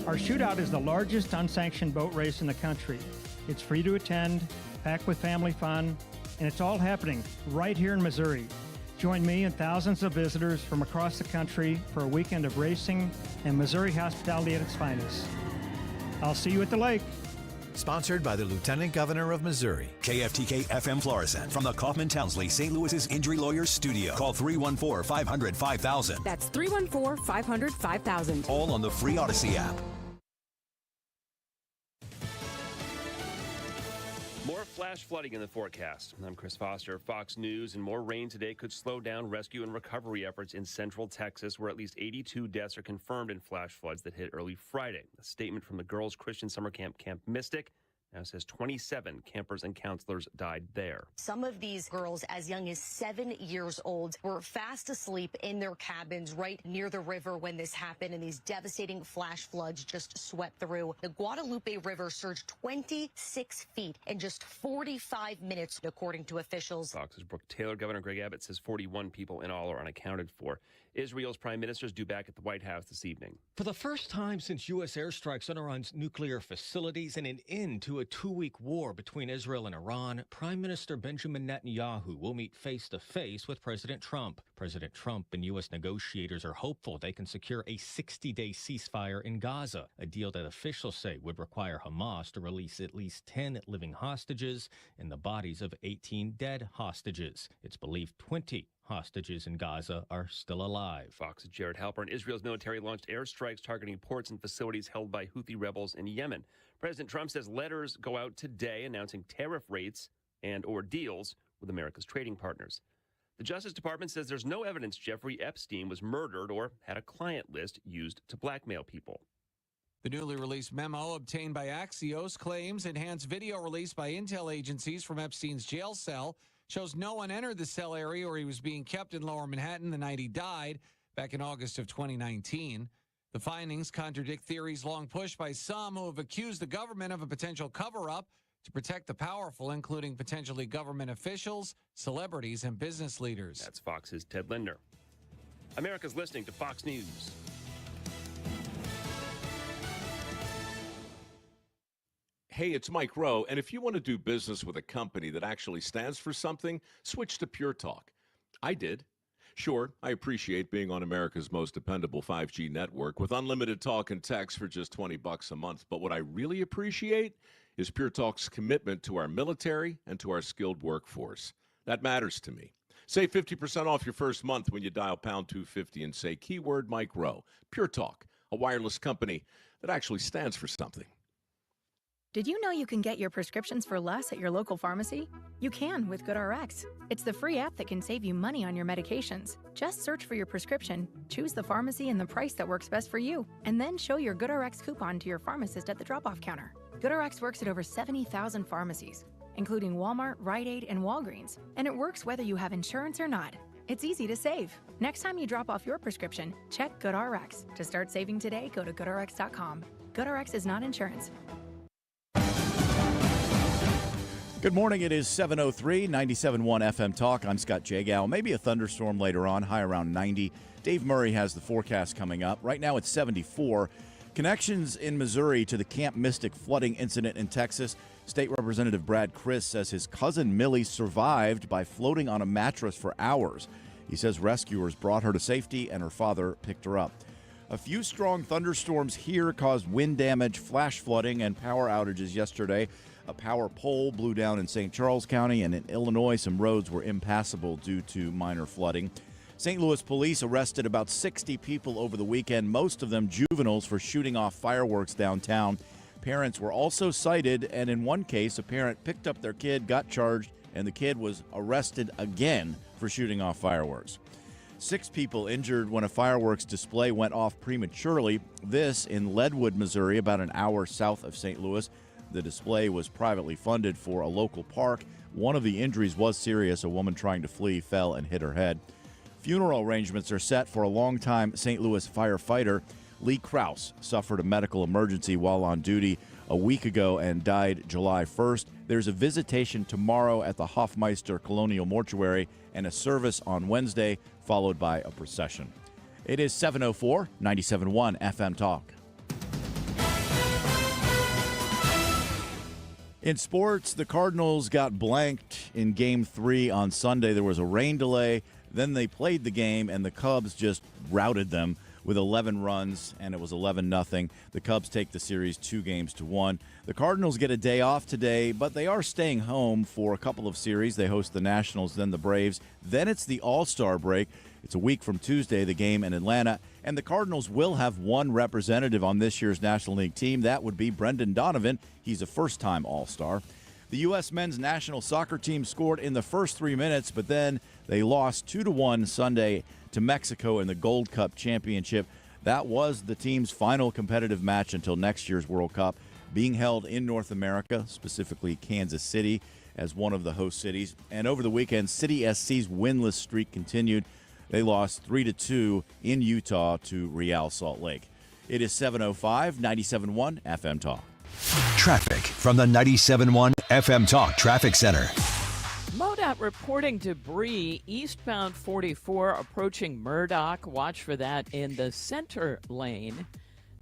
Our shootout is the largest unsanctioned boat race in the country. It's free to attend, packed with family fun, and it's all happening right here in Missouri. Join me and thousands of visitors from across the country for a weekend of racing and Missouri hospitality at its finest. I'll see you at the lake. Sponsored by the Lieutenant Governor of Missouri. KFTK FM Florissant from the Kaufman Townsley St. Louis's Injury Lawyers Studio. Call 314-500-5000. That's 314-500-5000. All on the free Odyssey app. More flash flooding in the forecast. I'm Chris Foster, Fox News, and more rain today could slow down rescue and recovery efforts in central Texas, where at least 82 deaths are confirmed in flash floods that hit early Friday. A statement from the Girls Christian Summer Camp, Camp Mystic, now says 27 campers and counselors died there. Some of these girls, as young as 7 years old, were fast asleep in their cabins right near the river when this happened, and these devastating flash floods just swept through. The Guadalupe River surged 26 feet in just 45 minutes, according to officials. Fox's Brooke Taylor. Governor Greg Abbott says 41 people in all are unaccounted for. Israel's prime minister is due back at the White House this evening. For the first time since U.S. airstrikes on Iran's nuclear facilities and an end to a 2-week war between Israel and Iran, Prime Minister Benjamin Netanyahu will meet face-to-face with President Trump. President Trump and U.S. negotiators are hopeful they can secure a 60-day ceasefire in Gaza, a deal that officials say would require Hamas to release at least 10 living hostages and the bodies of 18 dead hostages. It's believed 20 hostages in Gaza are still alive. Fox's Jared Halpern. Israel's military launched airstrikes targeting ports and facilities held by Houthi rebels in Yemen. President Trump says letters go out today announcing tariff rates and/or deals with America's trading partners. The Justice Department says there's no evidence Jeffrey Epstein was murdered or had a client list used to blackmail people. The newly released memo obtained by Axios claims enhanced video released by intel agencies from Epstein's jail cell shows no one entered the cell area where he was being kept in Lower Manhattan the night he died back in August of 2019. The findings contradict theories long pushed by some who have accused the government of a potential cover-up to protect the powerful, including potentially government officials, celebrities, and business leaders. That's Fox's Ted Linder. America's listening to Fox News. Hey, it's Mike Rowe, and if you want to do business with a company that actually stands for something, switch to Pure Talk. I did. Sure, I appreciate being on America's most dependable 5G network with unlimited talk and text for just $20 a month. But what I really appreciate is Pure Talk's commitment to our military and to our skilled workforce. That matters to me. Save 50% off your first month when you dial pound 250 and say keyword Mike Rowe. Pure Talk, a wireless company that actually stands for something. Did you know you can get your prescriptions for less at your local pharmacy? You can with GoodRx. It's the free app that can save you money on your medications. Just search for your prescription, choose the pharmacy and the price that works best for you, and then show your GoodRx coupon to your pharmacist at the drop-off counter. GoodRx works at over 70,000 pharmacies, including Walmart, Rite Aid, and Walgreens, and it works whether you have insurance or not. It's easy to save. Next time you drop off your prescription, check GoodRx. To start saving today, go to GoodRx.com. GoodRx is not insurance. Good morning. It is 7:03, 97.1 FM Talk. I'm Scott Jagow. Maybe a thunderstorm later on, high around 90. Dave Murray has the forecast coming up. Right now it's 74. Connections in Missouri to the Camp Mystic flooding incident in Texas. State Representative Brad Criss says his cousin Millie survived by floating on a mattress for hours. He says rescuers brought her to safety and her father picked her up. A few strong thunderstorms here caused wind damage, flash flooding, and power outages yesterday. A power pole blew down in St. Charles County, and in Illinois, some roads were impassable due to minor flooding. St. Louis police arrested about 60 people over the weekend, most of them juveniles, for shooting off fireworks downtown. Parents were also cited, and in one case, a parent picked up their kid, got charged, and the kid was arrested again for shooting off fireworks. 6 people injured when a fireworks display went off prematurely. This in Leadwood, Missouri, about an hour south of St. Louis. The display was privately funded for a local park. One of the injuries was serious. A woman trying to flee fell and hit her head. Funeral arrangements are set for a longtime St. Louis firefighter. Lee Krause suffered a medical emergency while on duty a week ago and died July 1st. There's a visitation tomorrow at the Hofmeister Colonial Mortuary and a service on Wednesday, followed by a procession. It is 7:04, 97.1 FM Talk. In sports, the Cardinals got blanked in Game 3 on Sunday. There was a rain delay. Then they played the game, and the Cubs just routed them with 11 runs, and it was 11-0. The Cubs take the series 2-1. The Cardinals get a day off today, but they are staying home for a couple of series. They host the Nationals, then the Braves. Then it's the All-Star break. It's a week from Tuesday, the game in Atlanta. And the Cardinals will have one representative on this year's National League team. That would be Brendan Donovan. He's a first-time All-Star. The U.S. men's national soccer team scored in the first 3 minutes, but then they lost 2-1 Sunday to Mexico in the Gold Cup Championship. That was the team's final competitive match until next year's World Cup, being held in North America, specifically Kansas City, as one of the host cities. And over the weekend, City SC's winless streak continued. They lost 3-2 in Utah to Real Salt Lake. It is 7:05, 97.1 FM Talk. Traffic from the 97.1 FM Talk Traffic Center. MoDOT reporting debris eastbound 44 approaching Murdoch. Watch for that in the center lane.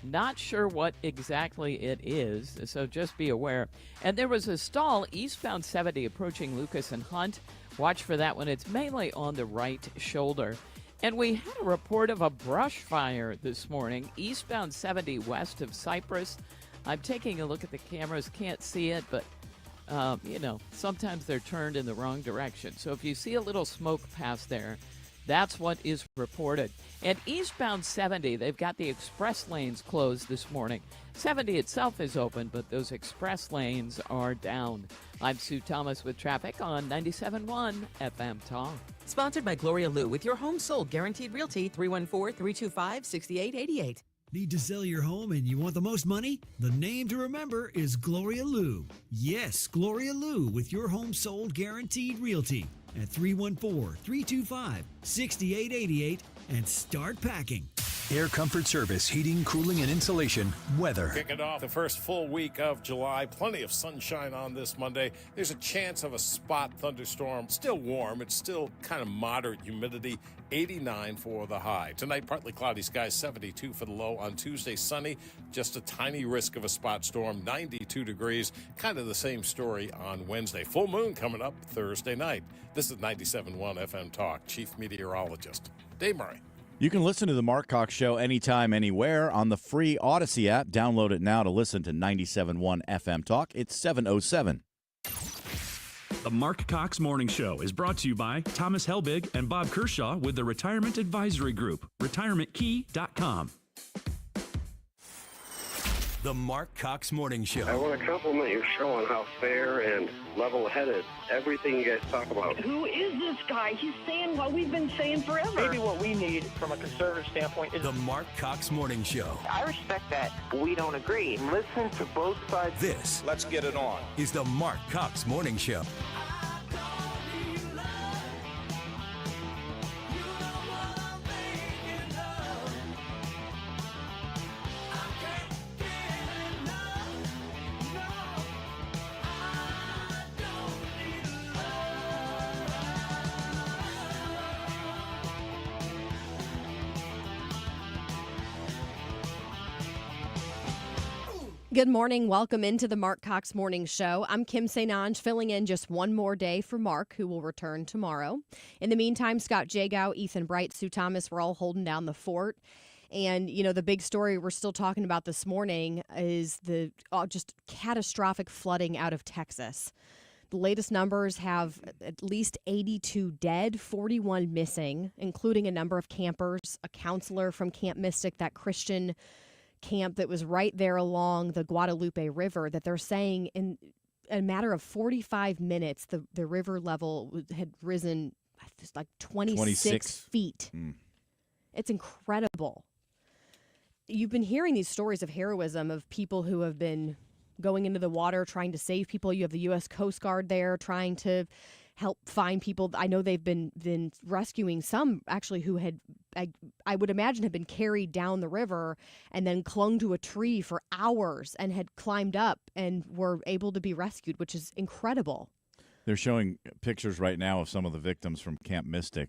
Not sure what exactly it is, so just be aware. And there was a stall eastbound 70 approaching Lucas and Hunt. Watch for that one. It's mainly on the right shoulder. And we had a report of a brush fire this morning, eastbound 70 west of Cypress. I'm taking a look at the cameras, can't see it, but, sometimes they're turned in the wrong direction. So if you see a little smoke past there, that's what is reported. And eastbound 70, they've got the express lanes closed this morning. 70 itself is open, but those express lanes are down. I'm Sue Thomas with traffic on 97.1 FM Talk. Sponsored by Gloria Lou with your home sold guaranteed realty 314-325-6888. Need to sell your home and you want the most money? The name to remember is Gloria Lou. Yes, Gloria Lou with your home sold guaranteed realty at 314-325-6888 and start packing. Air Comfort Service, heating, cooling, and insulation, weather. Kicking off the first full week of July. Plenty of sunshine on this Monday. There's a chance of a spot thunderstorm. Still warm. It's still kind of moderate humidity. 89 for the high. Tonight, partly cloudy skies, 72 for the low. On Tuesday, sunny. Just a tiny risk of a spot storm, 92 degrees. Kind of the same story on Wednesday. Full moon coming up Thursday night. This is 97.1 FM Talk. Chief Meteorologist Dave Murray. You can listen to the Marc Cox Show anytime, anywhere on the free Odyssey app. Download it now to listen to 97.1 FM Talk. It's 7:07. The Marc Cox Morning Show is brought to you by Thomas Helbig and Bob Kershaw with the Retirement Advisory Group, retirementkey.com. The Marc Cox Morning Show. I want to compliment your show on how fair and level-headed everything you guys talk about. Who is this guy? He's saying what we've been saying forever. Maybe what we need from a conservative standpoint is the Marc Cox Morning Show. I respect that. We don't agree. Listen to both sides. This, let's get it on, is the Marc Cox Morning Show. Good morning. Welcome into the Marc Cox Morning Show. I'm Kim St. Ange, filling in just one more day for Mark, who will return tomorrow. In the meantime, Scott Jagow, Ethan Bright, Sue Thomas, we're all holding down the fort. And, the big story we're still talking about this morning is the just catastrophic flooding out of Texas. The latest numbers have at least 82 dead, 41 missing, including a number of campers, a counselor from Camp Mystic, that Christian camp that was right there along the Guadalupe River, that they're saying in a matter of 45 minutes, the river level had risen like 26 feet. It's incredible. You've been hearing these stories of heroism of people who have been going into the water trying to save people. You have the U.S. Coast Guard there trying to help find people. I know they've been rescuing some actually who had, I would imagine, had been carried down the river and then clung to a tree for hours and had climbed up and were able to be rescued, which is incredible. They're showing pictures right now of some of the victims from Camp Mystic.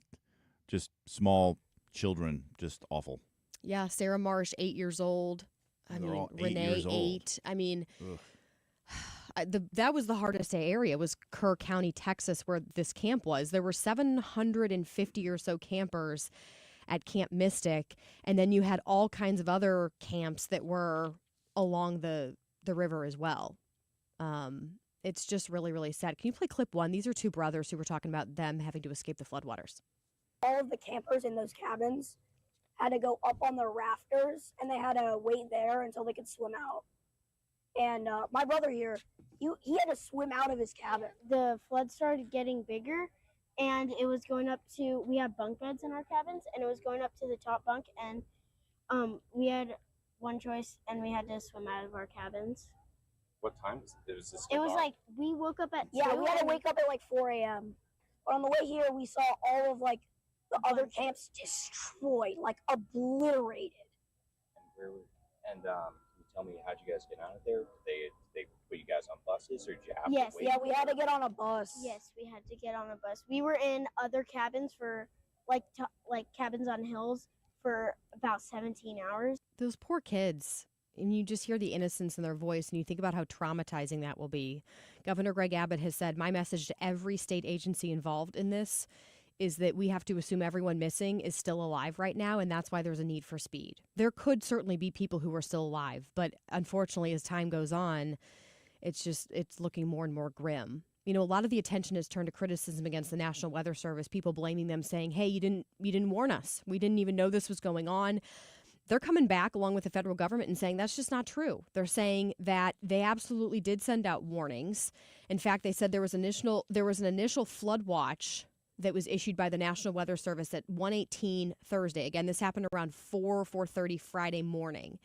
Just small children, just awful. Yeah, Sarah Marsh, 8 years old. Renee, 8. That was the hardest area, was Kerr County, Texas, where this camp was. There were 750 or so campers at Camp Mystic, and then you had all kinds of other camps that were along the river as well. It's just really, really sad. Can you play clip 1? These are two brothers who were talking about them having to escape the floodwaters. All of the campers in those cabins had to go up on the rafters, and they had to wait there until they could swim out. And my brother here, he had to swim out of his cabin. The flood started getting bigger, and it was going up to, we have bunk beds in our cabins, and it was going up to the top bunk, and we had one choice, and we had to swim out of our cabins. What time was it? Was this It was like, we woke up at Yeah, 2. we had to wake up at like 4 a.m. But on the way here, we saw all of like the other camps destroyed, like obliterated. And can you tell me, how'd you guys get out of there? Did they put you guys on buses, or did you have Yes, to wait? Yeah, we had to get on a bus. Yes, we had to get on a bus. We were in other cabins for, like cabins on hills for about 17 hours. Those poor kids. And you just hear the innocence in their voice, and you think about how traumatizing that will be. Governor Greg Abbott has said, my message to every state agency involved in this is that we have to assume everyone missing is still alive right now, and that's why there's a need for speed. There could certainly be people who are still alive, but unfortunately, as time goes on, it's looking more and more grim. You know, a lot of the attention is turned to criticism against the National Weather Service, people blaming them, saying, hey, you didn't warn us. We didn't even know this was going on. They're coming back along with the federal government and saying that's just not true. They're saying that they absolutely did send out warnings. In fact, they said there was an initial flood watch that was issued by the National Weather Service at 1:18 Thursday. Again, this happened around 4:30 Friday morning.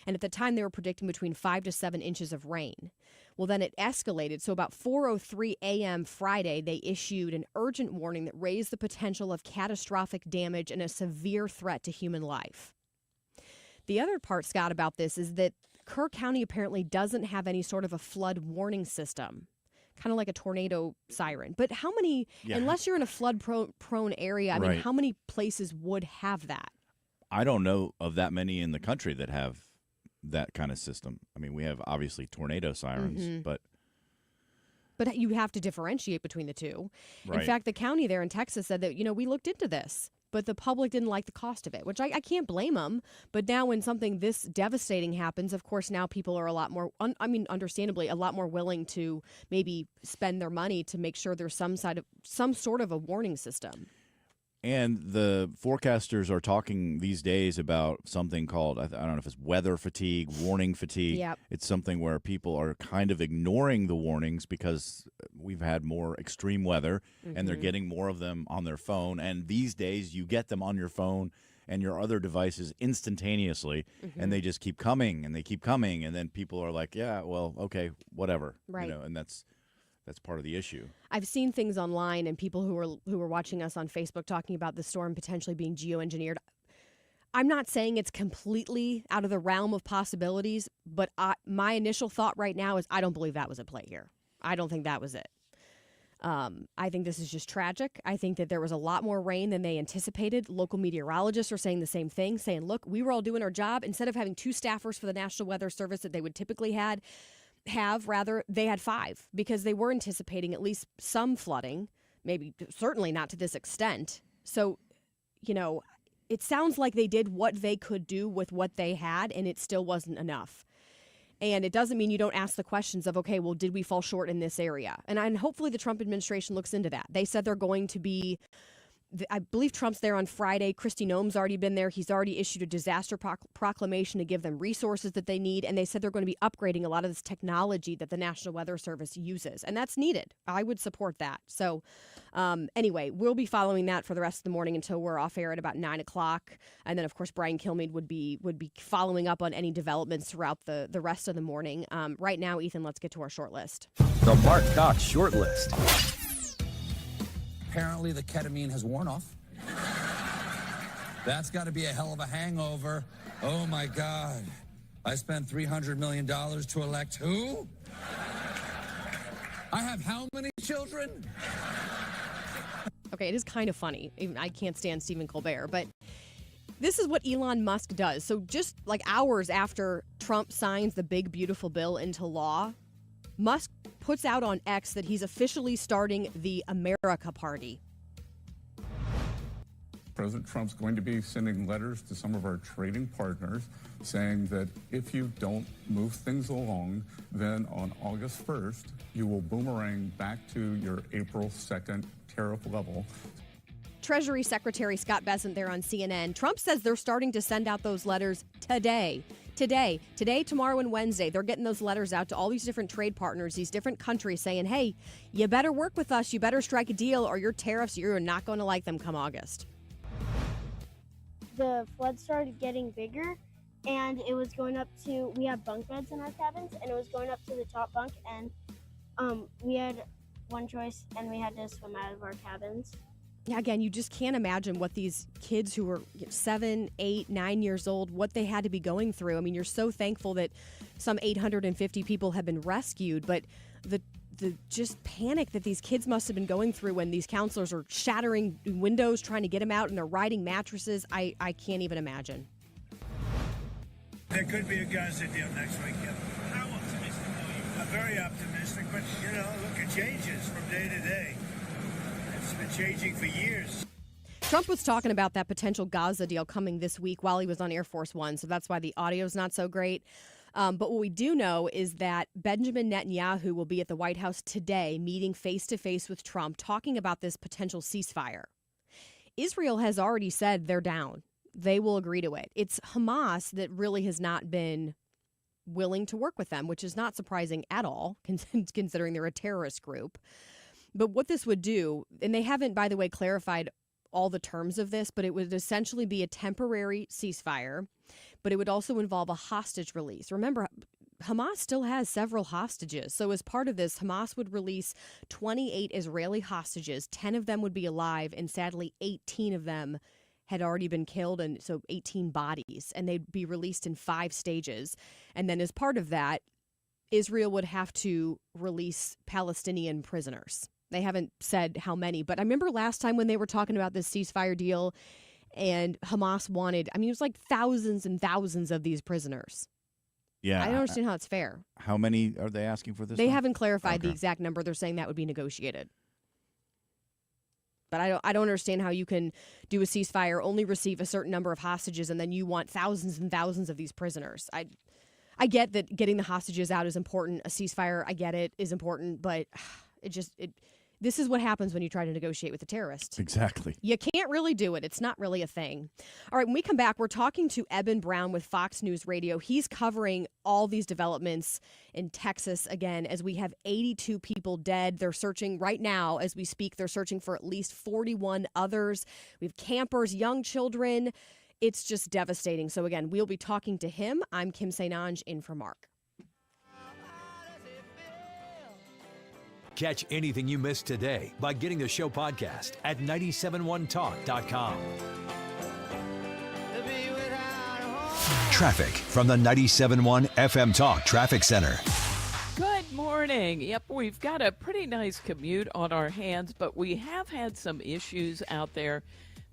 And at the time, they were predicting between 5 to 7 inches of rain. Well, then it escalated. So about 4:03 a.m. Friday, they issued an urgent warning that raised the potential of catastrophic damage and a severe threat to human life. The other part, Scott, about this is that Kerr County apparently doesn't have any sort of a flood warning system, kind of like a tornado siren. But how many, unless you're in a flood-prone area, I mean, how many places would have that? I don't know of that many in the country that have that kind of system. I mean, we have obviously tornado sirens, but you have to differentiate between the two. Right. In fact, the county there in Texas said that, we looked into this, but the public didn't like the cost of it, which I can't blame them. But now when something this devastating happens, of course, now people are a lot more, understandably, a lot more willing to maybe spend their money to make sure there's some sort of a warning system. And the forecasters are talking these days about something called, I don't know if it's weather fatigue, warning fatigue. Yep. It's something where people are kind of ignoring the warnings because we've had more extreme weather, and they're getting more of them on their phone. And these days, you get them on your phone and your other devices instantaneously, and they just keep coming, and they keep coming. And then people are like, yeah, well, okay, whatever. Right. And that's part of the issue. I've seen things online and people who were watching us on Facebook talking about the storm potentially being geoengineered. I'm not saying it's completely out of the realm of possibilities, but my initial thought right now is I don't believe that was at play here. I don't think that was it. I think this is just tragic. I think that there was a lot more rain than they anticipated. Local meteorologists are saying the same thing, saying, look, we were all doing our job. Instead of having 2 staffers for the National Weather Service that they would typically they had 5 because they were anticipating at least some flooding, maybe certainly not to this extent. So, it sounds like they did what they could do with what they had, and it still wasn't enough. And it doesn't mean you don't ask the questions of, okay, well, did we fall short in this area? And hopefully the Trump administration looks into that. They said they're going to be, I believe Trump's there on Friday. Kristi Noem's already been there. He's already issued a disaster proclamation to give them resources that they need. And they said they're going to be upgrading a lot of this technology that the National Weather Service uses. And that's needed. I would support that. So anyway, we'll be following that for the rest of the morning until we're off air at about 9 o'clock. And then, of course, Brian Kilmeade would be following up on any developments throughout the rest of the morning. Right now, Ethan, let's get to our short list. The Marc Cox short list. Apparently the ketamine has worn off. That's got to be a hell of a hangover. Oh my God. I spent $300 million to elect who? I have how many children? Okay, it is kind of funny. Even I can't stand Stephen Colbert, but this is what Elon Musk does. So just like hours after Trump signs the big, beautiful bill into law, Musk puts out on X that he's officially starting the America Party. President Trump's going to be sending letters to some of our trading partners saying that if you don't move things along, then on August 1st, you will boomerang back to your April 2nd tariff level. Treasury Secretary Scott Bessent there on CNN. Trump says they're starting to send out those letters today. Today, tomorrow, and Wednesday, they're getting those letters out to all these different trade partners, these different countries saying, hey, you better work with us, you better strike a deal, or your tariffs, you're not going to like them come August. The flood started getting bigger, and it was going up to, we have bunk beds in our cabins, and it was going up to the top bunk, and we had one choice, and we had to swim out of our cabins. Yeah, again, you just can't imagine what these kids who were 7, 8, 9 years old, what they had to be going through. I mean, you're so thankful that some 850 people have been rescued, but the just panic that these kids must have been going through when these counselors are shattering windows, trying to get them out, and they're riding mattresses, I can't even imagine. There could be a Gaza deal next week. How optimistic are you? I'm very optimistic, but, look, it changes from day to day. It's been changing for years. Trump was talking about that potential Gaza deal coming this week while he was on Air Force One, so that's why the audio's not so great. But what we do know is that Benjamin Netanyahu will be at the White House today meeting face-to-face with Trump, talking about this potential ceasefire. Israel has already said they're down. They will agree to it. It's Hamas that really has not been willing to work with them, which is not surprising at all, considering they're a terrorist group. But what this would do, and they haven't, by the way, clarified all the terms of this, but it would essentially be a temporary ceasefire, but it would also involve a hostage release. Remember, Hamas still has several hostages. So as part of this, Hamas would release 28 Israeli hostages. 10 of them would be alive, and sadly, 18 of them had already been killed, and so 18 bodies, and they'd be released in 5 stages. And then as part of that, Israel would have to release Palestinian prisoners. They haven't said how many, but I remember last time when they were talking about this ceasefire deal and Hamas wanted, it was like thousands and thousands of these prisoners. Yeah. I don't understand how it's fair. How many are they asking for this? They one? haven't clarified the Okay. exact number. They're saying that would be negotiated. But I don't understand how you can do a ceasefire, only receive a certain number of hostages, and then you want thousands and thousands of these prisoners. I get that getting the hostages out is important. A ceasefire, I get it, is important, but this is what happens when you try to negotiate with a terrorist. Exactly. You can't really do it. It's not really a thing. All right, when we come back, we're talking to Eben Brown with Fox News Radio. He's covering all these developments in Texas again, as we have 82 people dead. They're searching right now as we speak. They're searching for at least 41 others. We have campers, young children. It's just devastating. So again, we'll be talking to him. I'm Kim St. Ange in for Marc. Catch anything you missed today by getting the show podcast at 971talk.com. Traffic from the 97.1 FM Talk Traffic Center. Good morning. Yep, we've got a pretty nice commute on our hands, but we have had some issues out there.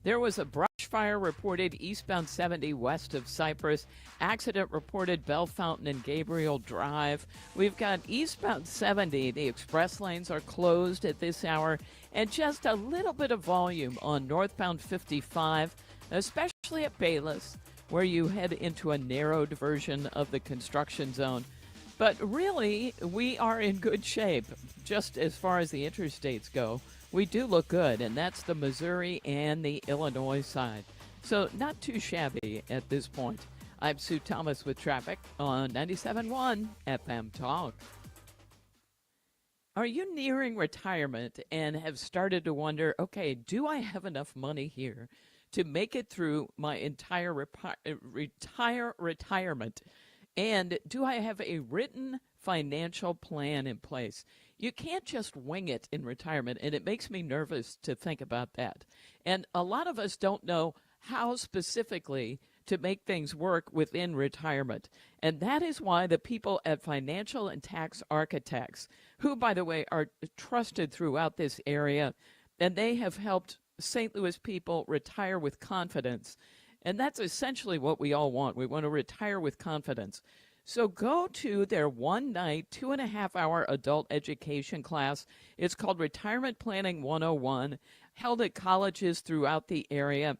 There was a brush fire reported eastbound 70 west of Cypress. Accident reported Bell Fountain and Gabriel Drive. We've got eastbound 70. The express lanes are closed at this hour. And just a little bit of volume on northbound 55, especially at Bayless, where you head into a narrowed version of the construction zone. But really, we are in good shape, just as far as the interstates go. We do look good, and that's the Missouri and the Illinois side. So not too shabby at this point. I'm Sue Thomas with traffic on 97.1 FM Talk. Are you nearing retirement and have started to wonder, okay, do I have enough money here to make it through my entire retirement? And do I have a written financial plan in place? You can't just wing it in retirement, and it makes me nervous to think about that. And a lot of us don't know how specifically to make things work within retirement. And that is why the people at Financial and Tax Architects, who, by the way, are trusted throughout this area, and they have helped St. Louis people retire with confidence. And that's essentially what we all want. We want to retire with confidence. So go to their one-night, 2.5-hour adult education class. It's called Retirement Planning 101, held at colleges throughout the area.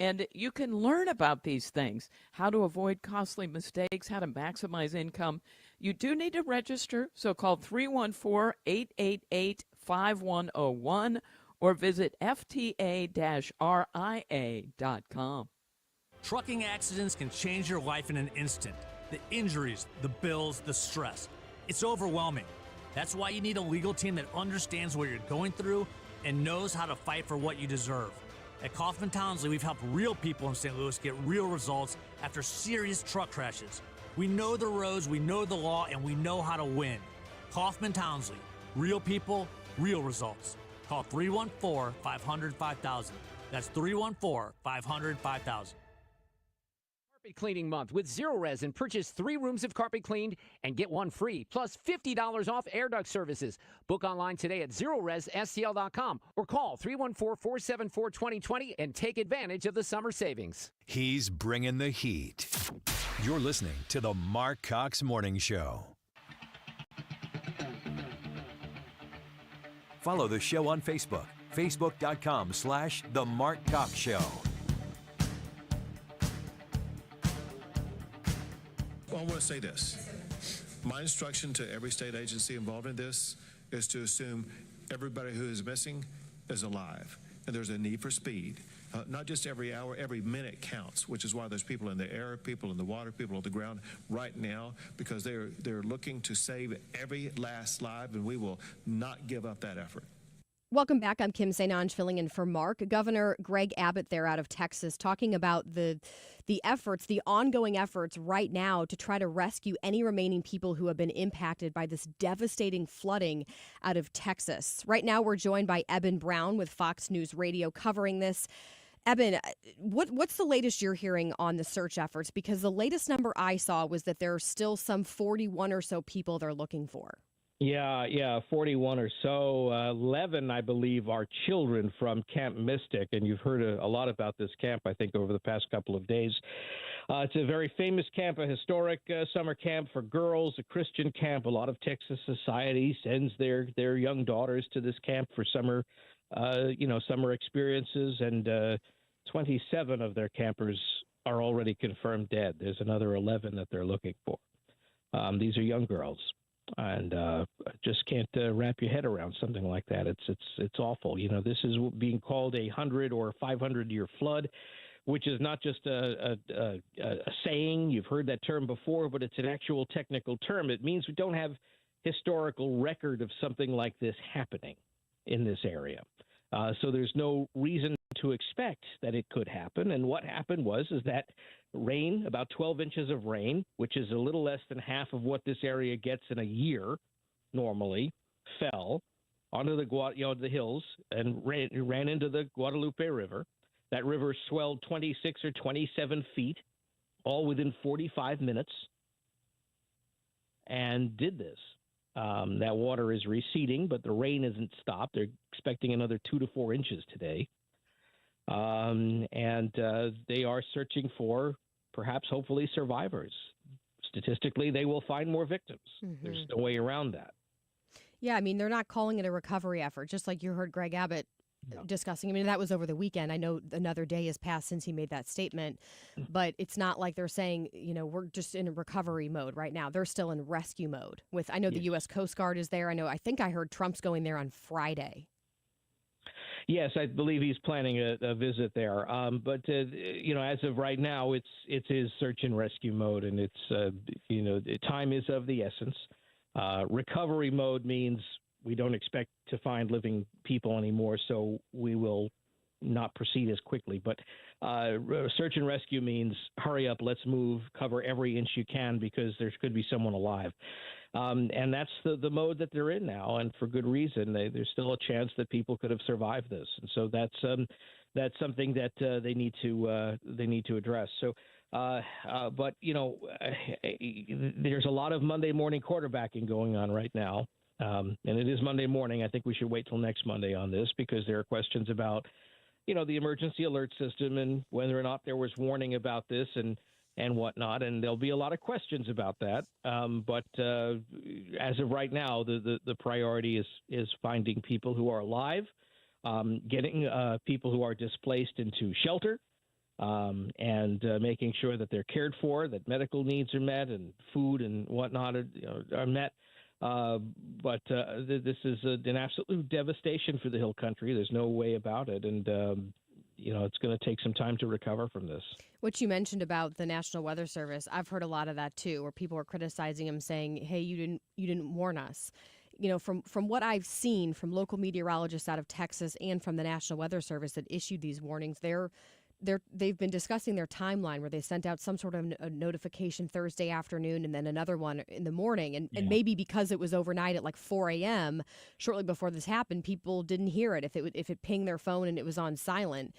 And you can learn about these things, how to avoid costly mistakes, how to maximize income. You do need to register, so call 314-888-5101 or visit fta-ria.com. Trucking accidents can change your life in an instant. the injuries, the bills, the stress. It's overwhelming. That's why you need a legal team that understands what you're going through and knows how to fight for what you deserve. At Kaufman Townsley, we've helped real people in St. Louis get real results after serious truck crashes. We know the roads, we know the law, and we know how to win. Kaufman Townsley, real people, real results. Call 314-500-5000. That's 314-500-5000. Carpet Cleaning Month with Zero Resin. Purchase 3 rooms of carpet cleaned and get 1 free, plus $50 off air duct services. Book online today at ZeroResSTL.com or call 314-474-2020 and take advantage of the summer savings. He's bringing the heat. You're listening to the Marc Cox Morning Show. Follow the show on Facebook, facebook.com/The Marc Cox Show. Well, I want to say this. My instruction to every state agency involved in this is to assume everybody who is missing is alive. And there's a need for speed. Not just every hour, every minute counts, which is why there's people in the air, people in the water, people on the ground right now, because they're looking to save every last life, and we will not give up that effort. Welcome back. I'm Kim St. Onge filling in for Marc. Governor Greg Abbott there out of Texas talking about the efforts, the ongoing efforts right now to try to rescue any remaining people who have been impacted by this devastating flooding out of Texas. Right now we're joined by Eben Brown with Fox News Radio covering this. Eben, what's the latest you're hearing on the search efforts? Because the latest number I saw was that there are still some 41 or so people they're looking for. Yeah, 41 or so. 11, I believe, are children from Camp Mystic, and you've heard a lot about this camp, I think, over the past couple of days. It's a very famous camp, a historic summer camp for girls, a Christian camp. A lot of Texas society sends their young daughters to this camp for summer experiences, and 27 of their campers are already confirmed dead. There's another 11 that they're looking for. These are young girls. And just can't wrap your head around something like that. It's awful. You know, this is being called a 100 or 500 year flood, which is not just a saying. You've heard that term before, but it's an actual technical term. It means we don't have historical record of something like this happening in this area. So there's no reason to expect that it could happen. And what happened is that rain, about 12 inches of rain, which is a little less than half of what this area gets in a year normally, fell onto the hills and ran into the Guadalupe River. That river swelled 26 or 27 feet, all within 45 minutes, and did this. That water is receding, but the rain isn't stopped. They're expecting another 2 to 4 inches today. And they are searching for, perhaps, hopefully, survivors. Statistically, they will find more victims. Mm-hmm. There's no way around that. Yeah, I mean, they're not calling it a recovery effort, just like you heard Greg Abbott discussing. I mean, that was over the weekend. I know another day has passed since he made that statement, but it's not like they're saying, we're just in a recovery mode right now. They're still in rescue mode. I know the U.S. Coast Guard is there. I think I heard Trump's going there on Friday. Yes, I believe he's planning a visit there. But as of right now, it is search and rescue mode, and it's time is of the essence. Recovery mode means we don't expect to find living people anymore, so we will not proceed as quickly. But search and rescue means hurry up, let's move, cover every inch you can because there could be someone alive. And that's the mode that they're in now, and for good reason. There's still a chance that people could have survived this, and so that's something that they need to address. So, but there's a lot of Monday morning quarterbacking going on right now, and it is Monday morning. I think we should wait till next Monday on this because there are questions about the emergency alert system and whether or not there was warning about this and whatnot, and there'll be a lot of questions about that. But as of right now, the priority is finding people who are alive, getting people who are displaced into shelter, and making sure that they're cared for, that medical needs are met, and food and whatnot are met. But this is an absolute devastation for the Hill Country. There's no way about it, and it's going to take some time to recover from this. What you mentioned about the National Weather Service, I've heard a lot of that too, where people are criticizing them, saying, "Hey, you didn't warn us." From what I've seen from local meteorologists out of Texas and from the National Weather Service that issued these warnings, they've been discussing their timeline where they sent out some sort of a notification Thursday afternoon and then another one in the morning. And maybe because it was overnight at like 4 a.m., shortly before this happened, people didn't hear it if it pinged their phone and it was on silent.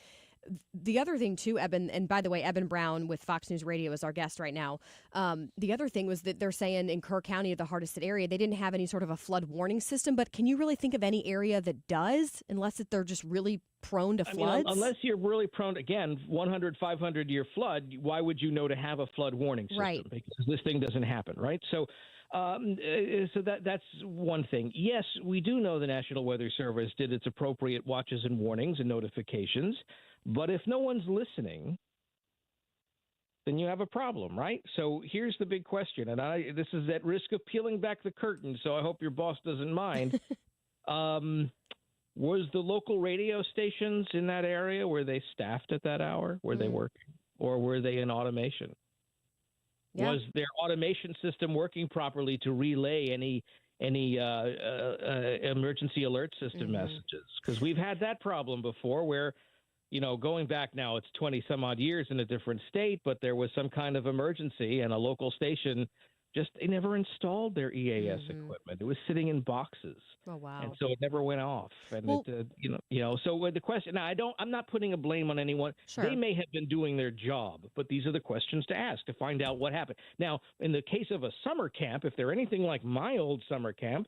The other thing too, Eben, and by the way, Eben Brown with Fox News Radio is our guest right now. The other thing was that they're saying in Kerr County, the hardest hit area, they didn't have any sort of a flood warning system. But can you really think of any area that does, unless they're just really prone to floods? Unless you're really prone, again, 100, 500-year flood, why would you know to have a flood warning system? Right. Because this thing doesn't happen, right? So that's one thing. Yes, we do know the National Weather Service did its appropriate watches and warnings and notifications. But if no one's listening, then you have a problem, right? So here's the big question, and this is at risk of peeling back the curtain, so I hope your boss doesn't mind. Was the local radio stations in that area, were they staffed at that hour? Were they working? Or were they in automation? Yeah. Was their automation system working properly to relay any emergency alert system messages? Because we've had that problem before where, going back now, it's 20 some odd years in a different state, but there was some kind of emergency and a local station they never installed their EAS equipment. It was sitting in boxes. Oh, wow. And so it never went off. And so the question, now I'm not putting a blame on anyone. Sure. They may have been doing their job, but these are the questions to ask to find out what happened. Now, in the case of a summer camp, if they're anything like my old summer camp,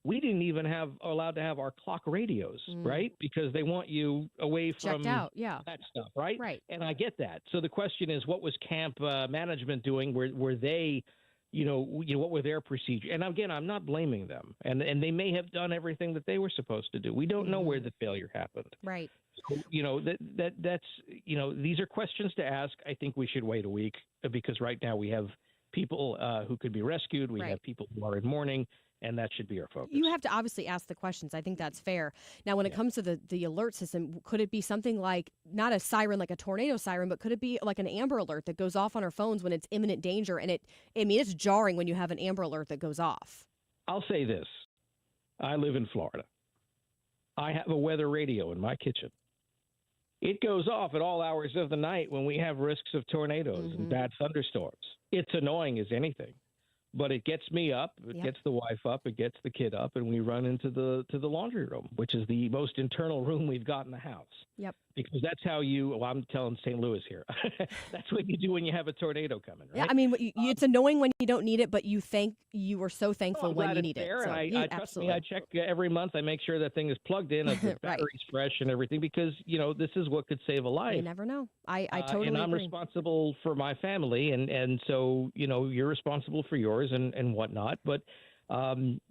we didn't even allowed to have our clock radios, right? Because they want you away from checked out, yeah, that stuff, right? Right. And I get that. So the question is, what was camp management doing? Were they, what were their procedures? And again, I'm not blaming them, and they may have done everything that they were supposed to do. We don't know where the failure happened, right? So, that's these are questions to ask. I think we should wait a week because right now we have people who could be rescued. We have people who are in mourning. And that should be our focus. You have to obviously ask the questions. I think that's fair. Now, when it comes to the alert system, could it be something like not a siren, like a tornado siren, but could it be like an Amber Alert that goes off on our phones when it's imminent danger? And it's jarring when you have an Amber Alert that goes off. I'll say this. I live in Florida. I have a weather radio in my kitchen. It goes off at all hours of the night when we have risks of tornadoes and bad thunderstorms. It's annoying as anything. But it gets me up, it gets the wife up, it gets the kid up, and we run into the laundry room, which is the most internal room we've got in the house. Yep. Because that's how I'm telling St. Louis here. That's what you do when you have a tornado coming, right? Yeah, I mean, it's annoying when you don't need it, but you were so thankful when you need it. So, and trust me, I check every month. I make sure that thing is plugged in, the battery's fresh and everything, because, this is what could save a life. You never know. I totally And I'm agree. responsible for my family, and so, you're responsible for yours and whatnot. But and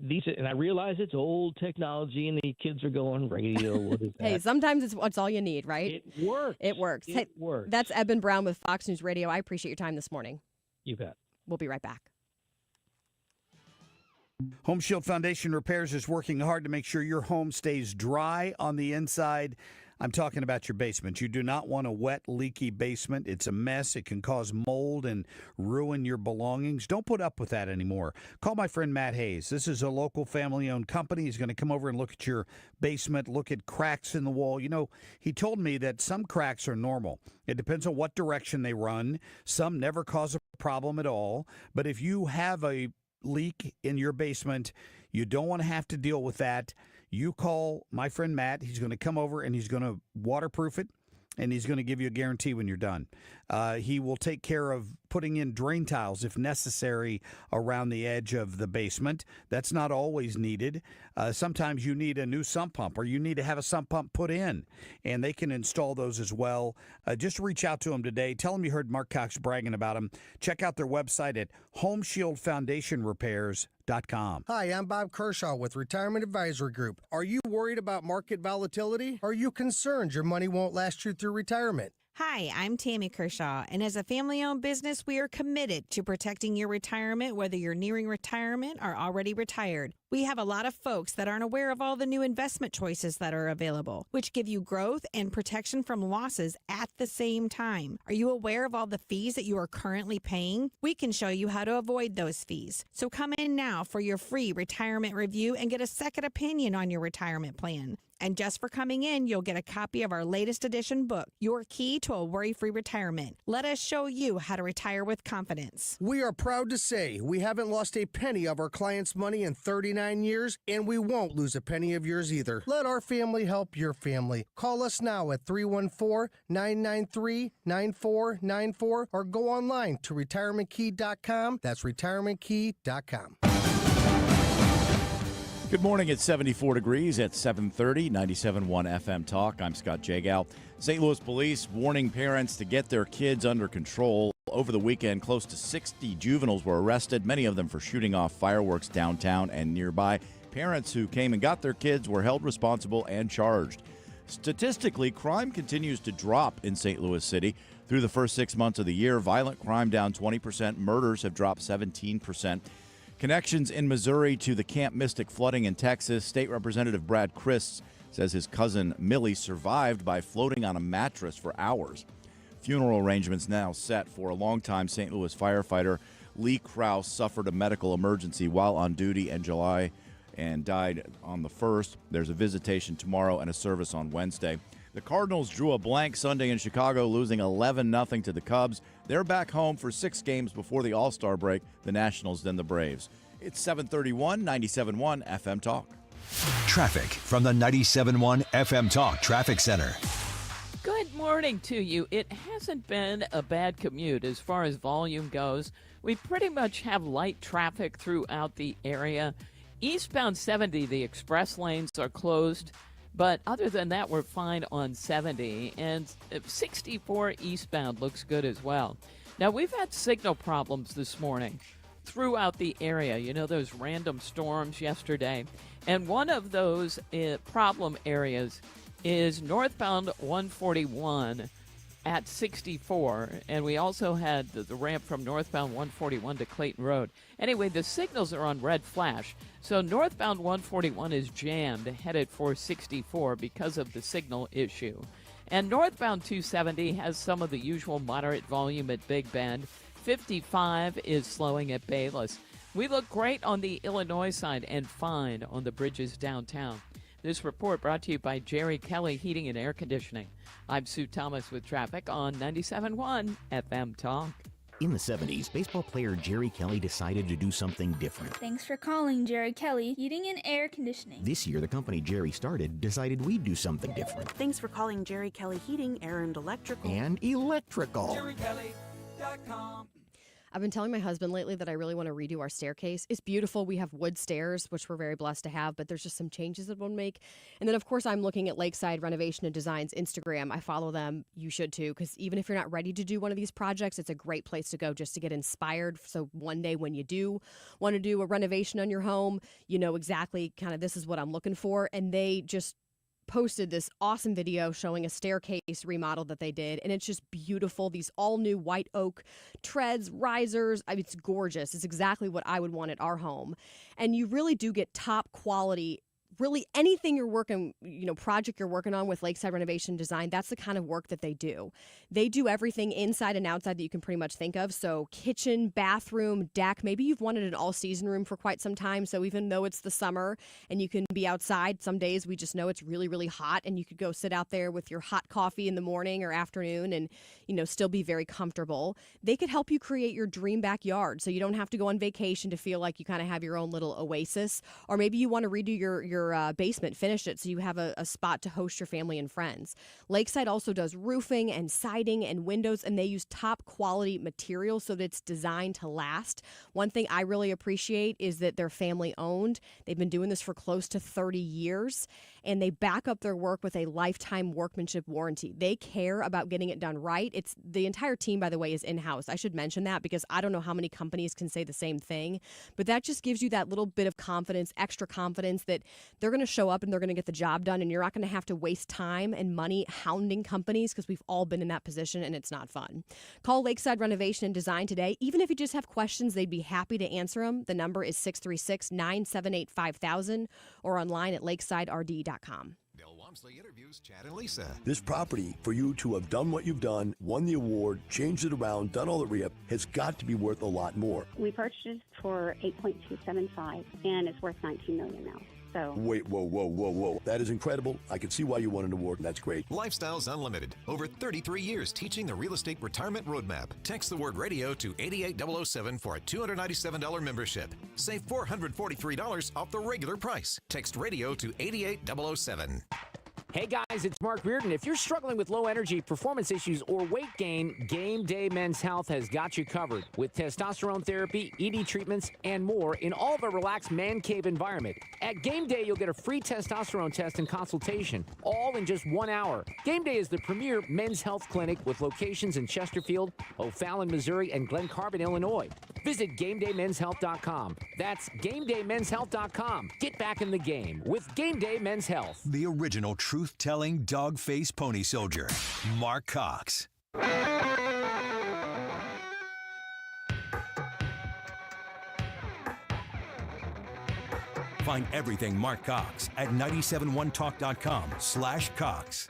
I realize it's old technology, and the kids are going, radio, what is that? Hey, sometimes it's all you need, right? It works. It works. It works. That's Eben Brown with Fox News Radio. I appreciate your time this morning. You bet. We'll be right back. Home Shield Foundation Repairs is working hard to make sure your home stays dry on the inside. I'm talking about your basement. You do not want a wet, leaky basement. It's a mess. It can cause mold and ruin your belongings. Don't put up with that anymore. Call my friend Matt Hayes. This is a local family-owned company. He's going to come over and look at your basement, look at cracks in the wall. He told me that some cracks are normal. It depends on what direction they run. Some never cause a problem at all. But if you have a leak in your basement, you don't want to have to deal with that. You call my friend Matt. He's going to come over and he's going to waterproof it, and he's going to give you a guarantee when you're done. He will take care of putting in drain tiles if necessary around the edge of the basement. That's not always needed. Sometimes you need a new sump pump, or you need to have a sump pump put in, and they can install those as well. Just reach out to them today. Tell them you heard Marc Cox bragging about them. Check out their website at HomeShieldFoundationRepairs.com. Hi, I'm Bob Kershaw with Retirement Advisory Group. Are you worried about market volatility? Are you concerned your money won't last you through retirement? Hi, I'm Tammy Kershaw, and as a family-owned business, we are committed to protecting your retirement, whether you're nearing retirement or already retired. We have a lot of folks that aren't aware of all the new investment choices that are available, which give you growth and protection from losses at the same time. Are you aware of all the fees that you are currently paying? We can show you how to avoid those fees. So come in now for your free retirement review and get a second opinion on your retirement plan. And just for coming in, you'll get a copy of our latest edition book, Your Key to a Worry-Free Retirement. Let us show you how to retire with confidence. We are proud to say we haven't lost a penny of our clients' money in 39 years, and we won't lose a penny of yours either. Let our family help your family. Call us now at 314-993-9494 or go online to retirementkey.com. That's retirementkey.com. Good morning. It's 74 degrees at 7:30, 97.1 FM Talk. I'm Scott Jagow. St. Louis police warning parents to get their kids under control. Over the weekend, close to 60 juveniles were arrested, many of them for shooting off fireworks downtown and nearby. Parents who came and got their kids were held responsible and charged. Statistically, crime continues to drop in St. Louis City. Through the first 6 months of the year, violent crime down 20%, murders have dropped 17%. Connections in Missouri to the Camp Mystic flooding in Texas. State Representative Brad Christ says his cousin Millie survived by floating on a mattress for hours. Funeral arrangements now set for a longtime St. Louis firefighter. Lee Krause suffered a medical emergency while on duty in July and died on the 1st. There's a visitation tomorrow and a service on Wednesday. The Cardinals drew a blank Sunday in Chicago, losing 11-0 to the Cubs. They're back home for 6 games before the All-Star break, the Nationals, then the Braves. It's 7:31, 97.1 FM Talk. Traffic from the 97.1 FM Talk Traffic Center. Good morning to you. It hasn't been a bad commute as far as volume goes. We pretty much have light traffic throughout the area. Eastbound 70, the express lanes are closed. But other than that, we're fine on 70, and 64 eastbound looks good as well. Now, we've had signal problems this morning throughout the area. You know, those random storms yesterday. And one of those problem areas is northbound 141 at 64, and we also had the ramp from northbound 141 to Clayton Road. Anyway, the signals are on red flash, so northbound 141 is jammed, headed for 64 because of the signal issue. And northbound 270 has some of the usual moderate volume at Big Bend. 55 is slowing at Bayless. We look great on the Illinois side and fine on the bridges downtown. This report brought to you by Jerry Kelly Heating and Air Conditioning. I'm Sue Thomas with traffic on 97.1 FM Talk. In the 70s, baseball player Jerry Kelly decided to do something different. Thanks for calling Jerry Kelly Heating and Air Conditioning. This year, the company Jerry started decided we'd do something different. Thanks for calling Jerry Kelly Heating, Air, and Electrical. And electrical. JerryKelly.com. I've been telling my husband lately that I really want to redo our staircase. It's beautiful. We have wood stairs, which we're very blessed to have, but there's just some changes that we'll make. And then, of course, I'm looking at Lakeside Renovation and Design's Instagram. I follow them. You should, too, because even if you're not ready to do one of these projects, it's a great place to go just to get inspired. So one day when you do want to do a renovation on your home, you know exactly kind of this is what I'm looking for. And they just posted this awesome video showing a staircase remodel that they did, and it's just beautiful. These all new white oak treads, risers. I mean, it's gorgeous. It's exactly what I would want at our home. And you really do get top quality. Really anything you're working, project you're working on with Lakeside Renovation Design, that's the kind of work that they do. They do everything inside and outside that you can pretty much think of. So kitchen, bathroom, deck. Maybe you've wanted an all-season room for quite some time. So even though it's the summer and you can be outside, some days we just know it's really, really hot, and you could go sit out there with your hot coffee in the morning or afternoon and, still be very comfortable. They could help you create your dream backyard so you don't have to go on vacation to feel like you kind of have your own little oasis. Or maybe you want to redo your basement, finish it so you have a spot to host your family and friends. Lakeside also does roofing and siding and windows, and they use top quality materials so that it's designed to last. One thing I really appreciate is that they're family owned. They've been doing this for close to 30 years, and they back up their work with a lifetime workmanship warranty. They care about getting it done right. It's the entire team, by the way, is in-house. I should mention that because I don't know how many companies can say the same thing, but that just gives you that little bit of confidence, extra confidence that they're going to show up and they're going to get the job done, and you're not going to have to waste time and money hounding companies, because we've all been in that position and it's not fun. Call Lakeside Renovation and Design today. Even if you just have questions, they'd be happy to answer them. The number is 636-978-5000 or online at lakesiderd.com. Interviews Chad and Lisa. This property, for you to have done what you've done, won the award, changed it around, done all the re-up, has got to be worth a lot more. We purchased it for $8.275, and it's worth $19 million now. So. Wait, whoa. That is incredible. I can see why you won an award, and that's great. Lifestyles Unlimited. Over 33 years teaching the real estate retirement roadmap. Text the word radio to 88007 for a $297 membership. Save $443 off the regular price. Text radio to 88007. Hey guys, it's Mark Reardon. If you're struggling with low energy, performance issues, or weight gain, Game Day Men's Health has got you covered with testosterone therapy, ED treatments, and more in all of a relaxed man cave environment. At Game Day, you'll get a free testosterone test and consultation, all in just 1 hour. Game Day is the premier men's health clinic with locations in Chesterfield, O'Fallon, Missouri, and Glen Carbon, Illinois. Visit GameDayMen'sHealth.com. That's GameDayMen'sHealth.com. Get back in the game with Game Day Men's Health. The original truth-telling dog-faced pony soldier, Marc Cox. Find everything Marc Cox at 971talk.com/Cox.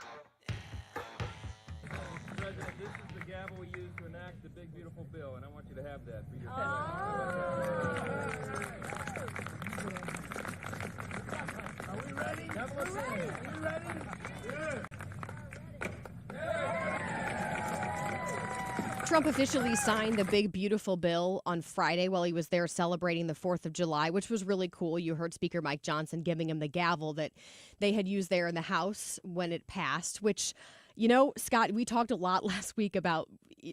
President, this is the gavel we use to enact the big, beautiful bill, and I want you to have that for your Are we ready? Are we ready? Trump officially signed the big, beautiful bill on Friday while he was there celebrating the 4th of July, which was really cool. You heard Speaker Mike Johnson giving him the gavel that they had used there in the House when it passed, which, you know, Scott, we talked a lot last week about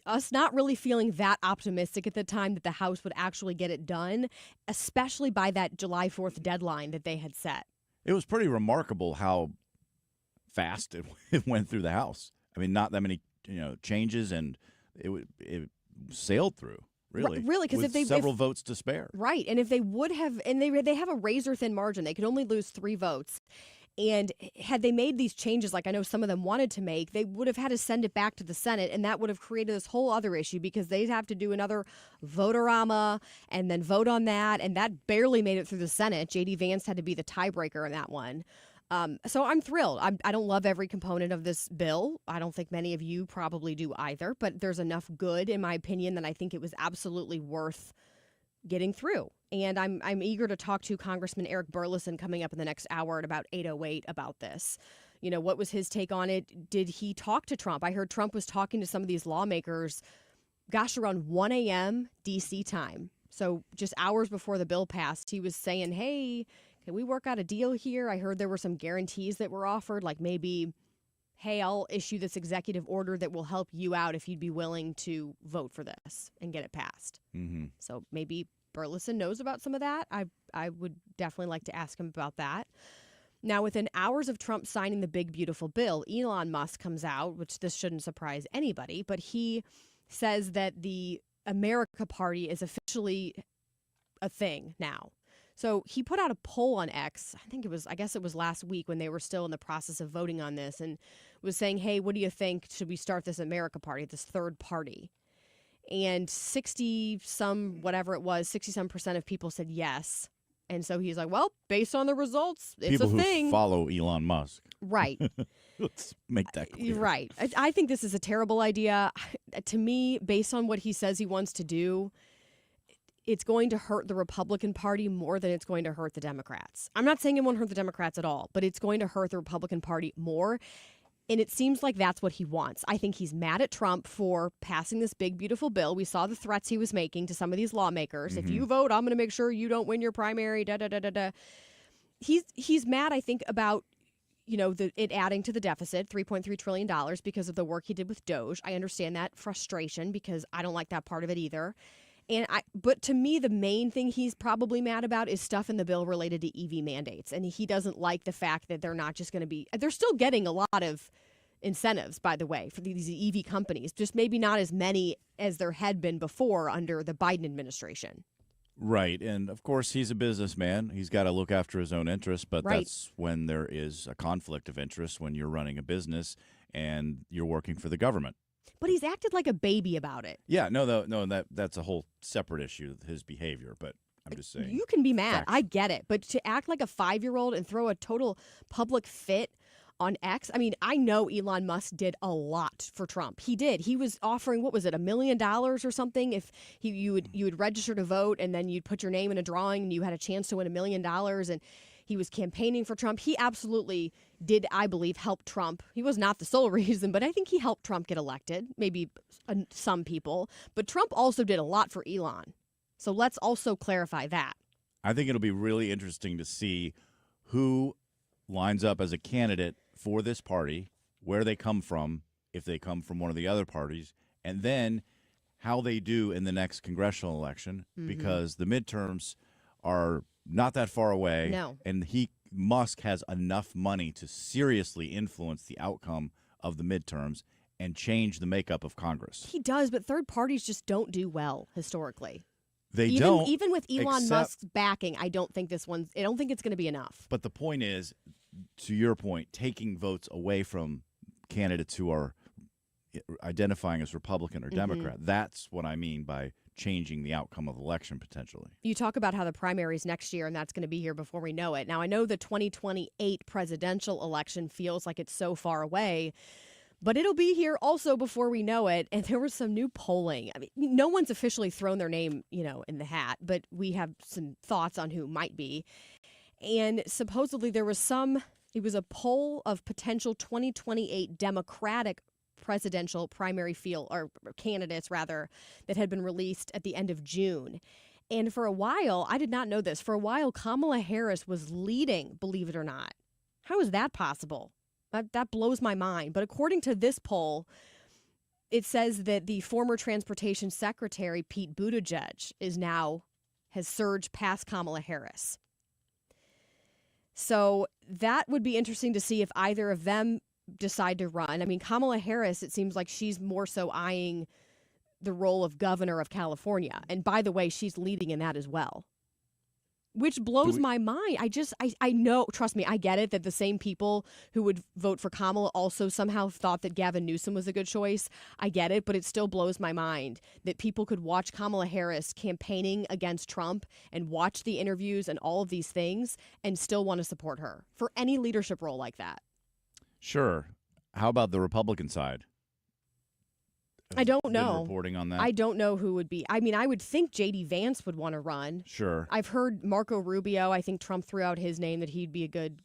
us not really feeling that optimistic at the time that the House would actually get it done, especially by that July 4th deadline that they had set. It was pretty remarkable how fast it went through the House. I mean, not that many changes, and it sailed through. Really, because with several votes to spare. Right, and if they would have, and they have a razor thin margin, they could only lose 3 votes. And had they made these changes, like I know some of them wanted to make, they would have had to send it back to the Senate, and that would have created this whole other issue because they'd have to do another vote-a-rama and then vote on that, and that barely made it through the Senate. J.D. Vance had to be the tiebreaker in that one. So I'm thrilled. I don't love every component of this bill. I don't think many of you probably do either, but there's enough good, in my opinion, that I think it was absolutely worth getting through. And I'm eager to talk to Congressman Eric Burlison coming up in the next hour at about 8:08 about this. You know, what was his take on it? Did he talk to Trump? I heard Trump was talking to some of these lawmakers, around 1 a.m. D.C. time. So just hours before the bill passed, he was saying, hey, can we work out a deal here? I heard there were some guarantees that were offered, like maybe, hey, I'll issue this executive order that will help you out if you'd be willing to vote for this and get it passed. Mm-hmm. So maybe Burlison knows about some of that. I would definitely like to ask him about that. Now, within hours of Trump signing the big, beautiful bill, Elon Musk comes out, which this shouldn't surprise anybody, but he says that the America Party is officially a thing now. So he put out a poll on X, I guess it was last week when they were still in the process of voting on this, and was saying, hey, what do you think? Should we start this America Party, this third party? And 60-some % of people said yes. And so he's like, well, based on the results, it's people a thing. Who follow Elon Musk. Right. Let's make that clear. Right. I think this is a terrible idea. To me, based on what he says he wants to do, it's going to hurt the Republican Party more than it's going to hurt the Democrats. I'm not saying it won't hurt the Democrats at all, but it's going to hurt the Republican Party more. And it seems like that's what he wants. I think he's mad at Trump for passing this big, beautiful bill. We saw the threats he was making to some of these lawmakers. Mm-hmm. If you vote, I'm going to make sure you don't win your primary, da-da-da-da-da. He's mad, I think, about it adding to the deficit, $3.3 trillion, because of the work he did with Doge. I understand that frustration because I don't like that part of it either. But to me, the main thing he's probably mad about is stuff in the bill related to EV mandates. And he doesn't like the fact that they're not just going to be, they're still getting a lot of incentives, by the way, for these EV companies, just maybe not as many as there had been before under the Biden administration. Right. And of course, he's a businessman. He's got to look after his own interests, but Right. that's when there is a conflict of interest when you're running a business and you're working for the government. But he's acted like a baby about it. Yeah, that's a whole separate issue, his behavior, but I'm just saying. You can be mad. Facts. I get it. But to act like a 5-year-old and throw a total public fit on X, I mean, I know Elon Musk did a lot for Trump. He did. He was offering, what was it, $1 million or something? If you would register to vote and then you'd put your name in a drawing and you had a chance to win $1 million. And he was campaigning for Trump. He absolutely did, I believe, help Trump. He was not the sole reason, but I think he helped Trump get elected, maybe some people. But Trump also did a lot for Elon. So let's also clarify that. I think it'll be really interesting to see who lines up as a candidate for this party, where they come from, if they come from one of the other parties, and then how they do in the next congressional election, because the midterms are not that far away. No. And Musk has enough money to seriously influence the outcome of the midterms and change the makeup of Congress. He does, but third parties just don't do well historically. They don't. Even with Elon except- Musk's backing, I don't think it's going to be enough. But the point is, to your point, taking votes away from candidates who are identifying as Republican or Democrat. That's what I mean by changing the outcome of the election potentially. You talk about how the primaries next year, and that's going to be here before we know it. Now, I know the 2028 presidential election feels like it's so far away, but it'll be here also before we know it. And there was some new polling. I mean, no one's officially thrown their name, in the hat, but we have some thoughts on who might be. And supposedly it was a poll of potential 2028 Democratic presidential primary field, or candidates rather, that had been released at the end of June. And for a while, I did not know this, for a while Kamala Harris was leading, believe it or not. How is that possible? That blows my mind. But according to this poll, it says that the former transportation secretary, Pete Buttigieg, has surged past Kamala Harris. So that would be interesting to see if either of them decide to run. I mean, Kamala Harris, it seems like she's more so eyeing the role of governor of California. And by the way, she's leading in that as well, which blows my mind. I know, trust me, I get it that the same people who would vote for Kamala also somehow thought that Gavin Newsom was a good choice. I get it, but it still blows my mind that people could watch Kamala Harris campaigning against Trump and watch the interviews and all of these things and still want to support her for any leadership role like that. Sure. How about the Republican side? I don't Been know. reporting on that? I don't know who would be. I mean, I would think J.D. Vance would want to run. Sure. I've heard Marco Rubio. I think Trump threw out his name that he'd be a good,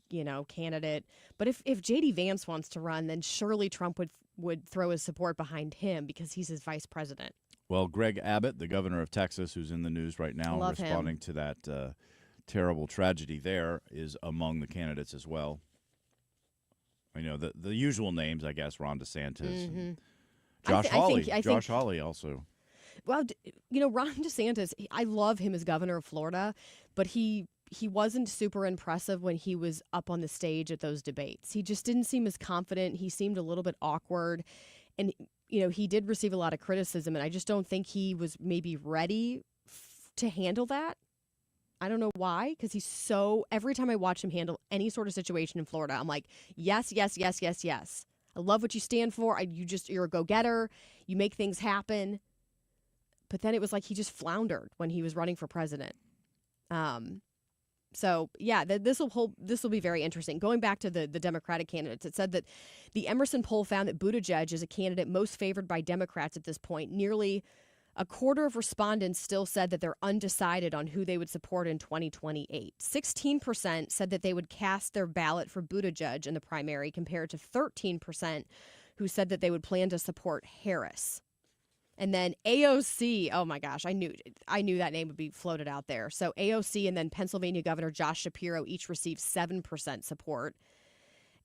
candidate. But if J.D. Vance wants to run, then surely Trump would throw his support behind him because he's his vice president. Well, Greg Abbott, the governor of Texas, who's in the news right now, Love responding him. to that terrible tragedy there, is among the candidates as well. The usual names, I guess, Ron DeSantis, and Josh Hawley. Josh Hawley also. Well, Ron DeSantis, I love him as governor of Florida, but he wasn't super impressive when he was up on the stage at those debates. He just didn't seem as confident. He seemed a little bit awkward. And, he did receive a lot of criticism, and I just don't think he was maybe ready to handle that. I don't know why, because every time I watch him handle any sort of situation in Florida, I'm like, yes, yes, yes, yes, yes. I love what you stand for. You're a go-getter. You make things happen. But then it was like he just floundered when he was running for president. So yeah, this will be very interesting. Going back to the Democratic candidates, it said that the Emerson poll found that Buttigieg is a candidate most favored by Democrats at this point. Nearly a quarter of respondents still said that they're undecided on who they would support in 2028. 16% said that they would cast their ballot for Buttigieg in the primary, compared to 13% who said that they would plan to support Harris. And then AOC, oh my gosh, I knew that name would be floated out there. So AOC and then Pennsylvania Governor Josh Shapiro each received 7% support.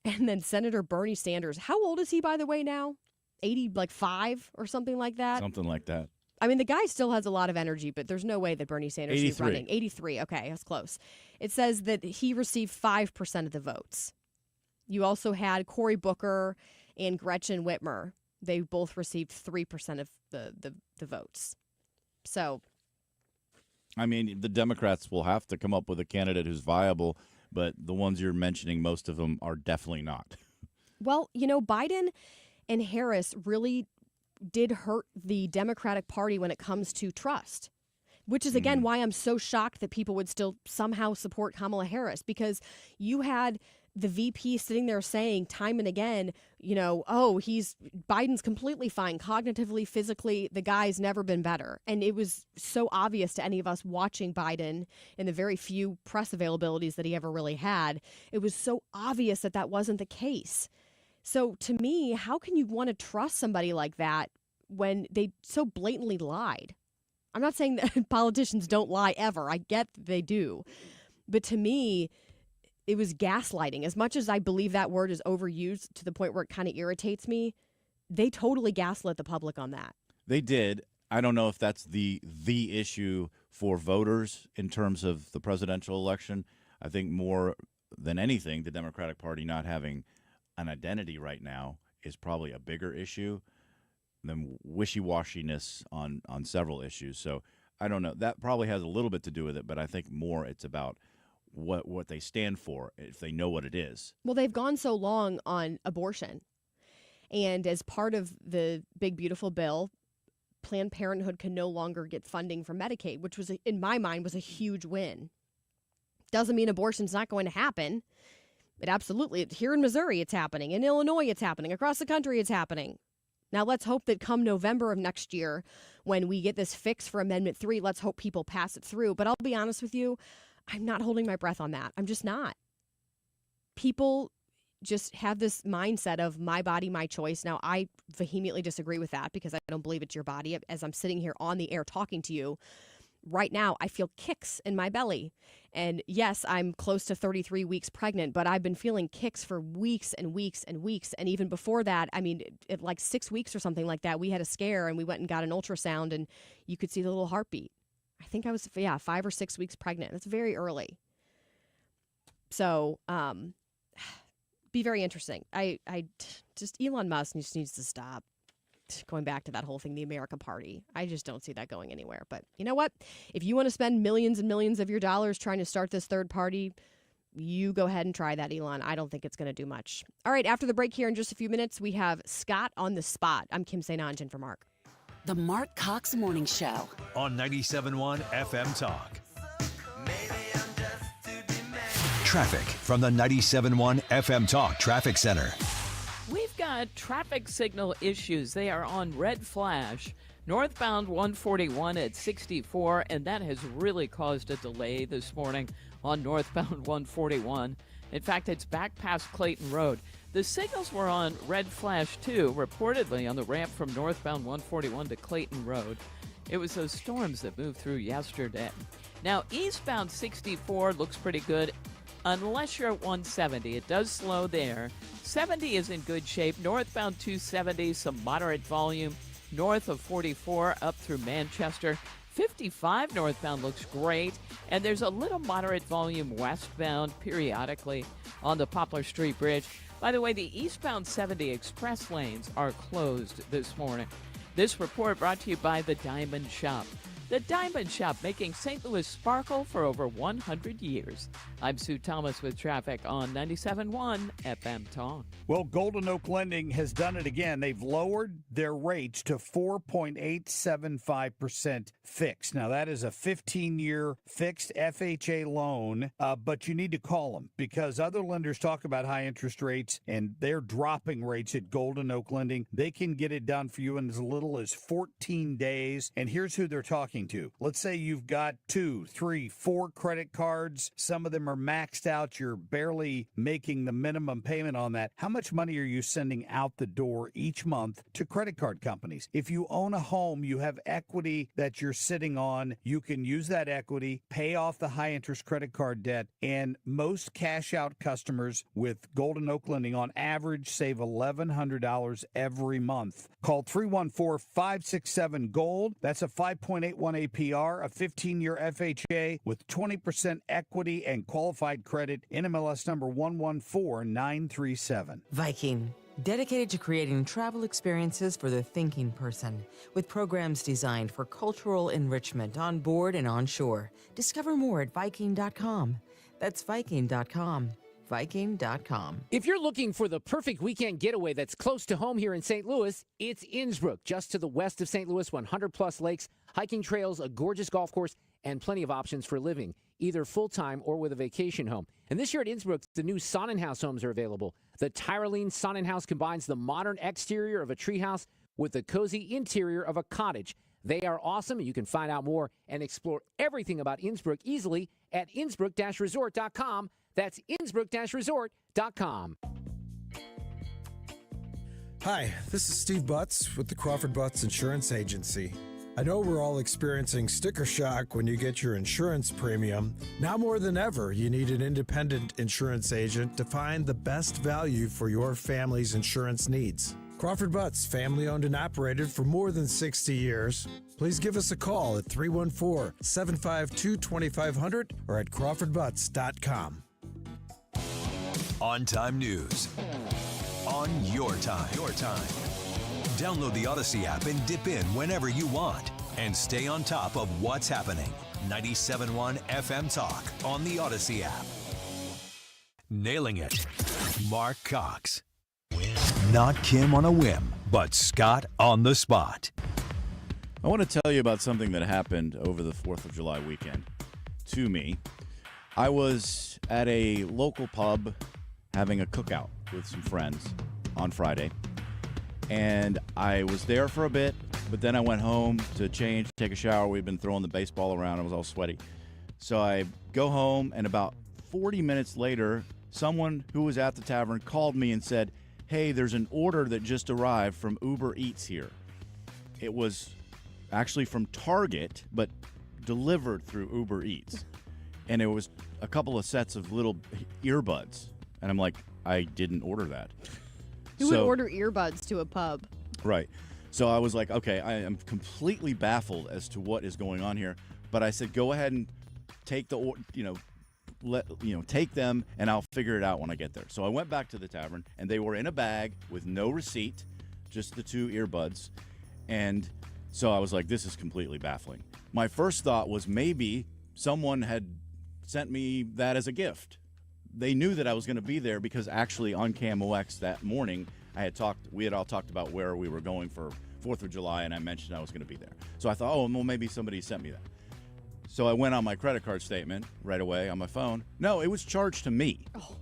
And then Senator Bernie Sanders, how old is he, by the way, now? 85 or something like that? Something like that. I mean, the guy still has a lot of energy, but there's no way that Bernie Sanders is running. 83. Okay, that's close. It says that he received 5% of the votes. You also had Cory Booker and Gretchen Whitmer. They both received 3% of the votes. So I mean, the Democrats will have to come up with a candidate who's viable, but the ones you're mentioning, most of them are definitely not. Well, you know, Biden and Harris really did hurt the Democratic Party when it comes to trust, which is, again, why I'm so shocked that people would still somehow support Kamala Harris, because you had the VP sitting there saying time and again, you know, oh, Biden's completely fine cognitively, physically. The guy's never been better. And it was so obvious to any of us watching Biden in the very few press availabilities that he ever really had. It was so obvious that that wasn't the case. So to me, how can you want to trust somebody like that when they so blatantly lied? I'm not saying that politicians don't lie ever. I get that they do. But to me, it was gaslighting. As much as I believe that word is overused to the point where it kind of irritates me, they totally gaslit the public on that. They did. I don't know if that's the issue for voters in terms of the presidential election. I think more than anything, the Democratic Party not having an identity right now is probably a bigger issue than wishy-washiness on several issues. So I don't know. That probably has a little bit to do with it, but I think more it's about what they stand for, if they know what it is. Well, they've gone so long on abortion. And as part of the big, beautiful bill, Planned Parenthood can no longer get funding from Medicaid, which was, in my mind, was a huge win. Doesn't mean abortion's not going to happen. But absolutely, here in Missouri, it's happening. In Illinois, it's happening. Across the country, it's happening. Now, let's hope that come November of next year, when we get this fix for Amendment 3, let's hope people pass it through. But I'll be honest with you, I'm not holding my breath on that. I'm just not. People just have this mindset of my body, my choice. Now, I vehemently disagree with that because I don't believe it's your body. As I'm sitting here on the air talking to you, right now, I feel kicks in my belly. And yes, I'm close to 33 weeks pregnant, but I've been feeling kicks for weeks and weeks and weeks. And even before that, I mean, at like 6 weeks or something like that, we had a scare and we went and got an ultrasound and you could see the little heartbeat. I think I was, 5 or 6 weeks pregnant. That's very early. So, be very interesting. I just, Elon Musk just needs to stop going back to that whole thing, the America Party. I just don't see that going anywhere. But you know what? If you want to spend millions and millions of your dollars trying to start this third party, you go ahead and try that, Elon. I don't think it's going to do much. All right, after the break here in just a few minutes, we have Scott on the spot. I'm Kim St. Onge for Marc. The Marc Cox Morning Show. On 97.1 FM Talk. Traffic from the 97.1 FM Talk Traffic Center. We've got traffic signal issues. They are on red flash. Northbound 141 at 64, and that has really caused a delay this morning on northbound 141. In fact, it's back past Clayton Road. The signals were on red flash, too, reportedly on the ramp from northbound 141 to Clayton Road. It was those storms that moved through yesterday. Now, eastbound 64 looks pretty good, unless you're at 170. It does slow there. 70 is in good shape. Northbound 270, some moderate volume. North of 44 up through Manchester. 55 northbound looks great. And there's a little moderate volume westbound periodically on the Poplar Street Bridge. By the way, the eastbound 70 express lanes are closed this morning. This report brought to you by the Diamond Shop. The Diamond Shop, making St. Louis sparkle for over 100 years. I'm Sue Thomas with traffic on 97.1 FM Talk. Well, Golden Oak Lending has done it again. They've lowered their rates to 4.875% fixed. Now, that is a 15-year fixed FHA loan, but you need to call them because other lenders talk about high interest rates, and they're dropping rates at Golden Oak Lending. They can get it done for you in as little as 14 days, and here's who they're talking to. Let's say you've got 2, 3, 4 credit cards. Some of them are maxed out. You're barely making the minimum payment on that. How much money are you sending out the door each month to credit card companies? If you own a home, you have equity that you're sitting on. You can use that equity, pay off the high interest credit card debt, and most cash out customers with Golden Oak Lending on average save $1,100 every month. Call 314-567-GOLD. That's a 5.81 APR, a 15-year FHA with 20% equity and qualified credit. NMLS number 114937. Viking, Dedicated to creating travel experiences for the thinking person, with programs designed for cultural enrichment on board and on shore. Discover more at Viking.com. That's Viking.com. Viking.com. If you're looking for the perfect weekend getaway that's close to home here in St. Louis, it's Innsbruck, just to the west of St. Louis, 100-plus lakes, hiking trails, a gorgeous golf course, and plenty of options for living, either full-time or with a vacation home. And this year at Innsbruck, the new Sonnenhaus homes are available. The Tyrolean Sonnenhaus combines the modern exterior of a treehouse with the cozy interior of a cottage. They are awesome, and you can find out more and explore everything about Innsbruck easily at Innsbruck-resort.com. That's Innsbruck-resort.com. Hi, this is Steve Butts with the Crawford Butts Insurance Agency. I know we're all experiencing sticker shock when you get your insurance premium. Now more than ever, you need an independent insurance agent to find the best value for your family's insurance needs. Crawford Butts, family owned and operated for more than 60 years. Please give us a call at 314-752-2500 or at crawfordbutts.com. On-time news. On your time. Download the Odyssey app and dip in whenever you want. And stay on top of what's happening. 97.1 FM Talk on the Odyssey app. Nailing it. Marc Cox. Not Kim on a whim, but Scott on the spot. I want to tell you about something that happened over the 4th of July weekend to me. I was at a local pub having a cookout with some friends on Friday. And I was there for a bit, but then I went home to change, take a shower. We'd been throwing the baseball around. I was all sweaty. So I go home, and about 40 minutes later, someone who was at the tavern called me and said, hey, there's an order that just arrived from Uber Eats here. It was actually from Target, but delivered through Uber Eats. And it was a couple of sets of little earbuds. And I'm like, I didn't order that. Who would order earbuds to a pub? Right. So I was like, okay, I am completely baffled as to what is going on here. But I said, go ahead and take take them, and I'll figure it out when I get there. So I went back to the tavern, and they were in a bag with no receipt, just the 2 earbuds. And so I was like, this is completely baffling. My first thought was maybe someone had sent me that as a gift. They knew that I was going to be there because actually on KMOX that morning, we had all talked about where we were going for 4th of July, and I mentioned I was going to be there. So I thought, oh, well, maybe somebody sent me that. So I went on my credit card statement right away on my phone. No, it was charged to me. Oh.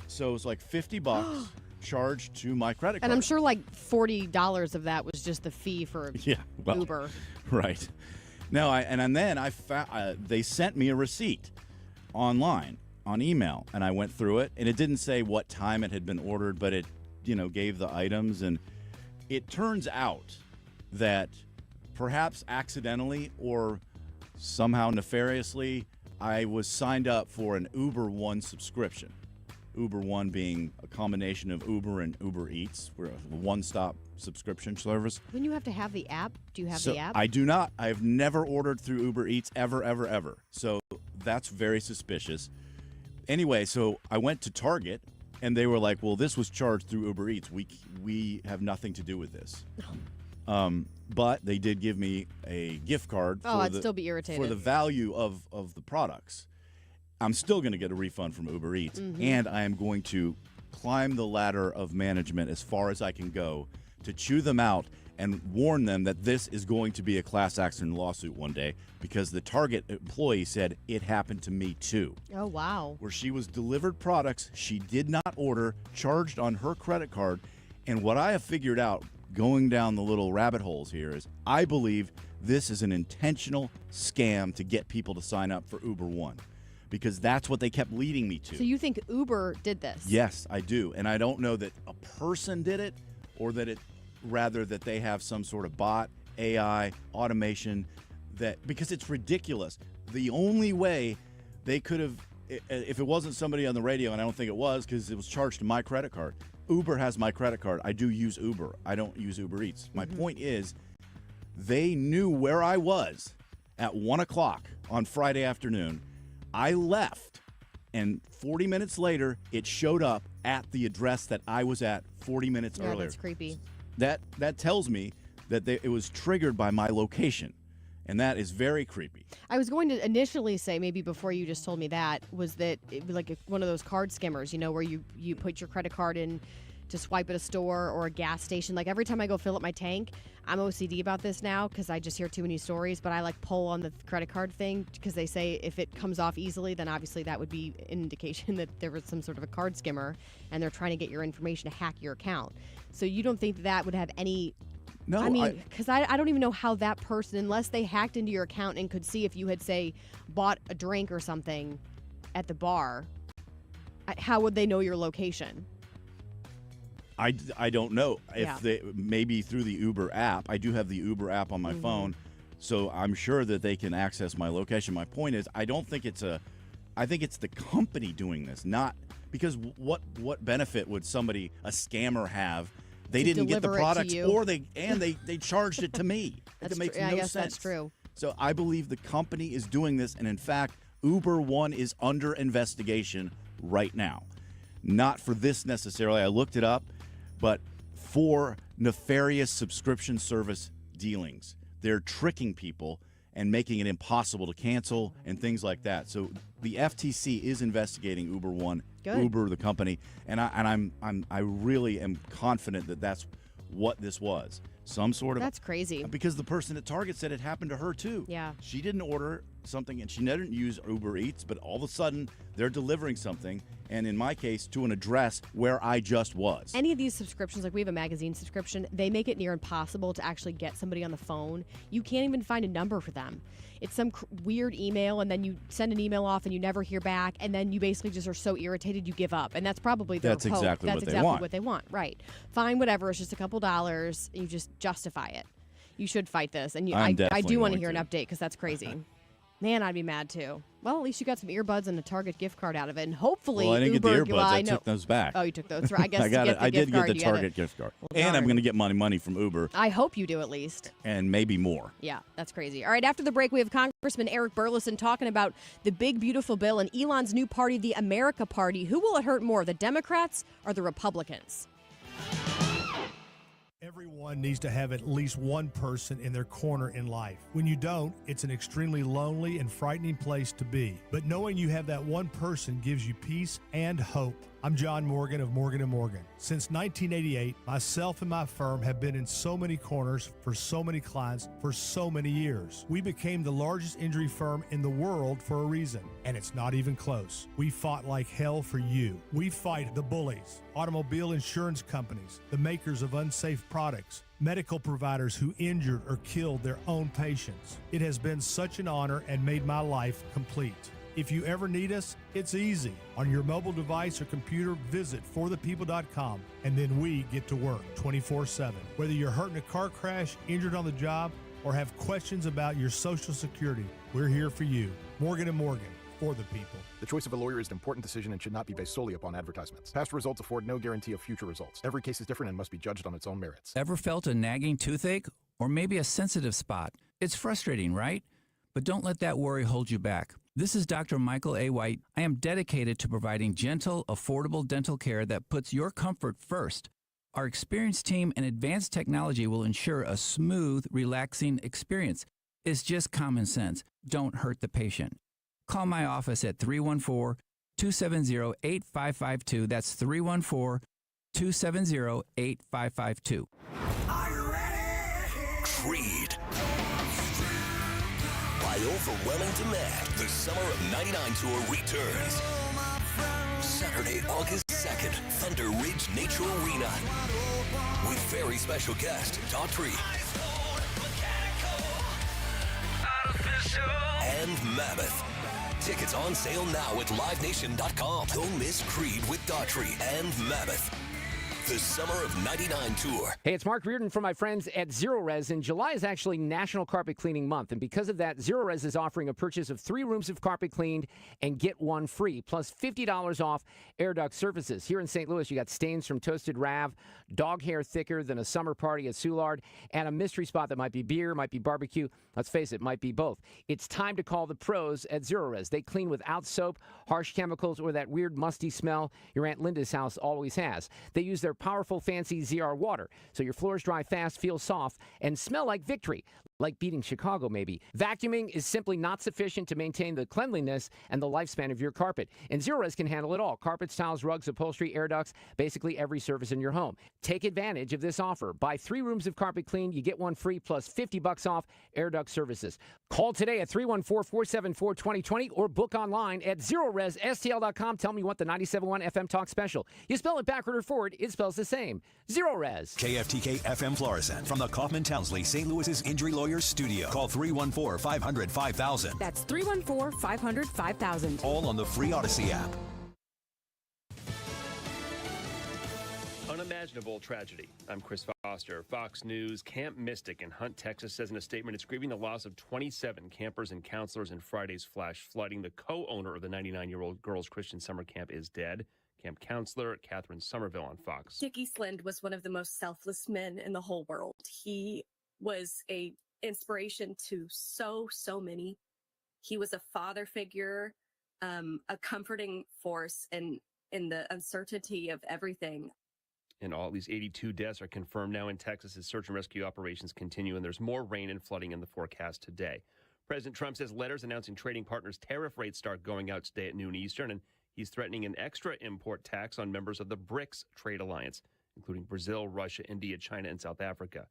So it was like $50 charged to my credit card. And I'm sure like $40 of that was just the fee for Uber. Right. No, then they sent me a receipt online on email, and I went through it, and it didn't say what time it had been ordered, but it, gave the items, and it turns out that perhaps accidentally or somehow nefariously, I was signed up for an Uber One subscription. Uber One being a combination of Uber and Uber Eats. We're a one-stop subscription service. When you have to have the app, do you have the app? I do not. I've never ordered through Uber Eats ever. So that's very suspicious. Anyway, so I went to Target, and they were like, well, this was charged through Uber Eats. We have nothing to do with this. But they did give me a gift card I'd still be irritated. for the value of the products. I'm still going to get a refund from Uber Eats, and I am going to climb the ladder of management as far as I can go to chew them out and warn them that this is going to be a class action lawsuit one day because the Target employee said it happened to me too. Oh, wow. Where she was delivered products she did not order, charged on her credit card. And what I have figured out going down the little rabbit holes here is I believe this is an intentional scam to get people to sign up for Uber One because that's what they kept leading me to. So you think Uber did this? Yes, I do. And I don't know that a person did it or that rather that they have some sort of bot, AI, automation because it's ridiculous. The only way they could have, if it wasn't somebody on the radio, and I don't think it was because it was charged to my credit card. Uber has my credit card. I do use Uber. I don't use Uber Eats. My point is they knew where I was at 1 o'clock on Friday afternoon. I left, and 40 minutes later, it showed up at the address that I was at 40 minutes earlier. That's creepy. That tells me that it was triggered by my location, and that is very creepy. I was going to initially say, maybe before you just told me that, was that it was like one of those card skimmers, where you put your credit card in to swipe at a store or a gas station. Like every time I go fill up my tank, I'm OCD about this now because I just hear too many stories, but I like pull on the credit card thing because they say if it comes off easily, then obviously that would be an indication that there was some sort of a card skimmer and they're trying to get your information to hack your account. So you don't think that would have any... No, I mean, because I don't even know how that person, unless they hacked into your account and could see if you had, say, bought a drink or something at the bar, how would they know your location? I don't know if they maybe through the Uber app. I do have the Uber app on my phone, so I'm sure that they can access my location. My point is, I think it's the company doing this, not because what benefit would a scammer have? They didn't get the products, or they charged it to me. That makes no sense. I guess that's true. So I believe the company is doing this, and in fact, Uber One is under investigation right now. Not for this necessarily. I looked it up. But for nefarious subscription service dealings. They're tricking people and making it impossible to cancel and things like that. So the FTC is investigating Uber One, Uber the company, and I really am confident that that's what this was. Some sort of... That's crazy. Because the person at Target said it happened to her too. Yeah. She didn't order something and she didn't use Uber Eats, but all of a sudden they're delivering something, and in my case, to an address where I just was. Any of these subscriptions, like we have a magazine subscription, they make it near impossible to actually get somebody on the phone. You can't even find a number for them. It's some weird email, and then you send an email off and you never hear back, and then you basically just are so irritated you give up. And that's probably their hope. Exactly That's exactly what they want. Right. Fine, whatever. It's just a couple dollars. You just justify it. You should fight this. And I do want to hear an update because that's crazy. Man, I'd be mad too. Well, at least you got some earbuds and a Target gift card out of it, and hopefully I didn't Uber, get the earbuds. I took those back. Oh, you took those. Right. I guess I did get the Target gift card, and I'm going to get money from Uber. I hope you do at least, and maybe more. Yeah, that's crazy. All right, after the break, we have Congressman Eric Burlison talking about the big beautiful bill and Elon's new party, the America Party. Who will it hurt more, the Democrats or the Republicans? Everyone needs to have at least one person in their corner in life. When you don't, it's an extremely lonely and frightening place to be. But knowing you have that one person gives you peace and hope. I'm John Morgan of Morgan & Morgan. Since 1988, myself and my firm have been in so many corners for so many clients for so many years. We became the largest injury firm in the world for a reason, and it's not even close. We fought like hell for you. We fight the bullies, automobile insurance companies, the makers of unsafe products, medical providers who injured or killed their own patients. It has been such an honor and made my life complete. If you ever need us, it's easy. On your mobile device or computer, visit forthepeople.com, and then we get to work 24/7. Whether you're hurt in a car crash, injured on the job, or have questions about your Social Security, we're here for you. Morgan & Morgan, for the people. The choice of a lawyer is an important decision and should not be based solely upon advertisements. Past results afford no guarantee of future results. Every case is different and must be judged on its own merits. Ever felt a nagging toothache or maybe a sensitive spot? It's frustrating, right? But don't let that worry hold you back. This is Dr. Michael A. White. I am dedicated to providing gentle, affordable dental care that puts your comfort first. Our experienced team and advanced technology will ensure a smooth, relaxing experience. It's just common sense. Don't hurt the patient. Call my office at 314-270-8552. That's 314-270-8552. Are you ready? Creed. By overwhelming demand, the Summer of '99 tour returns. Saturday, August 2nd, Thunder Ridge Nature Arena. With very special guest, Daughtry. And Mammoth. Tickets on sale now at livenation.com. Don't miss Creed with Daughtry and Mammoth. The Summer of 99 Tour. Hey, it's Mark Reardon from my friends at Zero Res, and July is actually National Carpet Cleaning Month, and because of that, Zero Res is offering a purchase of 3 rooms of carpet cleaned and get 1 free, plus $50 off air duct surfaces. Here in St. Louis, you got stains from toasted Rav, dog hair thicker than a summer party at Soulard, and a mystery spot that might be beer, might be barbecue. Let's face it, might be both. It's time to call the pros at Zero Res. They clean without soap, harsh chemicals, or that weird musty smell your Aunt Linda's house always has. They use their powerful, fancy ZR water, so your floors dry fast, feel soft, and smell like victory. Like beating Chicago, maybe. Vacuuming is simply not sufficient to maintain the cleanliness and the lifespan of your carpet. And Zero Res can handle it all. Carpets, tiles, rugs, upholstery, air ducts, basically every surface in your home. Take advantage of this offer. Buy 3 rooms of carpet clean, you get 1 free, plus $50 off air duct services. Call today at 314-474-2020 or book online at ZeroResSTL.com. Tell me what the 97.1 FM Talk special. You spell it backward or forward, it spells the same. Zero Res. KFTK FM Florissant from the Kaufman Townsley St. Louis's Injury Lawyers Studio. Call 314-500-5000. That's 314-500-5000. All on the free Odyssey app. Unimaginable tragedy. I'm Chris Foster. Fox News Camp Mystic in Hunt, Texas says in a statement it's grieving the loss of 27 campers and counselors in Friday's flash flooding. The co-owner of the 99-year-old girls Christian summer camp is dead. Camp counselor Catherine Somerville on Fox. Dickie Slind was one of the most selfless men in the whole world. He was a inspiration to so many. He was a father figure, a comforting force in the uncertainty of everything. And all at least 82 deaths are confirmed now in Texas as search and rescue operations continue, and there's more rain and flooding in the forecast today. President Trump says letters announcing trading partners' tariff rates start going out today at noon Eastern, and he's threatening an extra import tax on members of the BRICS trade alliance, including Brazil, Russia, India, China, and South Africa.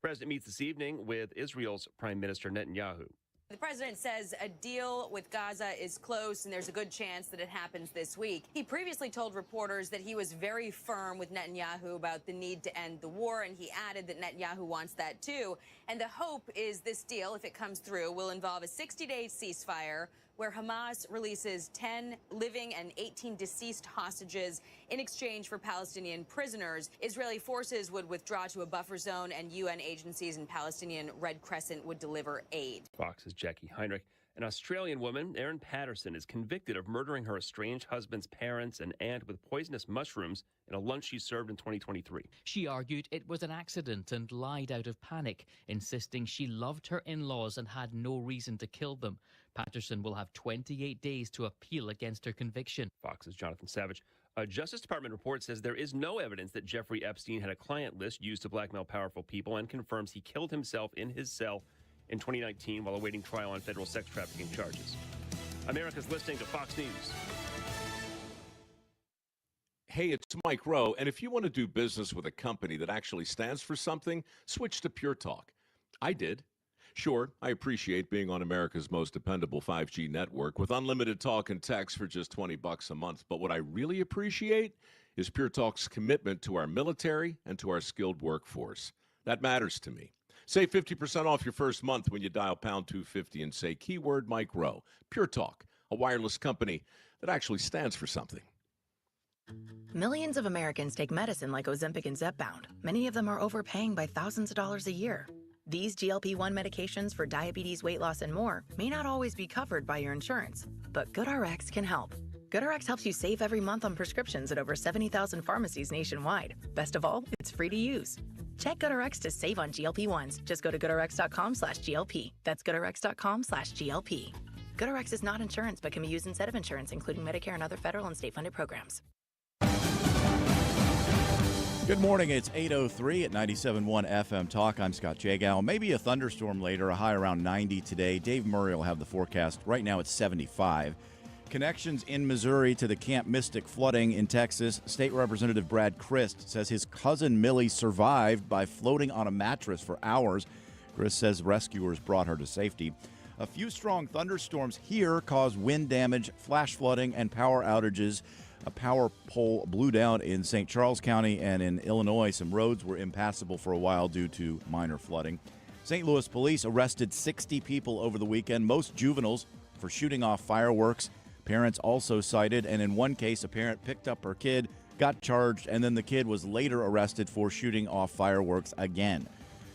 The president meets this evening with Israel's Prime Minister Netanyahu. The president says a deal with Gaza is close and there's a good chance that it happens this week. He previously told reporters that he was very firm with Netanyahu about the need to end the war, and he added that Netanyahu wants that too. And the hope is this deal, if it comes through, will involve a 60-day ceasefire where Hamas releases 10 living and 18 deceased hostages in exchange for Palestinian prisoners. Israeli forces would withdraw to a buffer zone, and UN agencies and Palestinian Red Crescent would deliver aid. Fox's Jackie Heinrich. An Australian woman, Erin Patterson, is convicted of murdering her estranged husband's parents and aunt with poisonous mushrooms in a lunch she served in 2023. She argued it was an accident and lied out of panic, insisting she loved her in-laws and had no reason to kill them. Patterson will have 28 days to appeal against her conviction. Fox's Jonathan Savage. A Justice Department report says there is no evidence that Jeffrey Epstein had a client list used to blackmail powerful people, and confirms he killed himself in his cell in 2019 while awaiting trial on federal sex trafficking charges. America's listening to Fox News. Hey, it's Mike Rowe, and if you want to do business with a company that actually stands for something, switch to Pure Talk. I did. Sure, I appreciate being on America's most dependable 5G network with unlimited talk and text for just $20 a month. But what I really appreciate is Pure Talk's commitment to our military and to our skilled workforce. That matters to me. Save 50% off your first month when you dial pound 250 and say keyword Mike Rowe. Pure Talk, a wireless company that actually stands for something. Millions of Americans take medicine like Ozempic and Zepbound. Many of them are overpaying by thousands of dollars a year. These GLP-1 medications for diabetes, weight loss, and more may not always be covered by your insurance, but GoodRx can help. GoodRx helps you save every month on prescriptions at over 70,000 pharmacies nationwide. Best of all, it's free to use. Check GoodRx to save on GLP-1s. Just go to GoodRx.com/GLP. That's GoodRx.com/GLP. GoodRx is not insurance, but can be used instead of insurance, including Medicare and other federal and state-funded programs. Good morning. It's 8:03 at 97.1 FM Talk. I'm Scott Jagow. Maybe a thunderstorm later, a high around 90 today. Dave Murray will have the forecast. Right now it's 75. Connections in Missouri to the Camp Mystic flooding in Texas. State Representative Brad Christ says his cousin Millie survived by floating on a mattress for hours. Christ says rescuers brought her to safety. A few strong thunderstorms here caused wind damage, flash flooding, and power outages. A power pole blew down in St. Charles County, and in Illinois, some roads were impassable for a while due to minor flooding. St. Louis police arrested 60 people over the weekend, most juveniles, for shooting off fireworks. Parents also cited, and in one case, a parent picked up her kid, got charged, and then the kid was later arrested for shooting off fireworks again.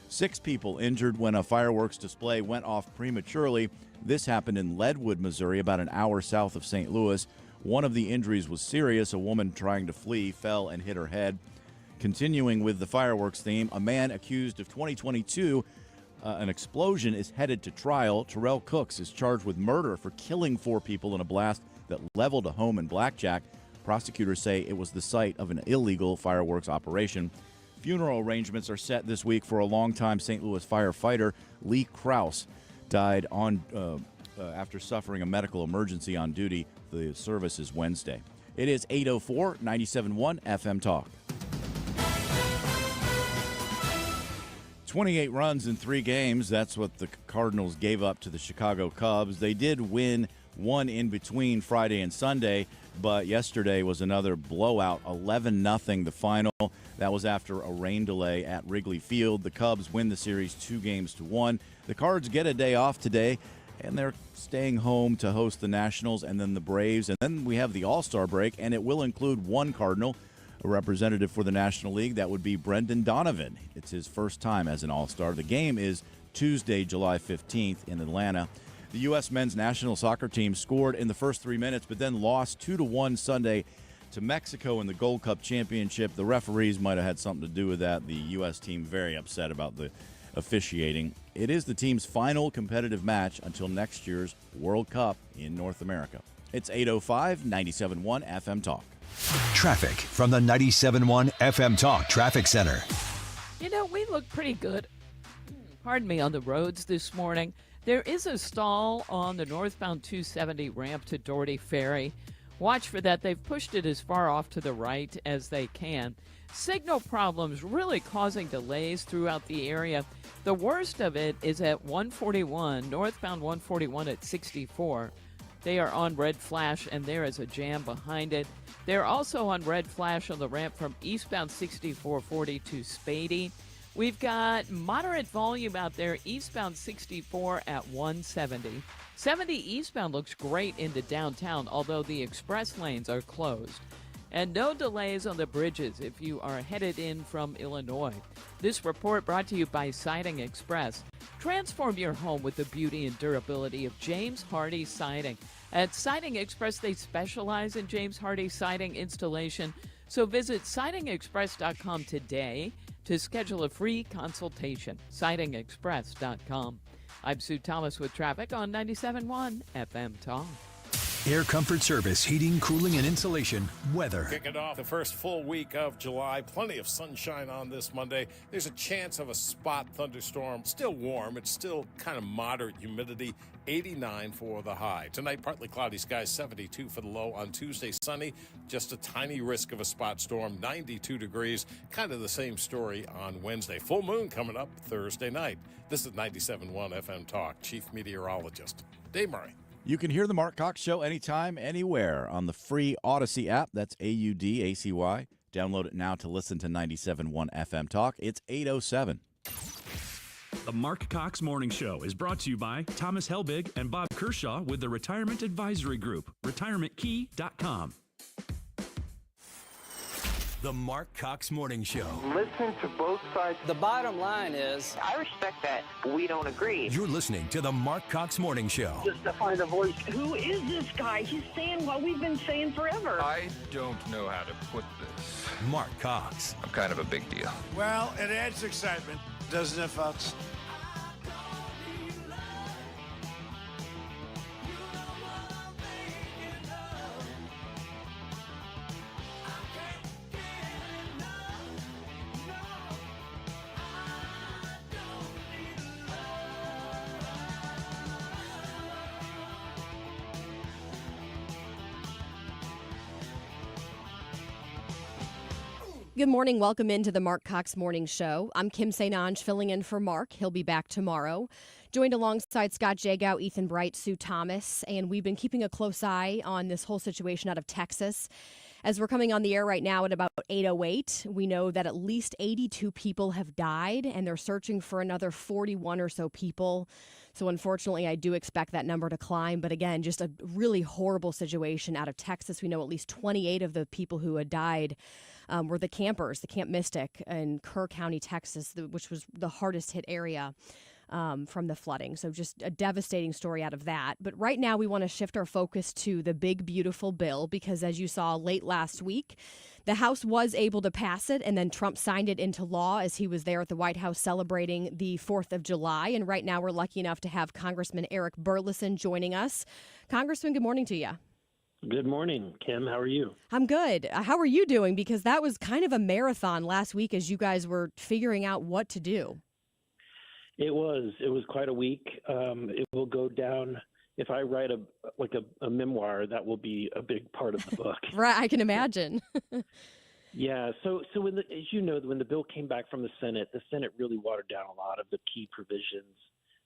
6 people injured when a fireworks display went off prematurely. This happened in Leadwood, Missouri, about an hour south of St. Louis. One of the injuries was serious. A woman trying to flee fell and hit her head. Continuing with the fireworks theme, a man accused of 2022 an explosion is headed to trial. Terrell Cooks is charged with murder for killing 4 people in a blast that leveled a home in Blackjack. Prosecutors say it was the site of an illegal fireworks operation. Funeral arrangements are set this week for a longtime St. Louis firefighter. Lee Krause died after suffering a medical emergency on duty. The service is Wednesday. It is 8:04, 97.1 FM Talk. 28 runs in 3 games. That's what the Cardinals gave up to the Chicago Cubs. They did win one in between Friday and Sunday, but yesterday was another blowout, 11-0 the final. That was after a rain delay at Wrigley Field. The Cubs win the series 2-1. The Cards get a day off today, and they're staying home to host the Nationals and then the Braves. And then we have the All-Star break, and it will include one Cardinal, a representative for the National League. That would be Brendan Donovan. It's his first time as an All-Star. The game is Tuesday, July 15th in Atlanta. The U.S. men's national soccer team scored in the first 3 minutes, but then lost 2-1 Sunday to Mexico in the Gold Cup Championship. The referees might have had something to do with that. The U.S. team very upset about the officiating. It is the team's final competitive match until next year's World Cup in North America. It's 8:05, 97.1 FM Talk. Traffic from the 97.1 FM Talk Traffic Center. You know, we look pretty good, on the roads this morning. There is a stall on the northbound 270 ramp to Doherty Ferry. Watch for that. They've pushed it as far off to the right as they can. Signal problems really causing delays throughout the area. The worst of it is at 141, northbound 141 at 64. They are on red flash, and there is a jam behind it. They're also on red flash on the ramp from eastbound 6440 to Spady. We've got moderate volume out there, eastbound 64 at 170. 70 eastbound looks great into downtown, although the express lanes are closed. And no delays on the bridges if you are headed in from Illinois. This report brought to you by Siding Express. Transform your home with the beauty and durability of James Hardie Siding. At Siding Express, they specialize in James Hardie siding installation. So visit sidingexpress.com today to schedule a free consultation. sidingexpress.com. I'm Sue Thomas with traffic on 97.1 FM Talk. Air Comfort Service, heating, cooling, and insulation. Weather. Kicking off the first full week of July. Plenty of sunshine on this Monday. There's a chance of a spot thunderstorm. Still warm. It's still kind of moderate humidity. 89 for the high. Tonight, partly cloudy skies, 72 for the low. On Tuesday, sunny. Just a tiny risk of a spot storm, 92 degrees. Kind of the same story on Wednesday. Full moon coming up Thursday night. This is 97.1 FM Talk. Chief Meteorologist Dave Murray. You can hear the Mark Cox Show anytime, anywhere on the free Odyssey app. That's AUDACY. Download it now to listen to 97.1 FM Talk. It's 8:07. The Mark Cox Morning Show is brought to you by Thomas Helbig and Bob Kershaw with the Retirement Advisory Group, retirementkey.com. The Mark Cox Morning Show. Listen to both sides. The bottom line is, I respect that. We don't agree. You're listening to the Mark Cox Morning Show. Just to find a voice. Who is this guy? He's saying what we've been saying forever. I don't know how to put this. Mark Cox. I'm kind of a big deal. Well, it adds excitement, doesn't it, folks? Good morning. Welcome into the Mark Cox Morning Show. I'm Kim St. Ange filling in for Mark. He'll be back tomorrow. Joined alongside Scott Jagow, Ethan Bright, Sue Thomas, and we've been keeping a close eye on this whole situation out of Texas As we're coming on the air right now at about 8:08, we know that at least 82 people have died, and they're searching for another 41 or so people. So unfortunately, I do expect that number to climb. But again, just a really horrible situation out of Texas. We know at least 28 of the people who had died were the campers, the Camp Mystic in Kerr County, Texas, which was the hardest hit area from the flooding. So just a devastating story out of that. But right now we want to shift our focus to the big, beautiful bill, because as you saw late last week, the House was able to pass it, and then Trump signed it into law as he was there at the White House celebrating the 4th of July. And right now we're lucky enough to have Congressman Eric Burlison joining us. Congressman, good morning to you. Good morning, Kim. How are you? I'm good. How are you doing? Because that was kind of a marathon last week as you guys were figuring out what to do. It was quite a week. It will go down. If I write a memoir, that will be a big part of the book. Right, I can imagine. Yeah. So as you know, when the bill came back from the Senate really watered down a lot of the key provisions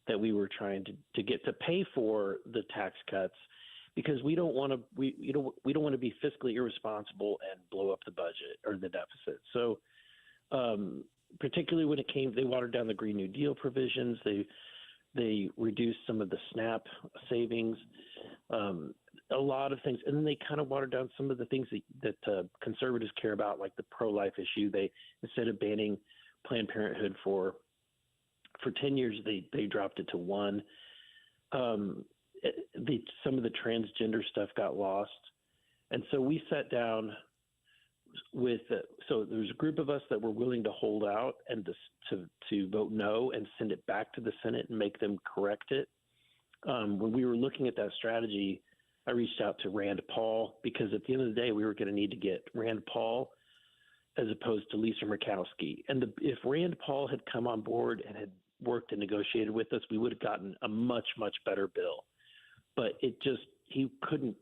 that we were trying to get to pay for the tax cuts, because we don't want to be fiscally irresponsible and blow up the budget or the deficit. So particularly when they watered down the Green New Deal provisions. They reduced some of the SNAP savings, a lot of things. And then they kind of watered down some of the things that conservatives care about, like the pro-life issue. They, instead of banning Planned Parenthood for 10 years, they dropped it to 1. Some of the transgender stuff got lost. And so we sat down so there was a group of us that were willing to hold out and to vote no and send it back to the Senate and make them correct it. When we were looking at that strategy, I reached out to Rand Paul, because at the end of the day, we were going to need to get Rand Paul as opposed to Lisa Murkowski. And if Rand Paul had come on board and had worked and negotiated with us, we would have gotten a much, much better bill. But he couldn't.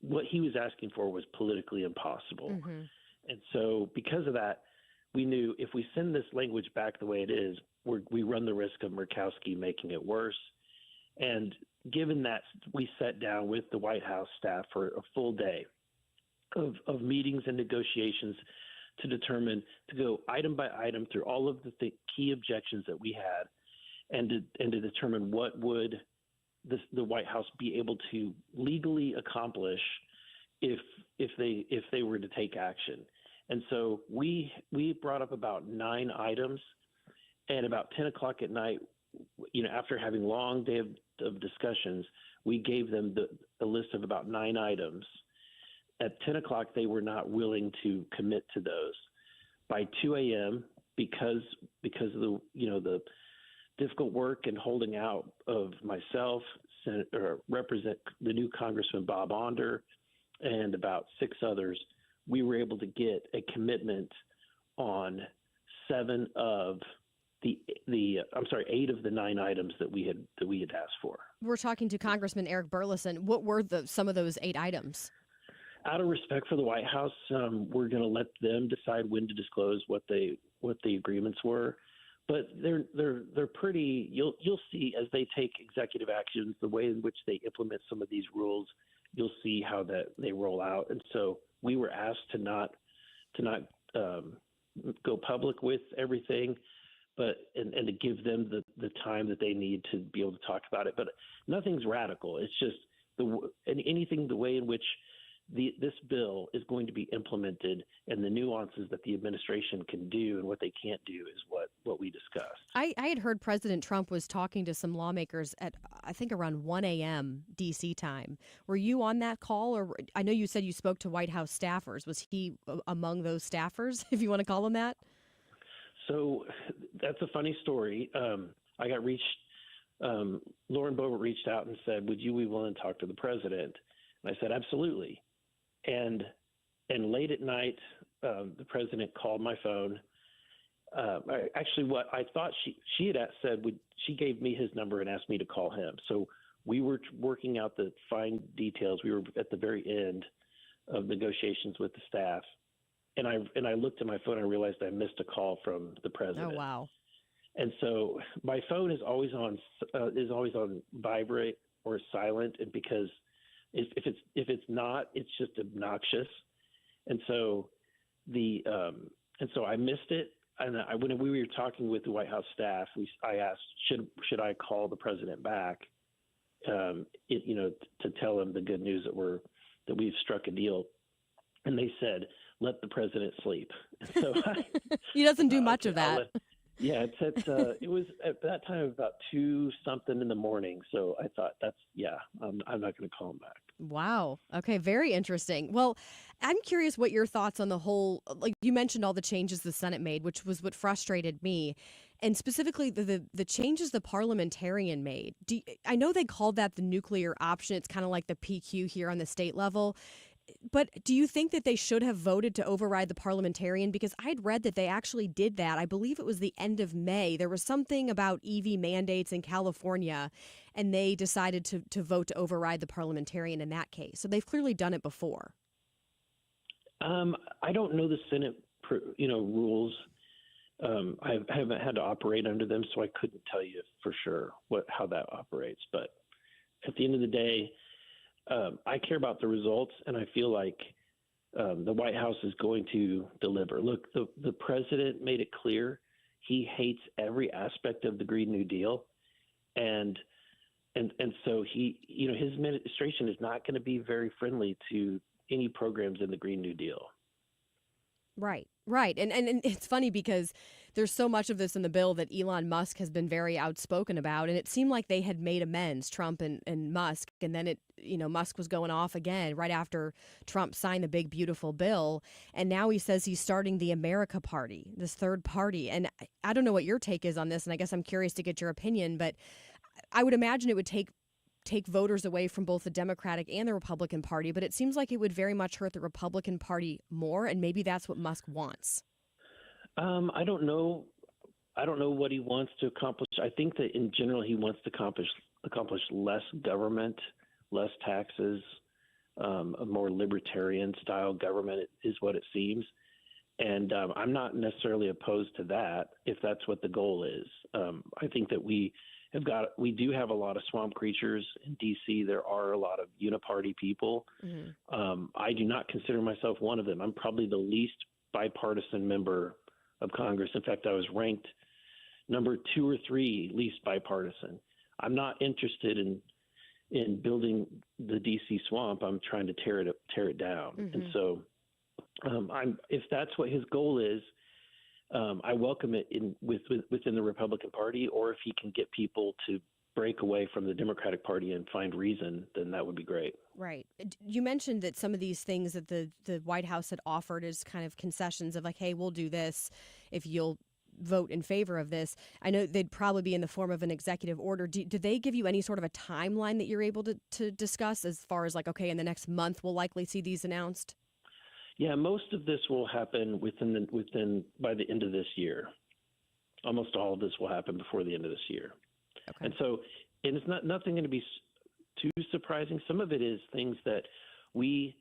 What he was asking for was politically impossible. Mm-hmm. And so because of that, we knew if we send this language back the way it is, we run the risk of Murkowski making it worse. And given that, we sat down with the White House staff for a full day of meetings and negotiations to go item by item through all of the key objections that we had, and to determine what would the White House be able to legally accomplish if they were to take action. And so we brought up about 9 items, and about 10 o'clock at night, after having a long day of discussions, we gave them a list of about 9 items. At 10 o'clock, they were not willing to commit to those. By 2 a.m., because of the difficult work and holding out of myself, represent the new Congressman Bob Onder, and about 6 others, we were able to get a commitment on 8 of the 9 items that we had asked for. We're talking to Congressman Eric Burlison. What were some of those 8 items? Out of respect for the White House, we're going to let them decide when to disclose what the agreements were. But they're pretty. You'll see as they take executive actions, the way in which they implement some of these rules. You'll see how that they roll out. And so we were asked to not go public with everything, and to give them the time that they need to be able to talk about it. But nothing's radical. It's just the way in which this bill is going to be implemented, and the nuances that the administration can do and what they can't do is what we discussed. I had heard President Trump was talking to some lawmakers at, I think, around 1 a.m. D.C. time. Were you on that call? Or I know you said you spoke to White House staffers. Was he among those staffers, if you want to call them that? So that's a funny story. I got Lauren Boebert reached out and said, would you be willing to talk to the president? And I said, absolutely. And late at night, the president called my phone. Actually, what I thought she had said, she gave me his number and asked me to call him. So we were working out the fine details. We were at the very end of negotiations with the staff. And I looked at my phone and I realized I missed a call from the president. Oh, wow. And so my phone is always on vibrate or silent, and because if it's not, it's just obnoxious. And so I missed it. And when we were talking with the White House staff, I asked, should I call the president back, to tell him the good news that we've struck a deal. And they said, let the president sleep. So he doesn't do much of that. It was at that time about 2-something in the morning. So I thought I'm not going to call him back. Wow. Okay. Very interesting. Well, I'm curious what your thoughts on the whole, like you mentioned all the changes the Senate made, which was what frustrated me. And specifically the changes the parliamentarian made. I know they called that the nuclear option. It's kind of like the PQ here on the state level. But do you think that they should have voted to override the parliamentarian? Because I'd read that they actually did that. I believe it was the end of May. There was something about EV mandates in California, and they decided to vote to override the parliamentarian in that case. So they've clearly done it before. I don't know the Senate, rules. I haven't had to operate under them, so I couldn't tell you for sure how that operates. But at the end of the day, I care about the results, and I feel like the White House is going to deliver. Look, the president made it clear he hates every aspect of the Green New Deal, and so his administration is not going to be very friendly to any programs in the Green New Deal. Right. And it's funny because there's so much of this in the bill that Elon Musk has been very outspoken about. And it seemed like they had made amends, Trump and Musk. And then Musk was going off again right after Trump signed the big, beautiful bill. And now he says he's starting the America Party, this third party. And I don't know what your take is on this. And I guess I'm curious to get your opinion. But I would imagine it would take voters away from both the Democratic and the Republican Party, but it seems like it would very much hurt the Republican Party more, and maybe that's what Musk wants. I don't know what he wants to accomplish. I think that in general he wants to accomplish less government, less taxes, a more libertarian style government is what it seems. And I'm not necessarily opposed to that if that's what the goal is. I think that we do have a lot of swamp creatures in D.C. There are a lot of uniparty people. Mm-hmm. I do not consider myself one of them. I'm probably the least bipartisan member of Congress. In fact, I was ranked number 2 or 3 least bipartisan. I'm not interested in building the D.C. swamp. I'm trying to tear it down. Mm-hmm. And so if that's what his goal is, I welcome it within the Republican Party, or if he can get people to break away from the Democratic Party and find reason, then that would be great. Right. You mentioned that some of these things that the White House had offered as kind of concessions of like, hey, we'll do this if you'll vote in favor of this. I know they'd probably be in the form of an executive order. Do they give you any sort of a timeline that you're able to discuss as far as like, okay, in the next month we'll likely see these announced? Yeah, most of this will happen by the end of this year. Almost all of this will happen before the end of this year. Okay. And it's nothing going to be too surprising. Some of it is things that we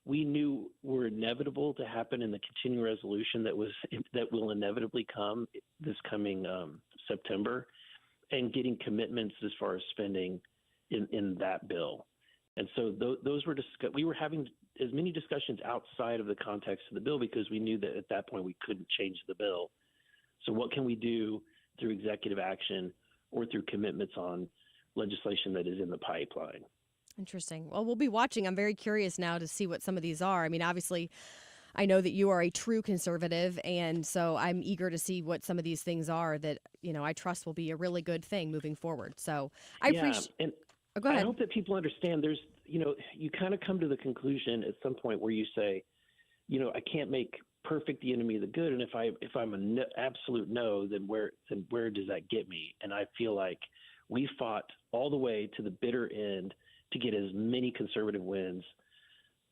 knew were inevitable to happen in the continuing resolution that will inevitably come this coming September, and getting commitments as far as spending in that bill. And so those were discussed. We were having as many discussions outside of the context of the bill because we knew that at that point we couldn't change the bill. So what can we do through executive action or through commitments on legislation that is in the pipeline? Interesting. Well, we'll be watching. I'm very curious now to see what some of these are. I mean, obviously, I know that you are a true conservative, and so I'm eager to see what some of these things are that, I trust will be a really good thing moving forward. So I appreciate. And go ahead. I hope that people understand you kind of come to the conclusion at some point where you say, I can't make perfect the enemy of the good. And if I'm an absolute no, then where does that get me? And I feel like we fought all the way to the bitter end to get as many conservative wins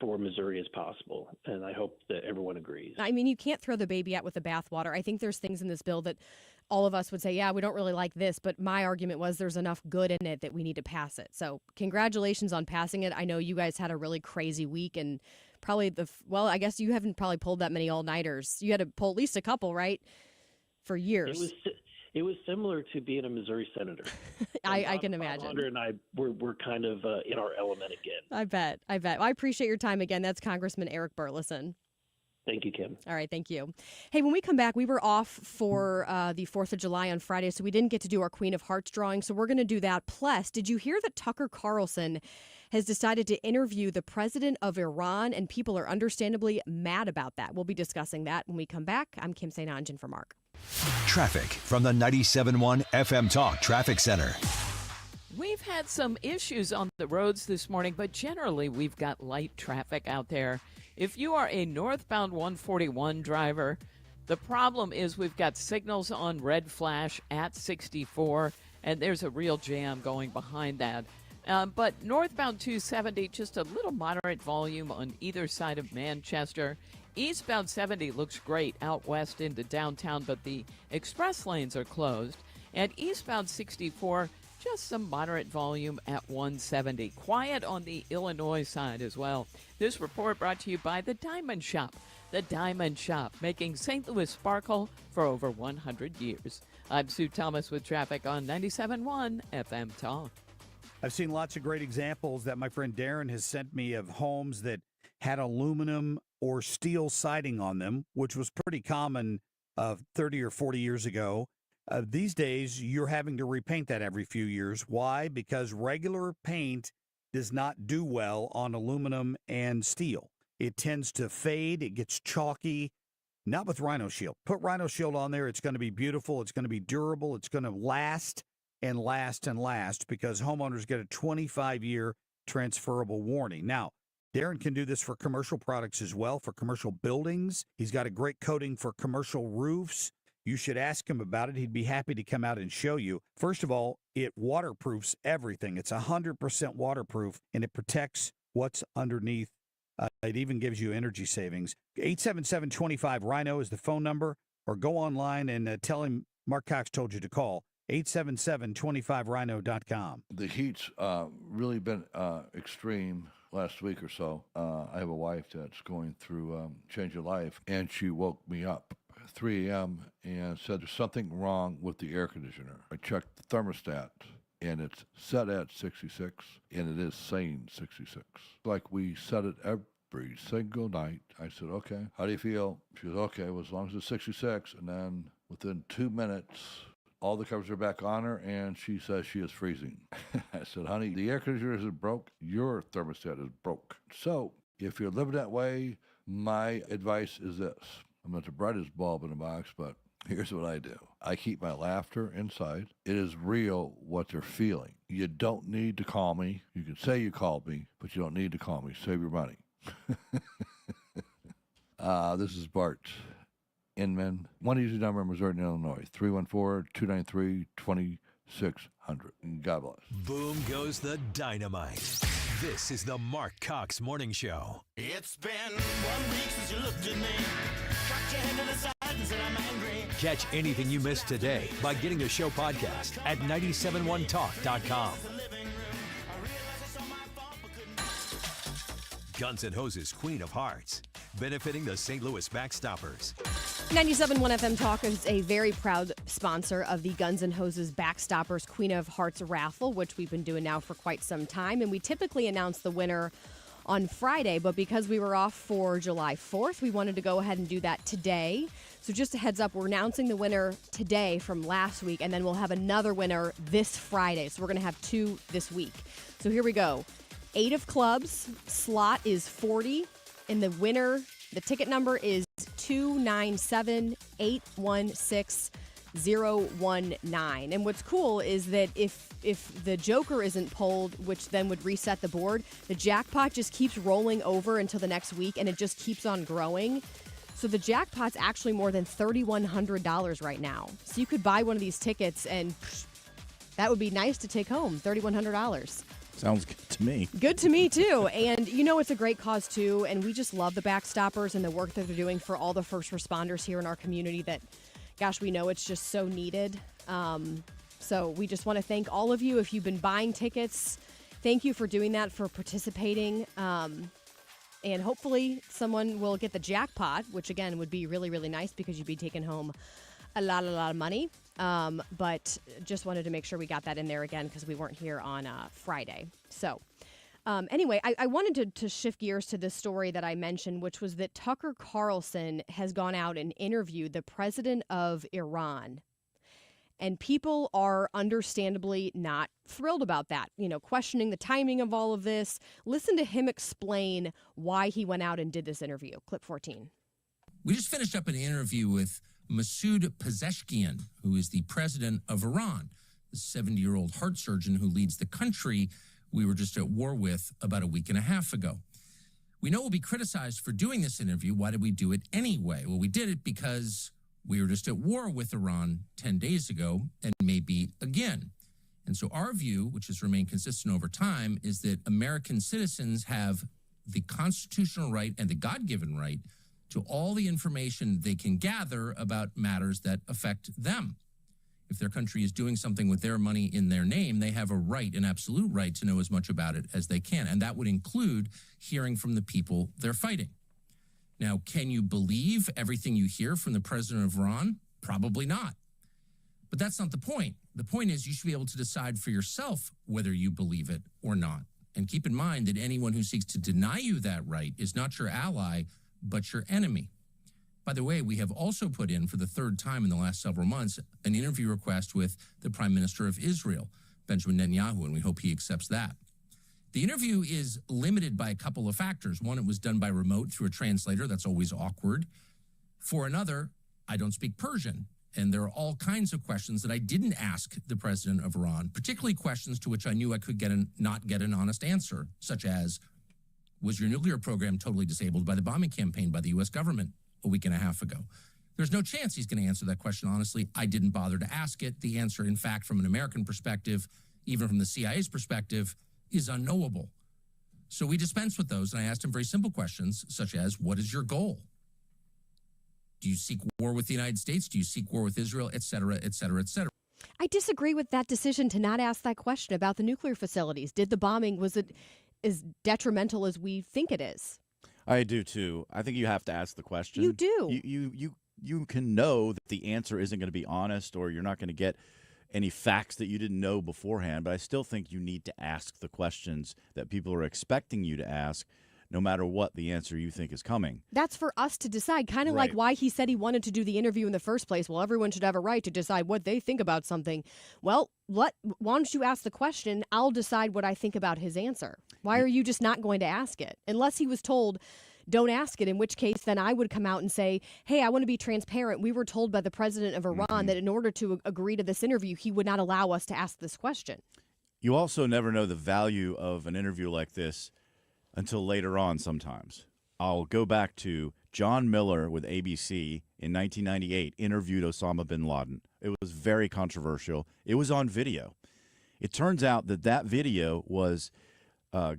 for Missouri as possible. And I hope that everyone agrees. I mean, you can't throw the baby out with the bathwater. I think there's things in this bill that all of us would say, yeah, we don't really like this, but my argument was there's enough good in it that we need to pass it. So congratulations on passing it. I know you guys had a really crazy week, and probably I guess you haven't probably pulled that many all-nighters. You had to pull at least a couple, right? For years. It was similar to being a Missouri senator. I can imagine. Bob and I were kind of in our element again. I bet. Well, I appreciate your time again. That's Congressman Eric Burlison. Thank you, Kim. All right, thank you. Hey, when we come back, we were off for the 4th of July on Friday, so we didn't get to do our Queen of Hearts drawing, so we're going to do that. Plus, did you hear that Tucker Carlson has decided to interview the president of Iran, and people are understandably mad about that? We'll be discussing that when we come back. I'm Kim St. Onge for Mark. Traffic from the 97.1 FM Talk Traffic Center. We've had some issues on the roads this morning, but generally we've got light traffic out there. If you are a northbound 141 driver, the problem is we've got signals on red flash at 64, and there's a real jam going behind that. But northbound 270, just a little moderate volume on either side of Manchester. Eastbound 70 looks great out west into downtown, but the express lanes are closed. And eastbound 64, just some moderate volume at 170. Quiet on the Illinois side as well. This report brought to you by the Diamond Shop. The Diamond Shop, making St. Louis sparkle for over 100 years. I'm Sue Thomas with traffic on 97.1 FM Talk. I've seen lots of great examples that my friend Darren has sent me of homes that had aluminum or steel siding on them, which was pretty common 30 or 40 years ago. These days, you're having to repaint that every few years. Why? Because regular paint does not do well on aluminum and steel. It tends to fade. It gets chalky. Not with Rhino Shield. Put Rhino Shield on there. It's going to be beautiful. It's going to be durable. It's going to last and last and last because homeowners get a 25-year transferable warranty. Now, Darren can do this for commercial products as well, for commercial buildings. He's got a great coating for commercial roofs. You should ask him about it. He'd be happy to come out and show you. First of all, it waterproofs everything. It's 100% waterproof, and it protects what's underneath. It even gives you energy savings. 877-25-RHINO is the phone number, or go online and tell him Mark Cox told you to call. 877-25rhino.com. The heat's really been extreme last week or so. I have a wife that's going through change of life, and she woke me up 3 a.m. and said there's something wrong with the air conditioner. I checked the thermostat, and it's set at 66, and it is saying 66. Like we set it every single night. I said, okay, how do you feel? She goes, okay, well, as long as it's 66. And then within 2 minutes, all the covers are back on her, and she says she is freezing. I said, honey, the air conditioner isn't broke. Your thermostat is broke. So if you're living that way, my advice is this. I'm not the brightest bulb in the box, but here's what I do. I keep my laughter inside. It is real what they're feeling. You don't need to call me. You can say you called me, but you don't need to call me. Save your money. This is Bart Inman. One easy number in Missouri and Illinois, 314-293-2600. God bless. Boom goes the dynamite. This is the Mark Cox Morning Show. It's been 1 week since you looked at me. Cocked your head to the side and said I'm angry. Catch anything you missed today by getting the show podcast at 971talk.com. Guns N' Hoses Queen of Hearts, benefiting the St. Louis Backstoppers. 97.1 FM Talk is a very proud sponsor of the Guns N' Hoses Backstoppers Queen of Hearts raffle, which we've been doing now for quite some time. And we typically announce the winner on Friday, but because we were off for July 4th, we wanted to go ahead and do that today. So just a heads up, we're announcing the winner today from last week, and then we'll have another winner this Friday. So we're going to have 2 this week. So here we go. 8 of clubs, slot is 40, and the winner, the ticket number is 297-816-019. And what's cool is that if the joker isn't pulled, which then would reset the board, the jackpot just keeps rolling over until the next week, and it just keeps on growing. So the jackpot's actually more than $3,100 right now. So you could buy one of these tickets, and that would be nice to take home, $3,100. Sounds good to me. Good to me, too. And, you know, it's a great cause, too. And we just love the Backstoppers and the work that they're doing for all the first responders here in our community that, gosh, we know it's just so needed. So we just want to thank all of you. If you've been buying tickets, thank you for doing that, for participating. And hopefully someone will get the jackpot, which, again, would be really, really nice because you'd be taking home a lot of money. But just wanted to make sure we got that in there again because we weren't here on Friday. So Anyway, I wanted to shift gears to this story that I mentioned, which was that Tucker Carlson has gone out and interviewed the president of Iran. And people are understandably not thrilled about that, questioning the timing of all of this. Listen to him explain why he went out and did this interview. Clip 14. We just finished up an interview with Masoud Pezeshkian, who is the president of Iran, the 70-year-old heart surgeon who leads the country we were just at war with about a week and a half ago. We know we'll be criticized for doing this interview. Why did we do it anyway? Well, we did it because we were just at war with Iran 10 days ago and maybe again. And so our view, which has remained consistent over time, is that American citizens have the constitutional right and the God-given right to all the information they can gather about matters that affect them. If their country is doing something with their money in their name, they have a right, an absolute right, to know as much about it as they can. And that would include hearing from the people they're fighting. Now, can you believe everything you hear from the president of Iran? Probably not. But that's not the point. The point is you should be able to decide for yourself whether you believe it or not. And keep in mind that anyone who seeks to deny you that right is not your ally, but your enemy. By the way, we have also put in, for the third time in the last several months, an interview request with the Prime Minister of Israel, Benjamin Netanyahu, and we hope he accepts that. The interview is limited by a couple of factors. One, it was done by remote through a translator. That's always awkward. For another, I don't speak Persian, and there are all kinds of questions that I didn't ask the president of Iran, particularly questions to which I knew I could not get an honest answer, such as, was your nuclear program totally disabled by the bombing campaign by the U.S. government a week and a half ago? There's no chance he's going to answer that question honestly. I didn't bother to ask it. The answer, in fact, from an American perspective, even from the CIA's perspective, is unknowable. So we dispense with those, and I asked him very simple questions, such as, what is your goal? Do you seek war with the United States? Do you seek war with Israel, et cetera, et cetera, et cetera? I disagree with that decision to not ask that question about the nuclear facilities. Did the bombing, was it as detrimental as we think it is? I do too. I think you have to ask the question. You do. You can know that the answer isn't going to be honest, or you're not going to get any facts that you didn't know beforehand. But I still think you need to ask the questions that people are expecting you to ask, no matter what the answer you think is coming. That's for us to decide, kind of like why he said he wanted to do the interview in the first place. Well, everyone should have a right to decide what they think about something. Well, why don't you ask the question? I'll decide what I think about his answer. Why are you just not going to ask it? Unless he was told, don't ask it, in which case then I would come out and say, hey, I want to be transparent. We were told by the president of Iran that in order to agree to this interview, he would not allow us to ask this question. You also never know the value of an interview like this until later on sometimes. I'll go back to John Miller with ABC in 1998 interviewed Osama bin Laden. It was very controversial. It was on video. It turns out that video was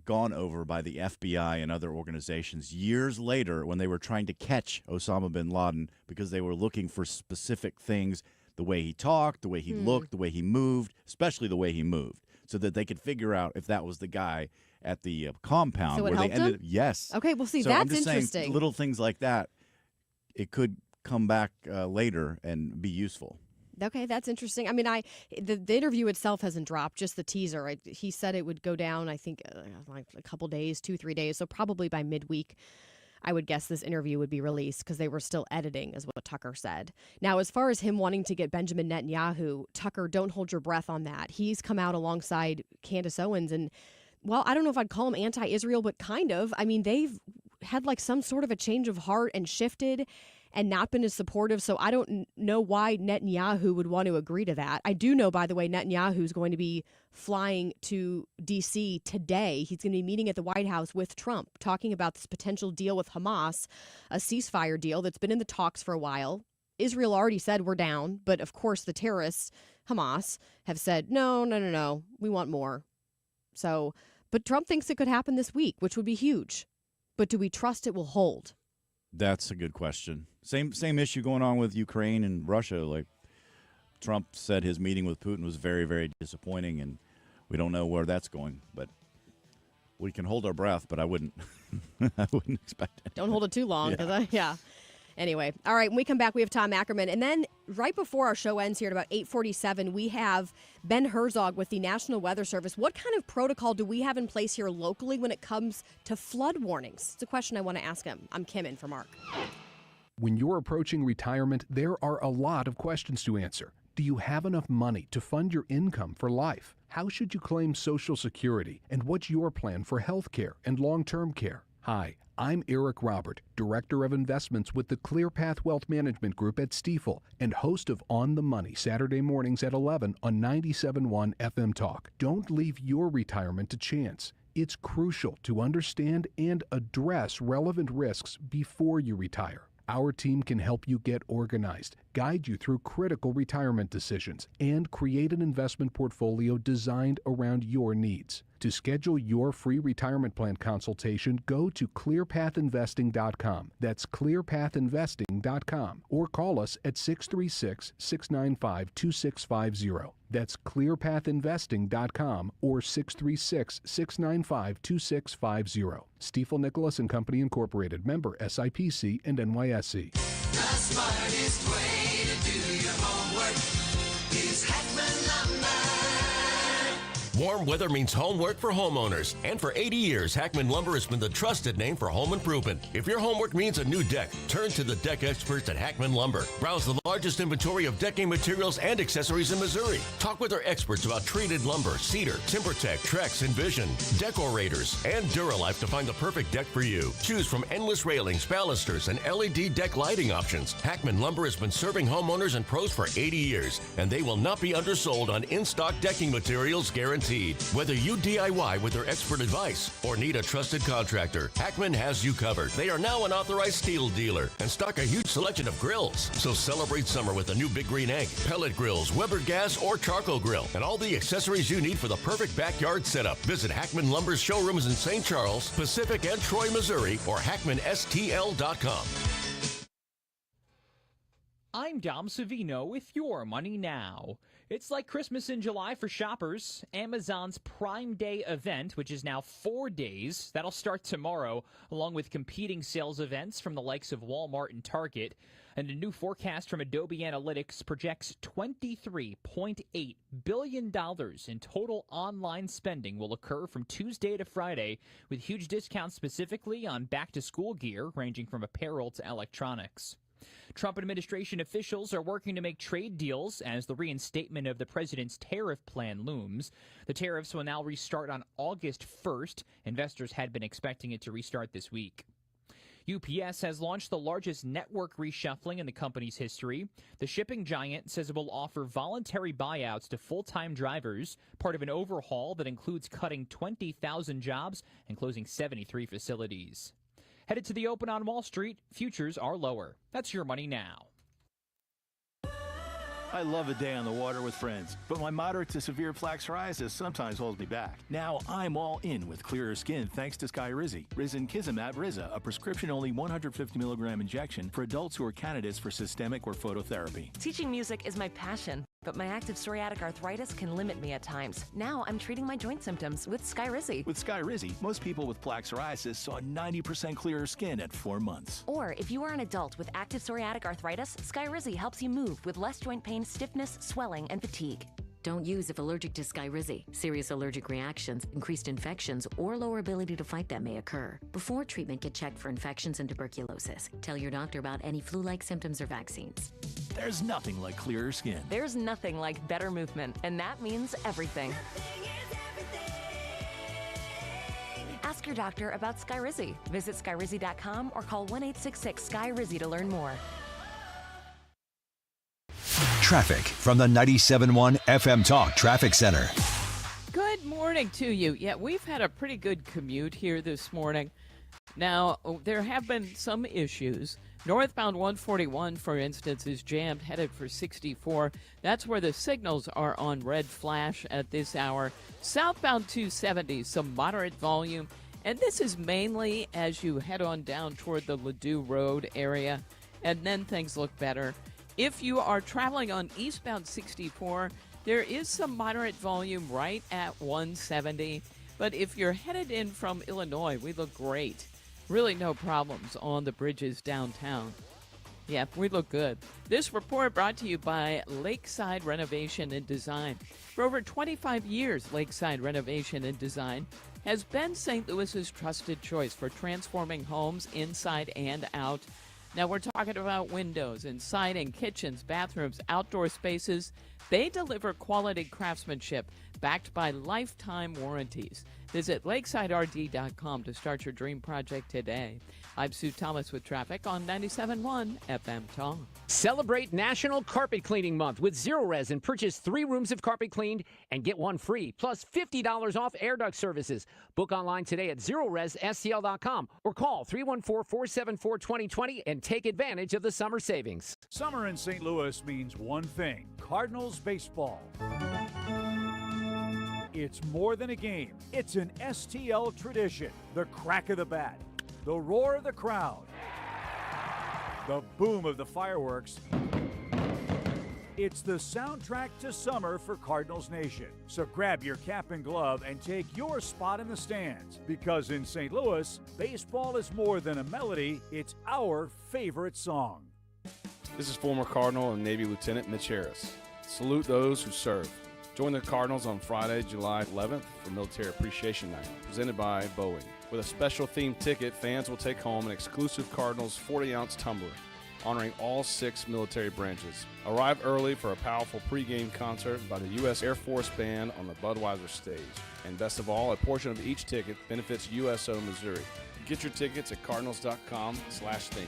gone over by the FBI and other organizations years later when they were trying to catch Osama bin Laden because they were looking for specific things, the way he talked, the way he looked, the way he moved, especially the way he moved, so that they could figure out if that was the guy at the compound so where they ended up. Yes. Okay, well, see, so that's I'm just interesting. Saying, little things like that, it could come back later and be useful. Okay, that's interesting. I mean, the interview itself hasn't dropped, just the teaser. He said it would go down, I think, like a couple days, 2-3 days. So probably by midweek, I would guess this interview would be released because they were still editing, is what Tucker said. Now, as far as him wanting to get Benjamin Netanyahu, Tucker, don't hold your breath on that. He's come out alongside Candace Owens and, well, I don't know if I'd call him anti-Israel, but kind of. I mean, they've had like some sort of a change of heart and shifted and not been as supportive. So I don't know why Netanyahu would want to agree to that. I do know, by the way, Netanyahu is going to be flying to D.C. today. He's going to be meeting at the White House with Trump, talking about this potential deal with Hamas, a ceasefire deal that's been in the talks for a while. Israel already said we're down, but of course the terrorists, Hamas, have said, no, we want more. So, but Trump thinks it could happen this week, which would be huge. But do we trust it will hold? That's a good question. Same issue going on with Ukraine and Russia. Like Trump said his meeting with Putin was very, very disappointing, and we don't know where that's going. But we can hold our breath, but I wouldn't I wouldn't expect it. Don't hold it too long, because Anyway, all right, when we come back, we have Tom Ackerman. And then right before our show ends here at about 8:47, we have Ben Herzog with the National Weather Service. What kind of protocol do we have in place here locally when it comes to flood warnings? It's a question I want to ask him. I'm Kim in for Mark. When you're approaching retirement, there are a lot of questions to answer. Do you have enough money to fund your income for life? How should you claim Social Security? And what's your plan for health care and long-term care? Hi, I'm Eric Robert, Director of Investments with the ClearPath Wealth Management Group at Stifel and host of On the Money Saturday mornings at 11 on 97.1 FM Talk. Don't leave your retirement to chance. It's crucial to understand and address relevant risks before you retire. Our team can help you get organized, guide you through critical retirement decisions, and create an investment portfolio designed around your needs. To schedule your free retirement plan consultation, go to clearpathinvesting.com. That's clearpathinvesting.com. Or call us at 636-695-2650. That's clearpathinvesting.com or 636-695-2650. Stifel Nicholas and Company Incorporated. Member SIPC and NYSE. The smartest way to do your homework is Heckman Lumber. Warm weather means homework for homeowners. And for 80 years, Hackman Lumber has been the trusted name for home improvement. If your homework means a new deck, turn to the deck experts at Hackman Lumber. Browse the largest inventory of decking materials and accessories in Missouri. Talk with our experts about treated lumber, cedar, TimberTech, Trex, Envision, Decorators, and Duralife to find the perfect deck for you. Choose from endless railings, balusters, and LED deck lighting options. Hackman Lumber has been serving homeowners and pros for 80 years, and they will not be undersold on in-stock decking materials guaranteed. Whether you DIY with their expert advice or need a trusted contractor, Hackman has you covered. They are now an authorized steel dealer and stock a huge selection of grills. So celebrate summer with a new Big Green Egg, pellet grills, Weber gas, or charcoal grill, and all the accessories you need for the perfect backyard setup. Visit Hackman Lumber's showrooms in St. Charles, Pacific, and Troy, Missouri, or hackmanstl.com. I'm Dom Savino with Your Money Now. It's like Christmas in July for shoppers. Amazon's Prime Day event, which is now 4 days, that'll start tomorrow, along with competing sales events from the likes of Walmart and Target. And a new forecast from Adobe Analytics projects $23.8 billion in total online spending will occur from Tuesday to Friday, with huge discounts specifically on back-to-school gear, ranging from apparel to electronics. Trump administration officials are working to make trade deals as the reinstatement of the president's tariff plan looms. The tariffs will now restart on August 1st. Investors had been expecting it to restart this week. UPS has launched the largest network reshuffling in the company's history. The shipping giant says it will offer voluntary buyouts to full-time drivers, part of an overhaul that includes cutting 20,000 jobs and closing 73 facilities. Headed to the open on Wall Street, futures are lower. That's Your Money Now. I love a day on the water with friends, but my moderate to severe plaque psoriasis sometimes holds me back. Now I'm all in with clearer skin thanks to Skyrizi. Risankizumab Riza, a prescription-only 150 milligram injection for adults who are candidates for systemic or phototherapy. Teaching music is my passion, but my active psoriatic arthritis can limit me at times. Now I'm treating my joint symptoms with Skyrizi. With Skyrizi, most people with plaque psoriasis saw 90% clearer skin at 4 months. Or if you are an adult with active psoriatic arthritis, Skyrizi helps you move with less joint pain, stiffness, swelling, and fatigue. Don't use if allergic to Skyrizi. Serious allergic reactions, increased infections, or lower ability to fight them may occur. Before treatment, get checked for infections and tuberculosis. Tell your doctor about any flu-like symptoms or vaccines. There's nothing like clearer skin. There's nothing like better movement, and that means everything. Ask your doctor about Skyrizi. Visit Skyrizi.com or call 1-866-SKY-RIZZI to learn more. Traffic from the 97.1 FM Talk Traffic Center. Good morning to you. Yeah, we've had a pretty good commute here this morning. Now, there have been some issues. Northbound 141, for instance, is jammed, headed for 64. That's where the signals are on red flash at this hour. Southbound 270, some moderate volume. And this is mainly as you head on down toward the Ladue Road area. And then things look better. If you are traveling on eastbound 64, there is some moderate volume right at 170. But if you're headed in from Illinois, we look great. Really no problems on the bridges downtown. Yeah, we look good. This report brought to you by Lakeside Renovation and Design. For over 25 years, Lakeside Renovation and Design has been St. Louis's trusted choice for transforming homes inside and out. Now, we're talking about windows and siding, kitchens, bathrooms, outdoor spaces. They deliver quality craftsmanship backed by lifetime warranties. Visit lakesiderd.com to start your dream project today. I'm Sue Thomas with traffic on 97.1 FM Talk. Celebrate National Carpet Cleaning Month with Zero Res and purchase 3 rooms of carpet cleaned and get 1 free, plus $50 off air duct services. Book online today at ZeroResSTL.com or call 314-474-2020 and take advantage of the summer savings. Summer in St. Louis means one thing: Cardinals baseball. It's more than a game. It's an STL tradition. The crack of the bat, the roar of the crowd, the boom of the fireworks. It's the soundtrack to summer for Cardinals Nation. So grab your cap and glove and take your spot in the stands. Because in St. Louis, baseball is more than a melody, it's our favorite song. This is former Cardinal and Navy Lieutenant Mitch Harris. Salute those who serve. Join the Cardinals on Friday, July 11th for Military Appreciation Night, presented by Boeing. With a special themed ticket, fans will take home an exclusive Cardinals 40-ounce tumbler, honoring all 6 military branches. Arrive early for a powerful pregame concert by the U.S. Air Force Band on the Budweiser stage. And best of all, a portion of each ticket benefits USO Missouri. Get your tickets at cardinals.com/theme.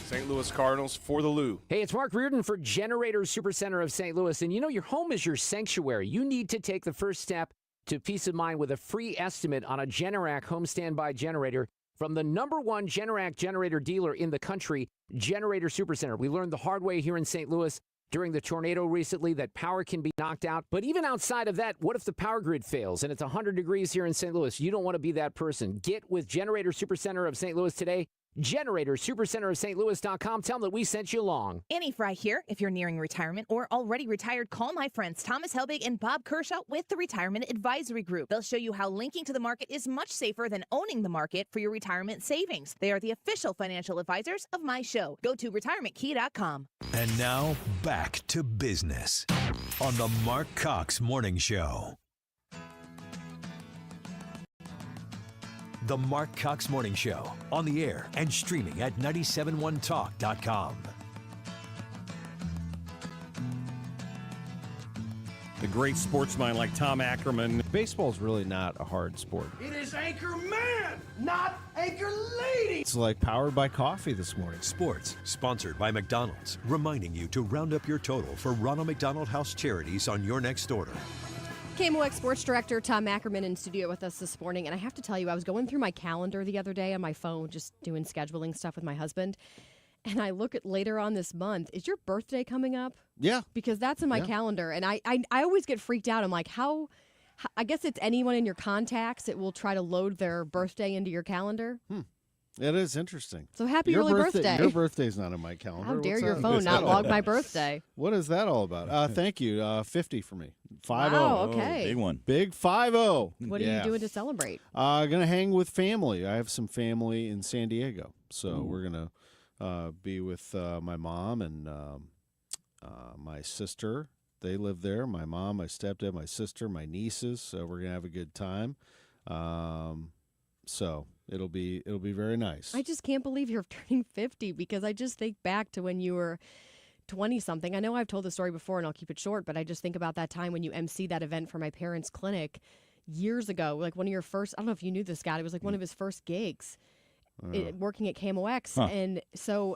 St. Louis Cardinals for the Lou. Hey, it's Mark Reardon for Generator Supercenter of St. Louis. And you know, your home is your sanctuary. You need to take the first step to peace of mind with a free estimate on a Generac home standby generator from the #1 Generac generator dealer in the country, Generator Supercenter. We learned the hard way here in St. Louis during the tornado recently that power can be knocked out. But even outside of that, what if the power grid fails and it's 100 degrees here in St. Louis? You don't want to be that person. Get with Generator Supercenter of St. Louis today. Generator Supercenter of St. Louis.com. Tell them that we sent you along. Annie Fry here. If you're nearing retirement or already retired, call my friends Thomas Helbig and Bob Kershaw with the Retirement Advisory Group. They'll show you how linking to the market is much safer than owning the market for your retirement savings. They are the official financial advisors of my show. Go to retirementkey.com. And now, back to business on the Marc Cox Morning Show. The Marc Cox Morning Show, on the air and streaming at 971talk.com. The great sportsman like Tom Ackerman. Baseball's really not a hard sport. It is Anchor Man, not Anchor Lady. It's like powered by coffee this morning. Sports, sponsored by McDonald's, reminding you to round up your total for Ronald McDonald House charities on your next order. KMOX Sports Director Tom Ackerman in studio with us this morning. And I have to tell you, I was going through my calendar the other day on my phone, just doing scheduling stuff with my husband. And I look at later on this month, is your birthday coming up? Yeah. Because that's in my calendar. And I always get freaked out. I'm like, how I guess it's anyone in your contacts that will try to load their birthday into your calendar. It is interesting. So happy early birthday. Your birthday's not in my calendar. How dare What's your that? phone What's not that log all my about? birthday? What is that all about? Thank you. 50 for me. 5-0. Wow, okay. Big one. Big 5-0. What are you doing to celebrate? Gonna hang with family. I have some family in San Diego, so we're gonna be with my mom and my sister. They live there. My mom, my stepdad, my sister, my nieces. So we're gonna have a good time. So it'll be very nice. I just can't believe you're turning 50 because I just think back to when you were 20-something. I know I've told the story before and I'll keep it short, but I just think about that time when you emceed that event for my parents' clinic years ago. Like one of your first, I don't know if you knew this, Scott, it was like one of his first gigs working at KMOX. And so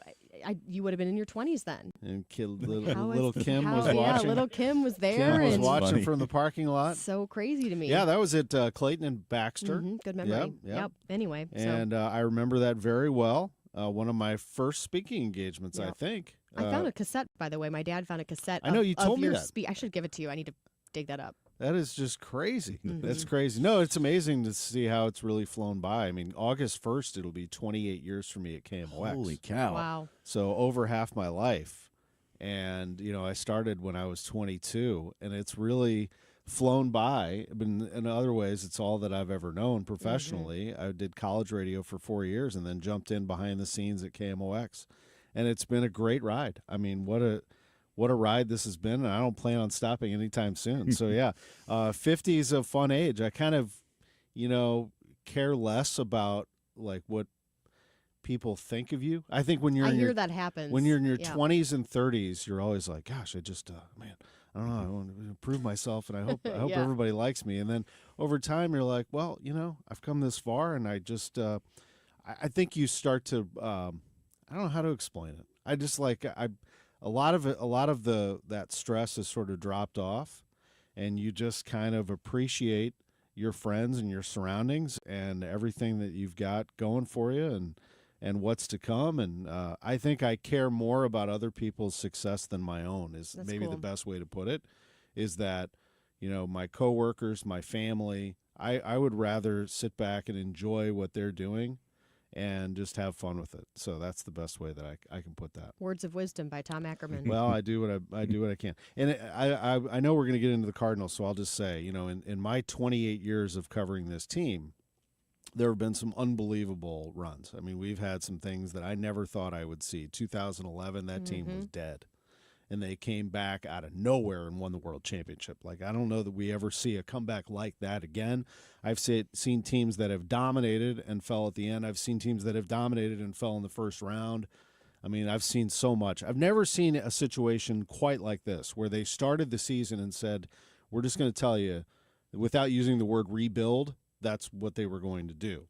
you would have been in your 20s then. And little Kim was watching. Yeah, little Kim was there. Kim was watching from the parking lot. So crazy to me. Yeah, that was at Clayton and Baxter. Good memory. Yep. Anyway. And I remember that very well. One of my first speaking engagements, I think. I found a cassette, by the way. My dad found a cassette. I know you told me that. I should give it to you. I need to dig that up. That is just crazy. That's crazy. No, it's amazing to see how it's really flown by. I mean, August 1st, it'll be 28 years for me at KMOX. Holy cow. Wow. So over half my life. And, I started when I was 22, and it's really flown by. But in other ways, it's all that I've ever known professionally. I did college radio for 4 years and then jumped in behind the scenes at KMOX. and it's been a great ride. I mean, what a ride this has been, and I don't plan on stopping anytime soon. So yeah, 50 is a fun age. I kind of, care less about like what people think of you. I think when you're that happens. When you're in your 20s and 30s, you're always like, gosh, I just man, I don't know, I want to improve myself, and I hope Yeah. everybody likes me. And then over time, you're like, well, I've come this far, and I just I think you start to I don't know how to explain it. I just like a lot of that stress has sort of dropped off, and you just kind of appreciate your friends and your surroundings and everything that you've got going for you, and what's to come. And I think I care more about other people's success than my own is That's maybe cool. the best way to put it, is that, my coworkers, my family, I would rather sit back and enjoy what they're doing and just have fun with it. So that's the best way that I can put that. Words of wisdom by Tom Ackerman. Well, I do what I can, and I know we're going to get into the Cardinals, so I'll just say, in my 28 years of covering this team, there have been some unbelievable runs. I mean, we've had some things that I never thought I would see. 2011, that team was dead, and they came back out of nowhere and won the World Championship. Like, I don't know that we ever see a comeback like that again. I've seen teams that have dominated and fell at the end. I've seen teams that have dominated and fell in the first round. I mean, I've seen so much. I've never seen a situation quite like this, where they started the season and said, we're just going to tell you, without using the word rebuild, that's what they were going to do.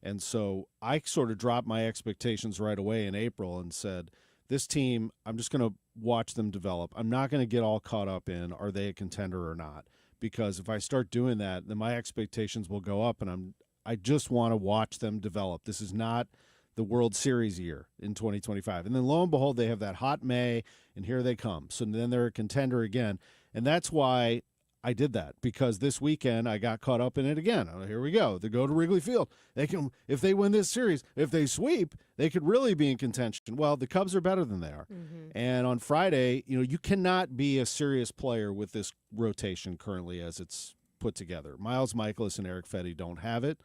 And so I sort of dropped my expectations right away in April and said, this team, I'm just going to watch them develop. I'm not going to get all caught up in, are they a contender or not? Because if I start doing that, then my expectations will go up, and I just want to watch them develop. This is not the World Series year in 2025. And then lo and behold, they have that hot May, and here they come. So then they're a contender again. And that's why I did that, because this weekend I got caught up in it again. Oh, here we go. They go to Wrigley Field. They can, if they win this series, if they sweep, they could really be in contention. Well, the Cubs are better than they are. And on Friday, you cannot be a serious player with this rotation currently as it's put together. Miles Mikolas and Eric Fetty don't have it.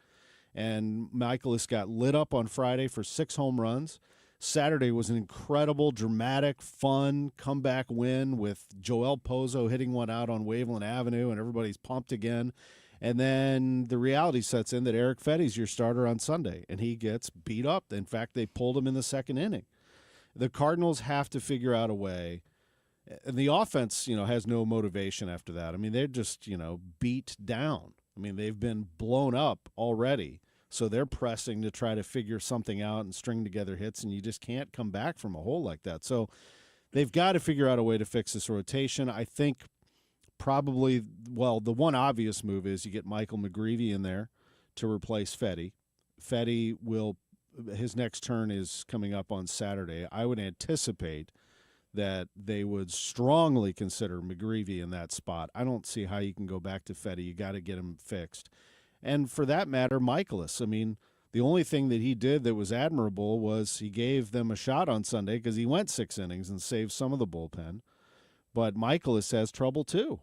And Mikolas got lit up on Friday for 6 home runs. Saturday was an incredible, dramatic, fun comeback win with Joel Pozo hitting one out on Waveland Avenue, and everybody's pumped again. And then the reality sets in that Eric Fetty's your starter on Sunday, and he gets beat up. In fact, they pulled him in the second inning. The Cardinals have to figure out a way, and the offense, has no motivation after that. I mean, they're just, beat down. I mean, they've been blown up already. So they're pressing to try to figure something out and string together hits, and you just can't come back from a hole like that. So they've got to figure out a way to fix this rotation. I think probably, the one obvious move is you get Michael McGreevy in there to replace Fetty. Fetty his next turn is coming up on Saturday. I would anticipate that they would strongly consider McGreevy in that spot. I don't see how you can go back to Fetty. You got to get him fixed. And for that matter, Mikolas. I mean, the only thing that he did that was admirable was he gave them a shot on Sunday because he went 6 innings and saved some of the bullpen. But Mikolas has trouble too.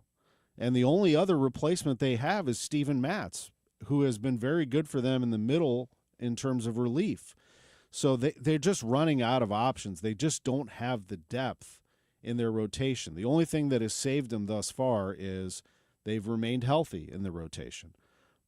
And the only other replacement they have is Steven Matz, who has been very good for them in the middle in terms of relief. So they're just running out of options. They just don't have the depth in their rotation. The only thing that has saved them thus far is they've remained healthy in the rotation.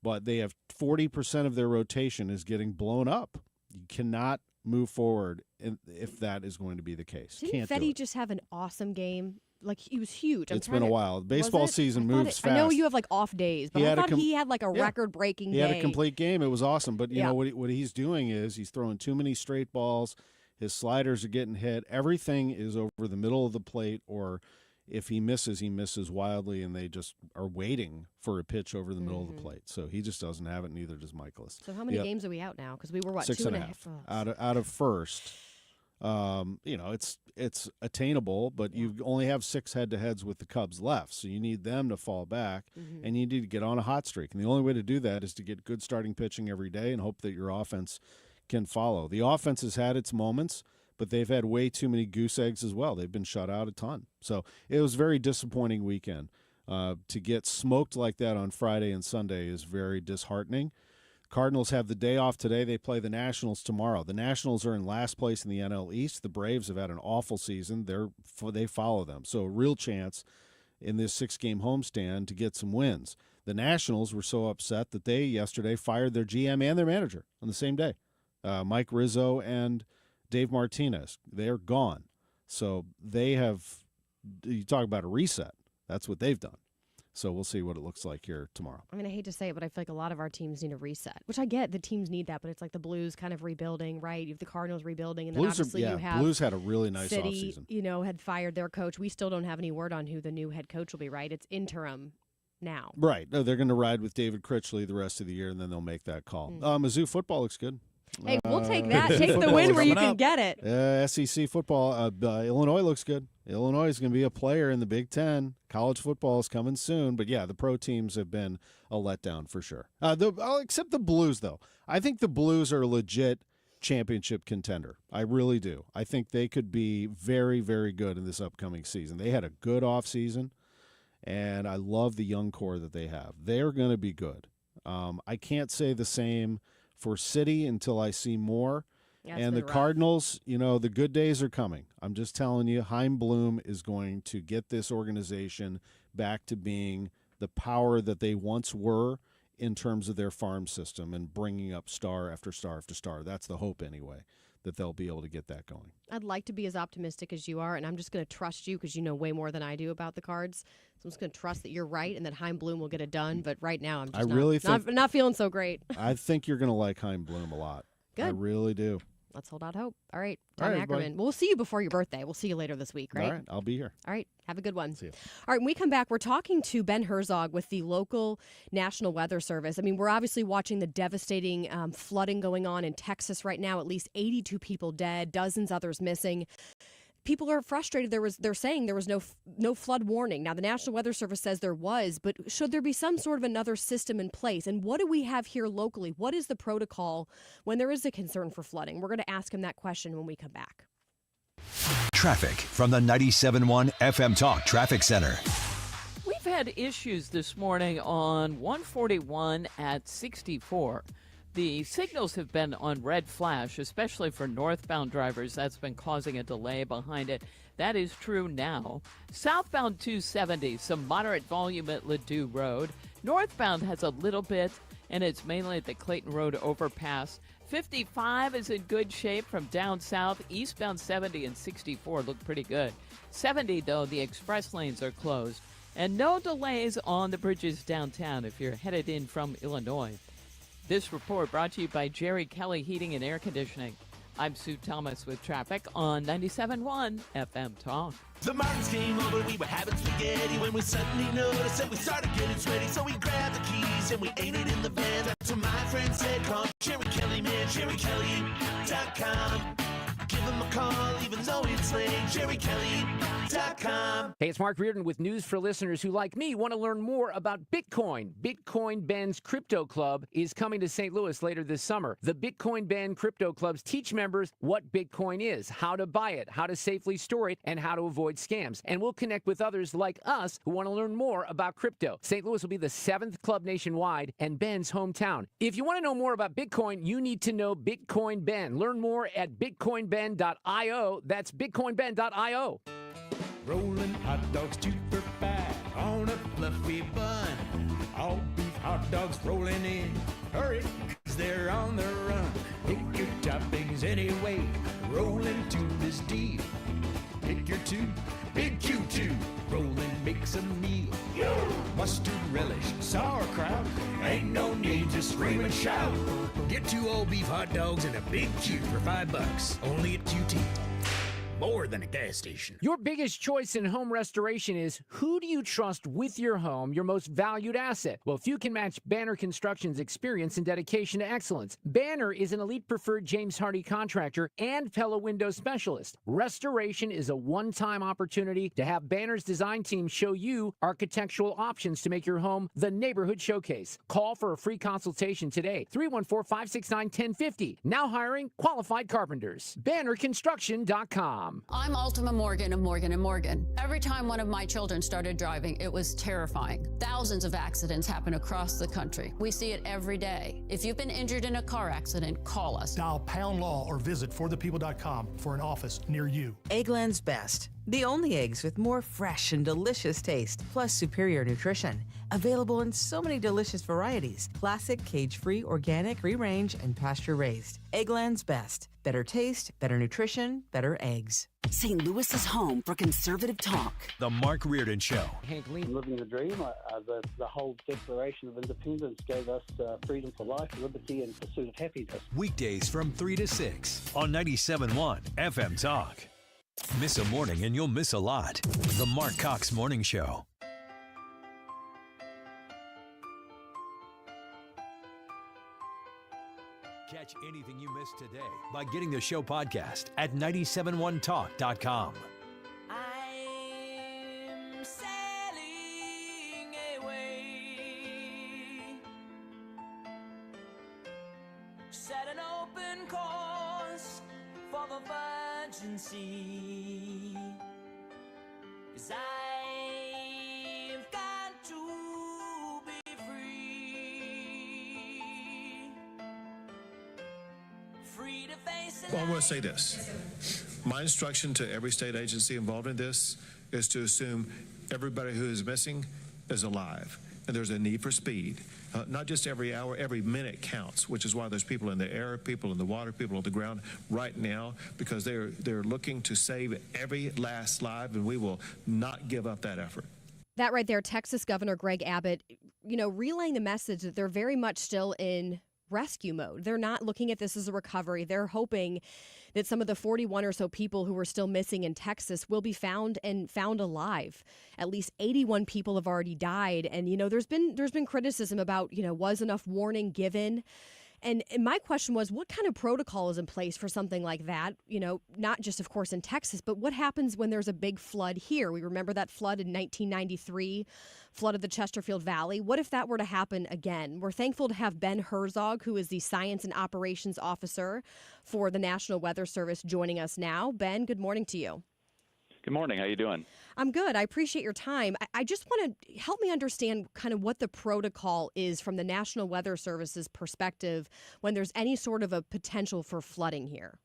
But they have 40% of their rotation is getting blown up. You cannot move forward if that is going to be the case. Didn't Fetty just have an awesome game? Like, he was huge. It's been a while. Baseball season moves fast. I know you have off days, but I thought he had a record-breaking day. He had a complete game. It was awesome. But you Yeah. know what he's doing is he's throwing too many straight balls. His sliders are getting hit. Everything is over the middle of the plate, or if he misses wildly, and they just are waiting for a pitch over the middle of the plate. So he just doesn't have it, neither does Mikolas. So how many games are we out now? Because we were, 6.5 out of first. It's attainable, but you only have 6 head-to-heads with the Cubs left, so you need them to fall back, and you need to get on a hot streak. And the only way to do that is to get good starting pitching every day and hope that your offense can follow. The offense has had its moments, but they've had way too many goose eggs as well. They've been shut out a ton. So it was a very disappointing weekend. To get smoked like that on Friday and Sunday is very disheartening. Cardinals have the day off today. They play the Nationals tomorrow. The Nationals are in last place in the NL East. The Braves have had an awful season. They follow them. So a real chance in this 6-game homestand to get some wins. The Nationals were so upset that they yesterday fired their GM and their manager on the same day. Mike Rizzo and Dave Martinez. They're gone. So they have, you talk about a reset. That's what they've done. So we'll see what it looks like here tomorrow. I mean, I hate to say it, but I feel like a lot of our teams need a reset, which I get. The teams need that, but it's like the Blues kind of rebuilding, right? You have the Cardinals rebuilding, and then obviously you have Blues had a really nice City, offseason. Had fired their coach. We still don't have any word on who the new head coach will be, right? It's interim now. Right. No, they're going to ride with David Critchley the rest of the year, and then they'll make that call. Mizzou football looks good. Hey, we'll take that. Take the win where you can get it. SEC football. Illinois looks good. Illinois is going to be a player in the Big Ten. College football is coming soon. But, yeah, the pro teams have been a letdown for sure. Except the Blues, though. I think the Blues are a legit championship contender. I really do. I think they could be very, very good in this upcoming season. They had a good offseason, and I love the young core that they have. They're going to be good. I can't say the same for City until I see more. Yeah, and the Cardinals, the good days are coming. I'm just telling you, Chaim Bloom is going to get this organization back to being the power that they once were in terms of their farm system and bringing up star after star after star. That's the hope anyway, that they'll be able to get that going. I'd like to be as optimistic as you are, and I'm just going to trust you because you know way more than I do about the Cards. So I'm just going to trust that you're right and that Chaim Bloom will get it done. But right now, I'm just not feeling so great. I think you're going to like Chaim Bloom a lot. Good. I really do. Let's hold out hope. All right, Tom Ackerman. We'll see you before your birthday. We'll see you later this week, right? All right, I'll be here. All right, have a good one. See you. All right, when we come back, we're talking to Ben Herzog with the local National Weather Service. I mean, we're obviously watching the devastating flooding going on in Texas right now. At least 82 people dead, dozens others missing. People are frustrated. They're saying there was no flood warning. Now, the National Weather Service says there was, but should there be some sort of another system in place? And what do we have here locally? What is the protocol when there is a concern for flooding? We're going to ask him that question when we come back. Traffic from the 97.1 FM Talk Traffic Center. We've had issues this morning on 141 at 64. The signals have been on red flash, especially for northbound drivers. That's been causing a delay behind it. That is true now. Southbound 270, some moderate volume at Ladue Road. Northbound has a little bit, and it's mainly at the Clayton Road overpass. 55 is in good shape from down south. Eastbound 70 and 64 look pretty good. 70, though, the express lanes are closed. And no delays on the bridges downtown if you're headed in from Illinois. This report brought to you by Jerry Kelly Heating and Air Conditioning. I'm Sue Thomas with traffic on 97.1 FM Talk. The Martins came over, we were having spaghetti when we suddenly noticed that we started getting sweaty. So we grabbed the keys and we ate it in the van. That's what my friend said, call Jerry Kelly, man, JerryKelly.com. Give him a call, even though it's late, JerryKelly.com. Hey, it's Mark Reardon with news for listeners who, like me, want to learn more about Bitcoin. Bitcoin Ben's Crypto Club is coming to St. Louis later this summer. The Bitcoin Ben Crypto Clubs teach members what Bitcoin is, how to buy it, how to safely store it, and how to avoid scams. And we'll connect with others like us who want to learn more about crypto. St. Louis will be the 7th club nationwide and Ben's hometown. If you want to know more about Bitcoin, you need to know Bitcoin Ben. Learn more at bitcoinben.io. That's bitcoinben.io. Rolling hot dogs 2 for $5 on a fluffy bun. All beef hot dogs rolling in. Hurry, 'cause they're on the run. Pick your toppings anyway. Roll into this deal. Pick your 2, big Q2. Rollin' makes a meal. Mustard relish, sauerkraut. Ain't no need to scream and shout. Get 2 all beef hot dogs and a big Q for $5. Only at QT. More than a gas station. Your biggest choice in home restoration is who do you trust with your home, your most valued asset? Well, few can match Banner Construction's experience and dedication to excellence. Banner is an elite preferred James Hardie contractor and Pella window specialist. Restoration is a one-time opportunity to have Banner's design team show you architectural options to make your home the neighborhood showcase. Call for a free consultation today. 314-569-1050. Now hiring qualified carpenters. BannerConstruction.com. Morgan.com. I'm Ultima Morgan of Morgan & Morgan. Every time one of my children started driving, it was terrifying. Thousands of accidents happen across the country. We see it every day. If you've been injured in a car accident, call us. Dial Pound Law or visit forthepeople.com for an office near you. Eggland's Best. The only eggs with more fresh and delicious taste, plus superior nutrition. Available in so many delicious varieties. Classic, cage-free, organic, free-range, and pasture-raised. Eggland's Best. Better taste, better nutrition, better eggs. St. Louis's home for conservative talk. The Marc Reardon Show. Living the dream. The whole Declaration of Independence gave us freedom for life, liberty, and pursuit of happiness. Weekdays from 3 to 6 on 97.1 FM Talk. Miss a morning and you'll miss a lot. The Marc Cox Morning Show. Catch anything you missed today by getting the show podcast at 971talk.com. I'm sailing away. Set an open course for the virgin sea. 'Cause I've got to be free to face it. Well, I want to say this. My instruction to every state agency involved in this is to assume everybody who is missing is alive. And there's a need for speed. Not just every hour, every minute counts, which is why there's people in the air, people in the water, people on the ground right now, because they're looking to save every last life, and we will not give up that effort. That right there, Texas Governor Greg Abbott, relaying the message that they're very much still in rescue mode. They're not looking at this as a recovery. They're hoping that some of the 41 or so people who were still missing in Texas will be found alive. At least 81 people have already died. And, there's been criticism about, was enough warning given? And my question was, what kind of protocol is in place for something like that? Not just, of course, in Texas, but what happens when there's a big flood here? We remember that flood in 1993, flood of the Chesterfield Valley. What if that were to happen again? We're thankful to have Ben Herzog, who is the Science and Operations Officer for the National Weather Service, joining us now. Ben, good morning to you. Good morning. How you doing? I'm good. I appreciate your time. I just want to help me understand kind of what the protocol is from the National Weather Service's perspective when there's any sort of a potential for flooding here.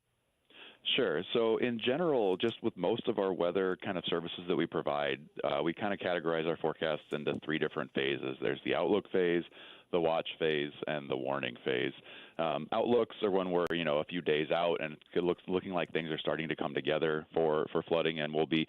Sure. So in general, just with most of our weather kind of services that we provide, we kind of categorize our forecasts into three different phases. There's the outlook phase, the watch phase, and the warning phase. Outlooks are when we're, a few days out and it's looking like things are starting to come together for flooding, and we'll be,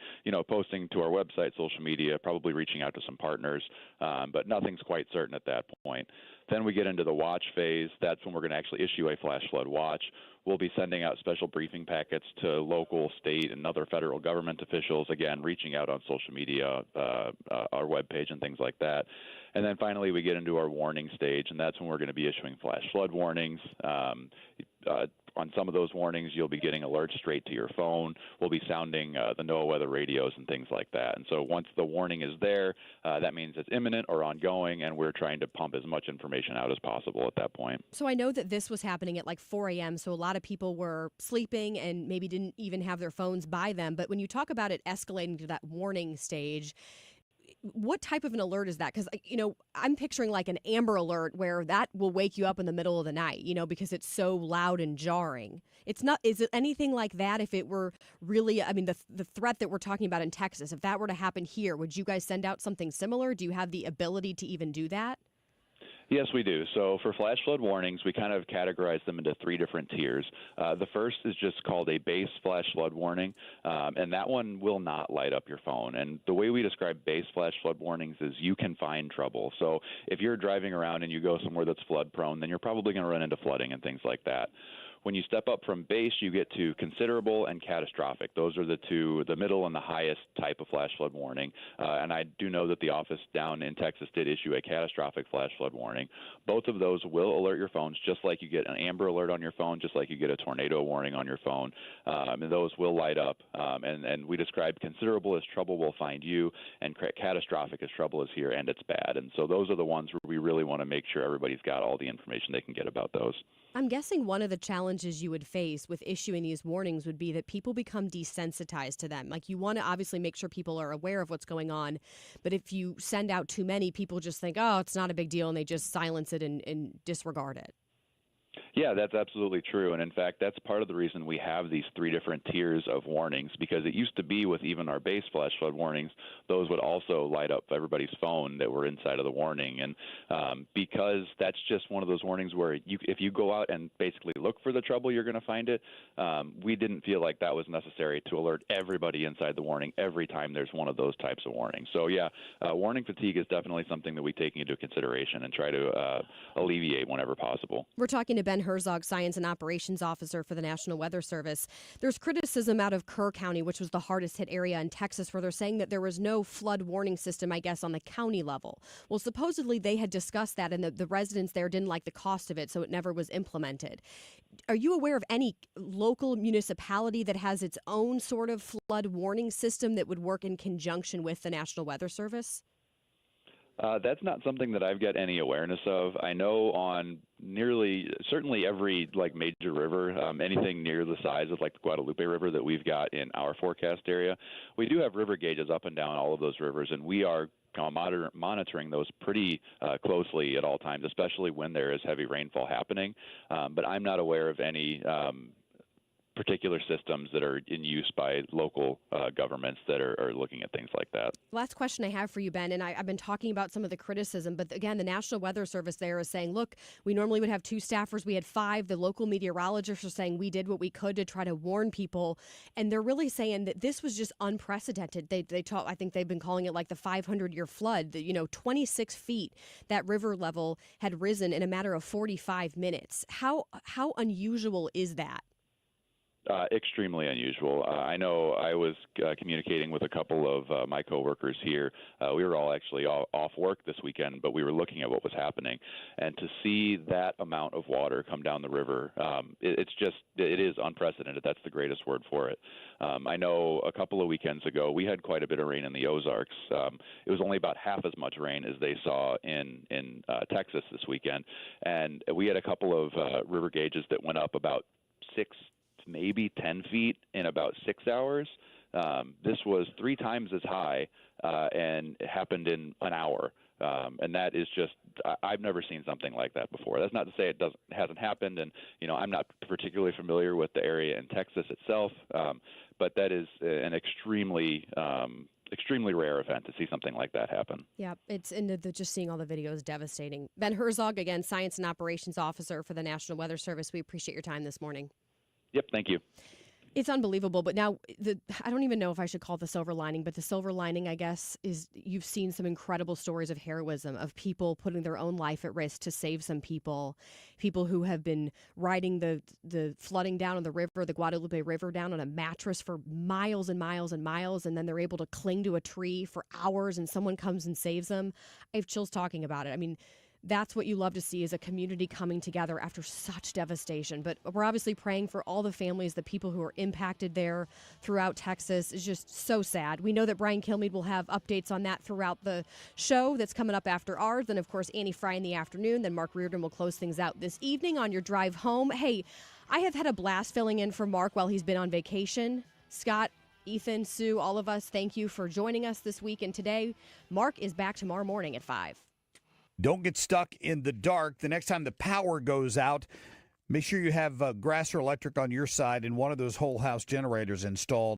posting to our website, social media, probably reaching out to some partners, but nothing's quite certain at that point. Then we get into the watch phase. That's when we're going to actually issue a flash flood watch. We'll be sending out special briefing packets to local, state, and other federal government officials, again, reaching out on social media, our webpage, and things like that. And then finally, we get into our warning stage, and that's when we're going to be issuing flash flood warnings. On some of those warnings, you'll be getting alerts straight to your phone. We'll be sounding the NOAA weather radios and things like that. And so once the warning is there, that means it's imminent or ongoing, and we're trying to pump as much information out as possible at that point. So I know that this was happening at like 4 a.m., so a lot of people were sleeping and maybe didn't even have their phones by them. But when you talk about it escalating to that warning stage, what type of an alert is that? Because, I'm picturing like an Amber Alert where that will wake you up in the middle of the night, because it's so loud and jarring. It's not, is it anything like that if it were really, the threat that we're talking about in Texas, if that were to happen here, would you guys send out something similar? Do you have the ability to even do that? Yes, we do. So for flash flood warnings, we kind of categorize them into three different tiers. The first is just called a base flash flood warning, and that one will not light up your phone. And the way we describe base flash flood warnings is you can find trouble. So if you're driving around and you go somewhere that's flood prone, then you're probably going to run into flooding and things like that. When you step up from base, you get to considerable and catastrophic. Those are the two, the middle and the highest type of flash flood warning. And I do know that the office down in Texas did issue a catastrophic flash flood warning. Both of those will alert your phones, just like you get an Amber Alert on your phone, just like you get a tornado warning on your phone. And those will light up. And we describe considerable as trouble will find you, and catastrophic as trouble is here and it's bad. And so those are the ones where we really want to make sure everybody's got all the information they can get about those. I'm guessing one of the challenges challenges you would face with issuing these warnings would be that people become desensitized to them. Like, you want to obviously make sure people are aware of what's going on, but if you send out too many, people just think, oh, it's not a big deal, and they just silence it and disregard it. Yeah, that's absolutely true. And in fact, that's part of the reason we have these 3 different tiers of warnings, because it used to be with even our base flash flood warnings, those would also light up everybody's phone that were inside of the warning. And because that's just one of those warnings where if you go out and basically look for the trouble, you're going to find it, we didn't feel like that was necessary to alert everybody inside the warning every time there's one of those types of warnings. So, yeah, warning fatigue is definitely something that we take into consideration and try to alleviate whenever possible. We're talking to Ben Herzog, Science and Operations Officer for the National Weather Service. There's criticism out of Kerr County, which was the hardest hit area in Texas, where they're saying that there was no flood warning system, I guess, on the county level. Well, supposedly they had discussed that, and the residents there didn't like the cost of it, so it never was implemented. Are you aware of any local municipality that has its own sort of flood warning system that would work in conjunction with the National Weather Service? That's not something that I've got any awareness of. I know on certainly every major river, anything near the size of the Guadalupe River that we've got in our forecast area, we do have river gauges up and down all of those rivers, and we are monitoring those pretty closely at all times, especially when there is heavy rainfall happening. But I'm not aware of any particular systems that are in use by local governments that are looking at things like that. Last question I have for you, Ben, and I've been talking about some of the criticism, but again, the National Weather Service there is saying, look, we normally would have 2 staffers. We had 5. The local meteorologists are saying we did what we could to try to warn people, and they're really saying that this was just unprecedented. I think they've been calling it like the 500-year flood. 26 feet that river level had risen in a matter of 45 minutes. How unusual is that? Extremely unusual. I know I was communicating with a couple of my coworkers here. We were all actually off work this weekend, but we were looking at what was happening. And to see that amount of water come down the river, it is unprecedented. That's the greatest word for it. I know a couple of weekends ago, we had quite a bit of rain in the Ozarks. It was only about half as much rain as they saw in Texas this weekend. And we had a couple of river gauges that went up about 6, maybe 10 feet in about 6 hours. This was 3 times as high, and it happened in an hour. And that is just, I've never seen something like that before. That's not to say it hasn't happened, and I'm not particularly familiar with the area in Texas itself, but that is an extremely rare event to see something like that happen. Yeah, just seeing all the videos, devastating. Ben Herzog, again, Science and Operations Officer for the National Weather Service. We appreciate your time this morning. Yep, thank you. It's unbelievable, but now I don't even know if I should call it the silver lining, but the silver lining, I guess, is you've seen some incredible stories of heroism, of people putting their own life at risk to save some people who have been riding the flooding down on the river, the Guadalupe River, down on a mattress for miles and miles and miles, and then they're able to cling to a tree for hours and someone comes and saves them. I have chills talking about it. I mean, that's what you love to see, is a community coming together after such devastation. But we're obviously praying for all the families, the people who are impacted there throughout Texas. It's just so sad. We know that Brian Kilmeade will have updates on that throughout the show that's coming up after ours. Then, of course, Annie Fry in the afternoon. Then Marc Reardon will close things out this evening on your drive home. Hey, I have had a blast filling in for Marc while he's been on vacation. Scott, Ethan, Sue, all of us, thank you for joining us this week. And today, Marc is back tomorrow morning at 5. Don't get stuck in the dark. The next time the power goes out, make sure you have Grasser Electric on your side and one of those whole house generators installed.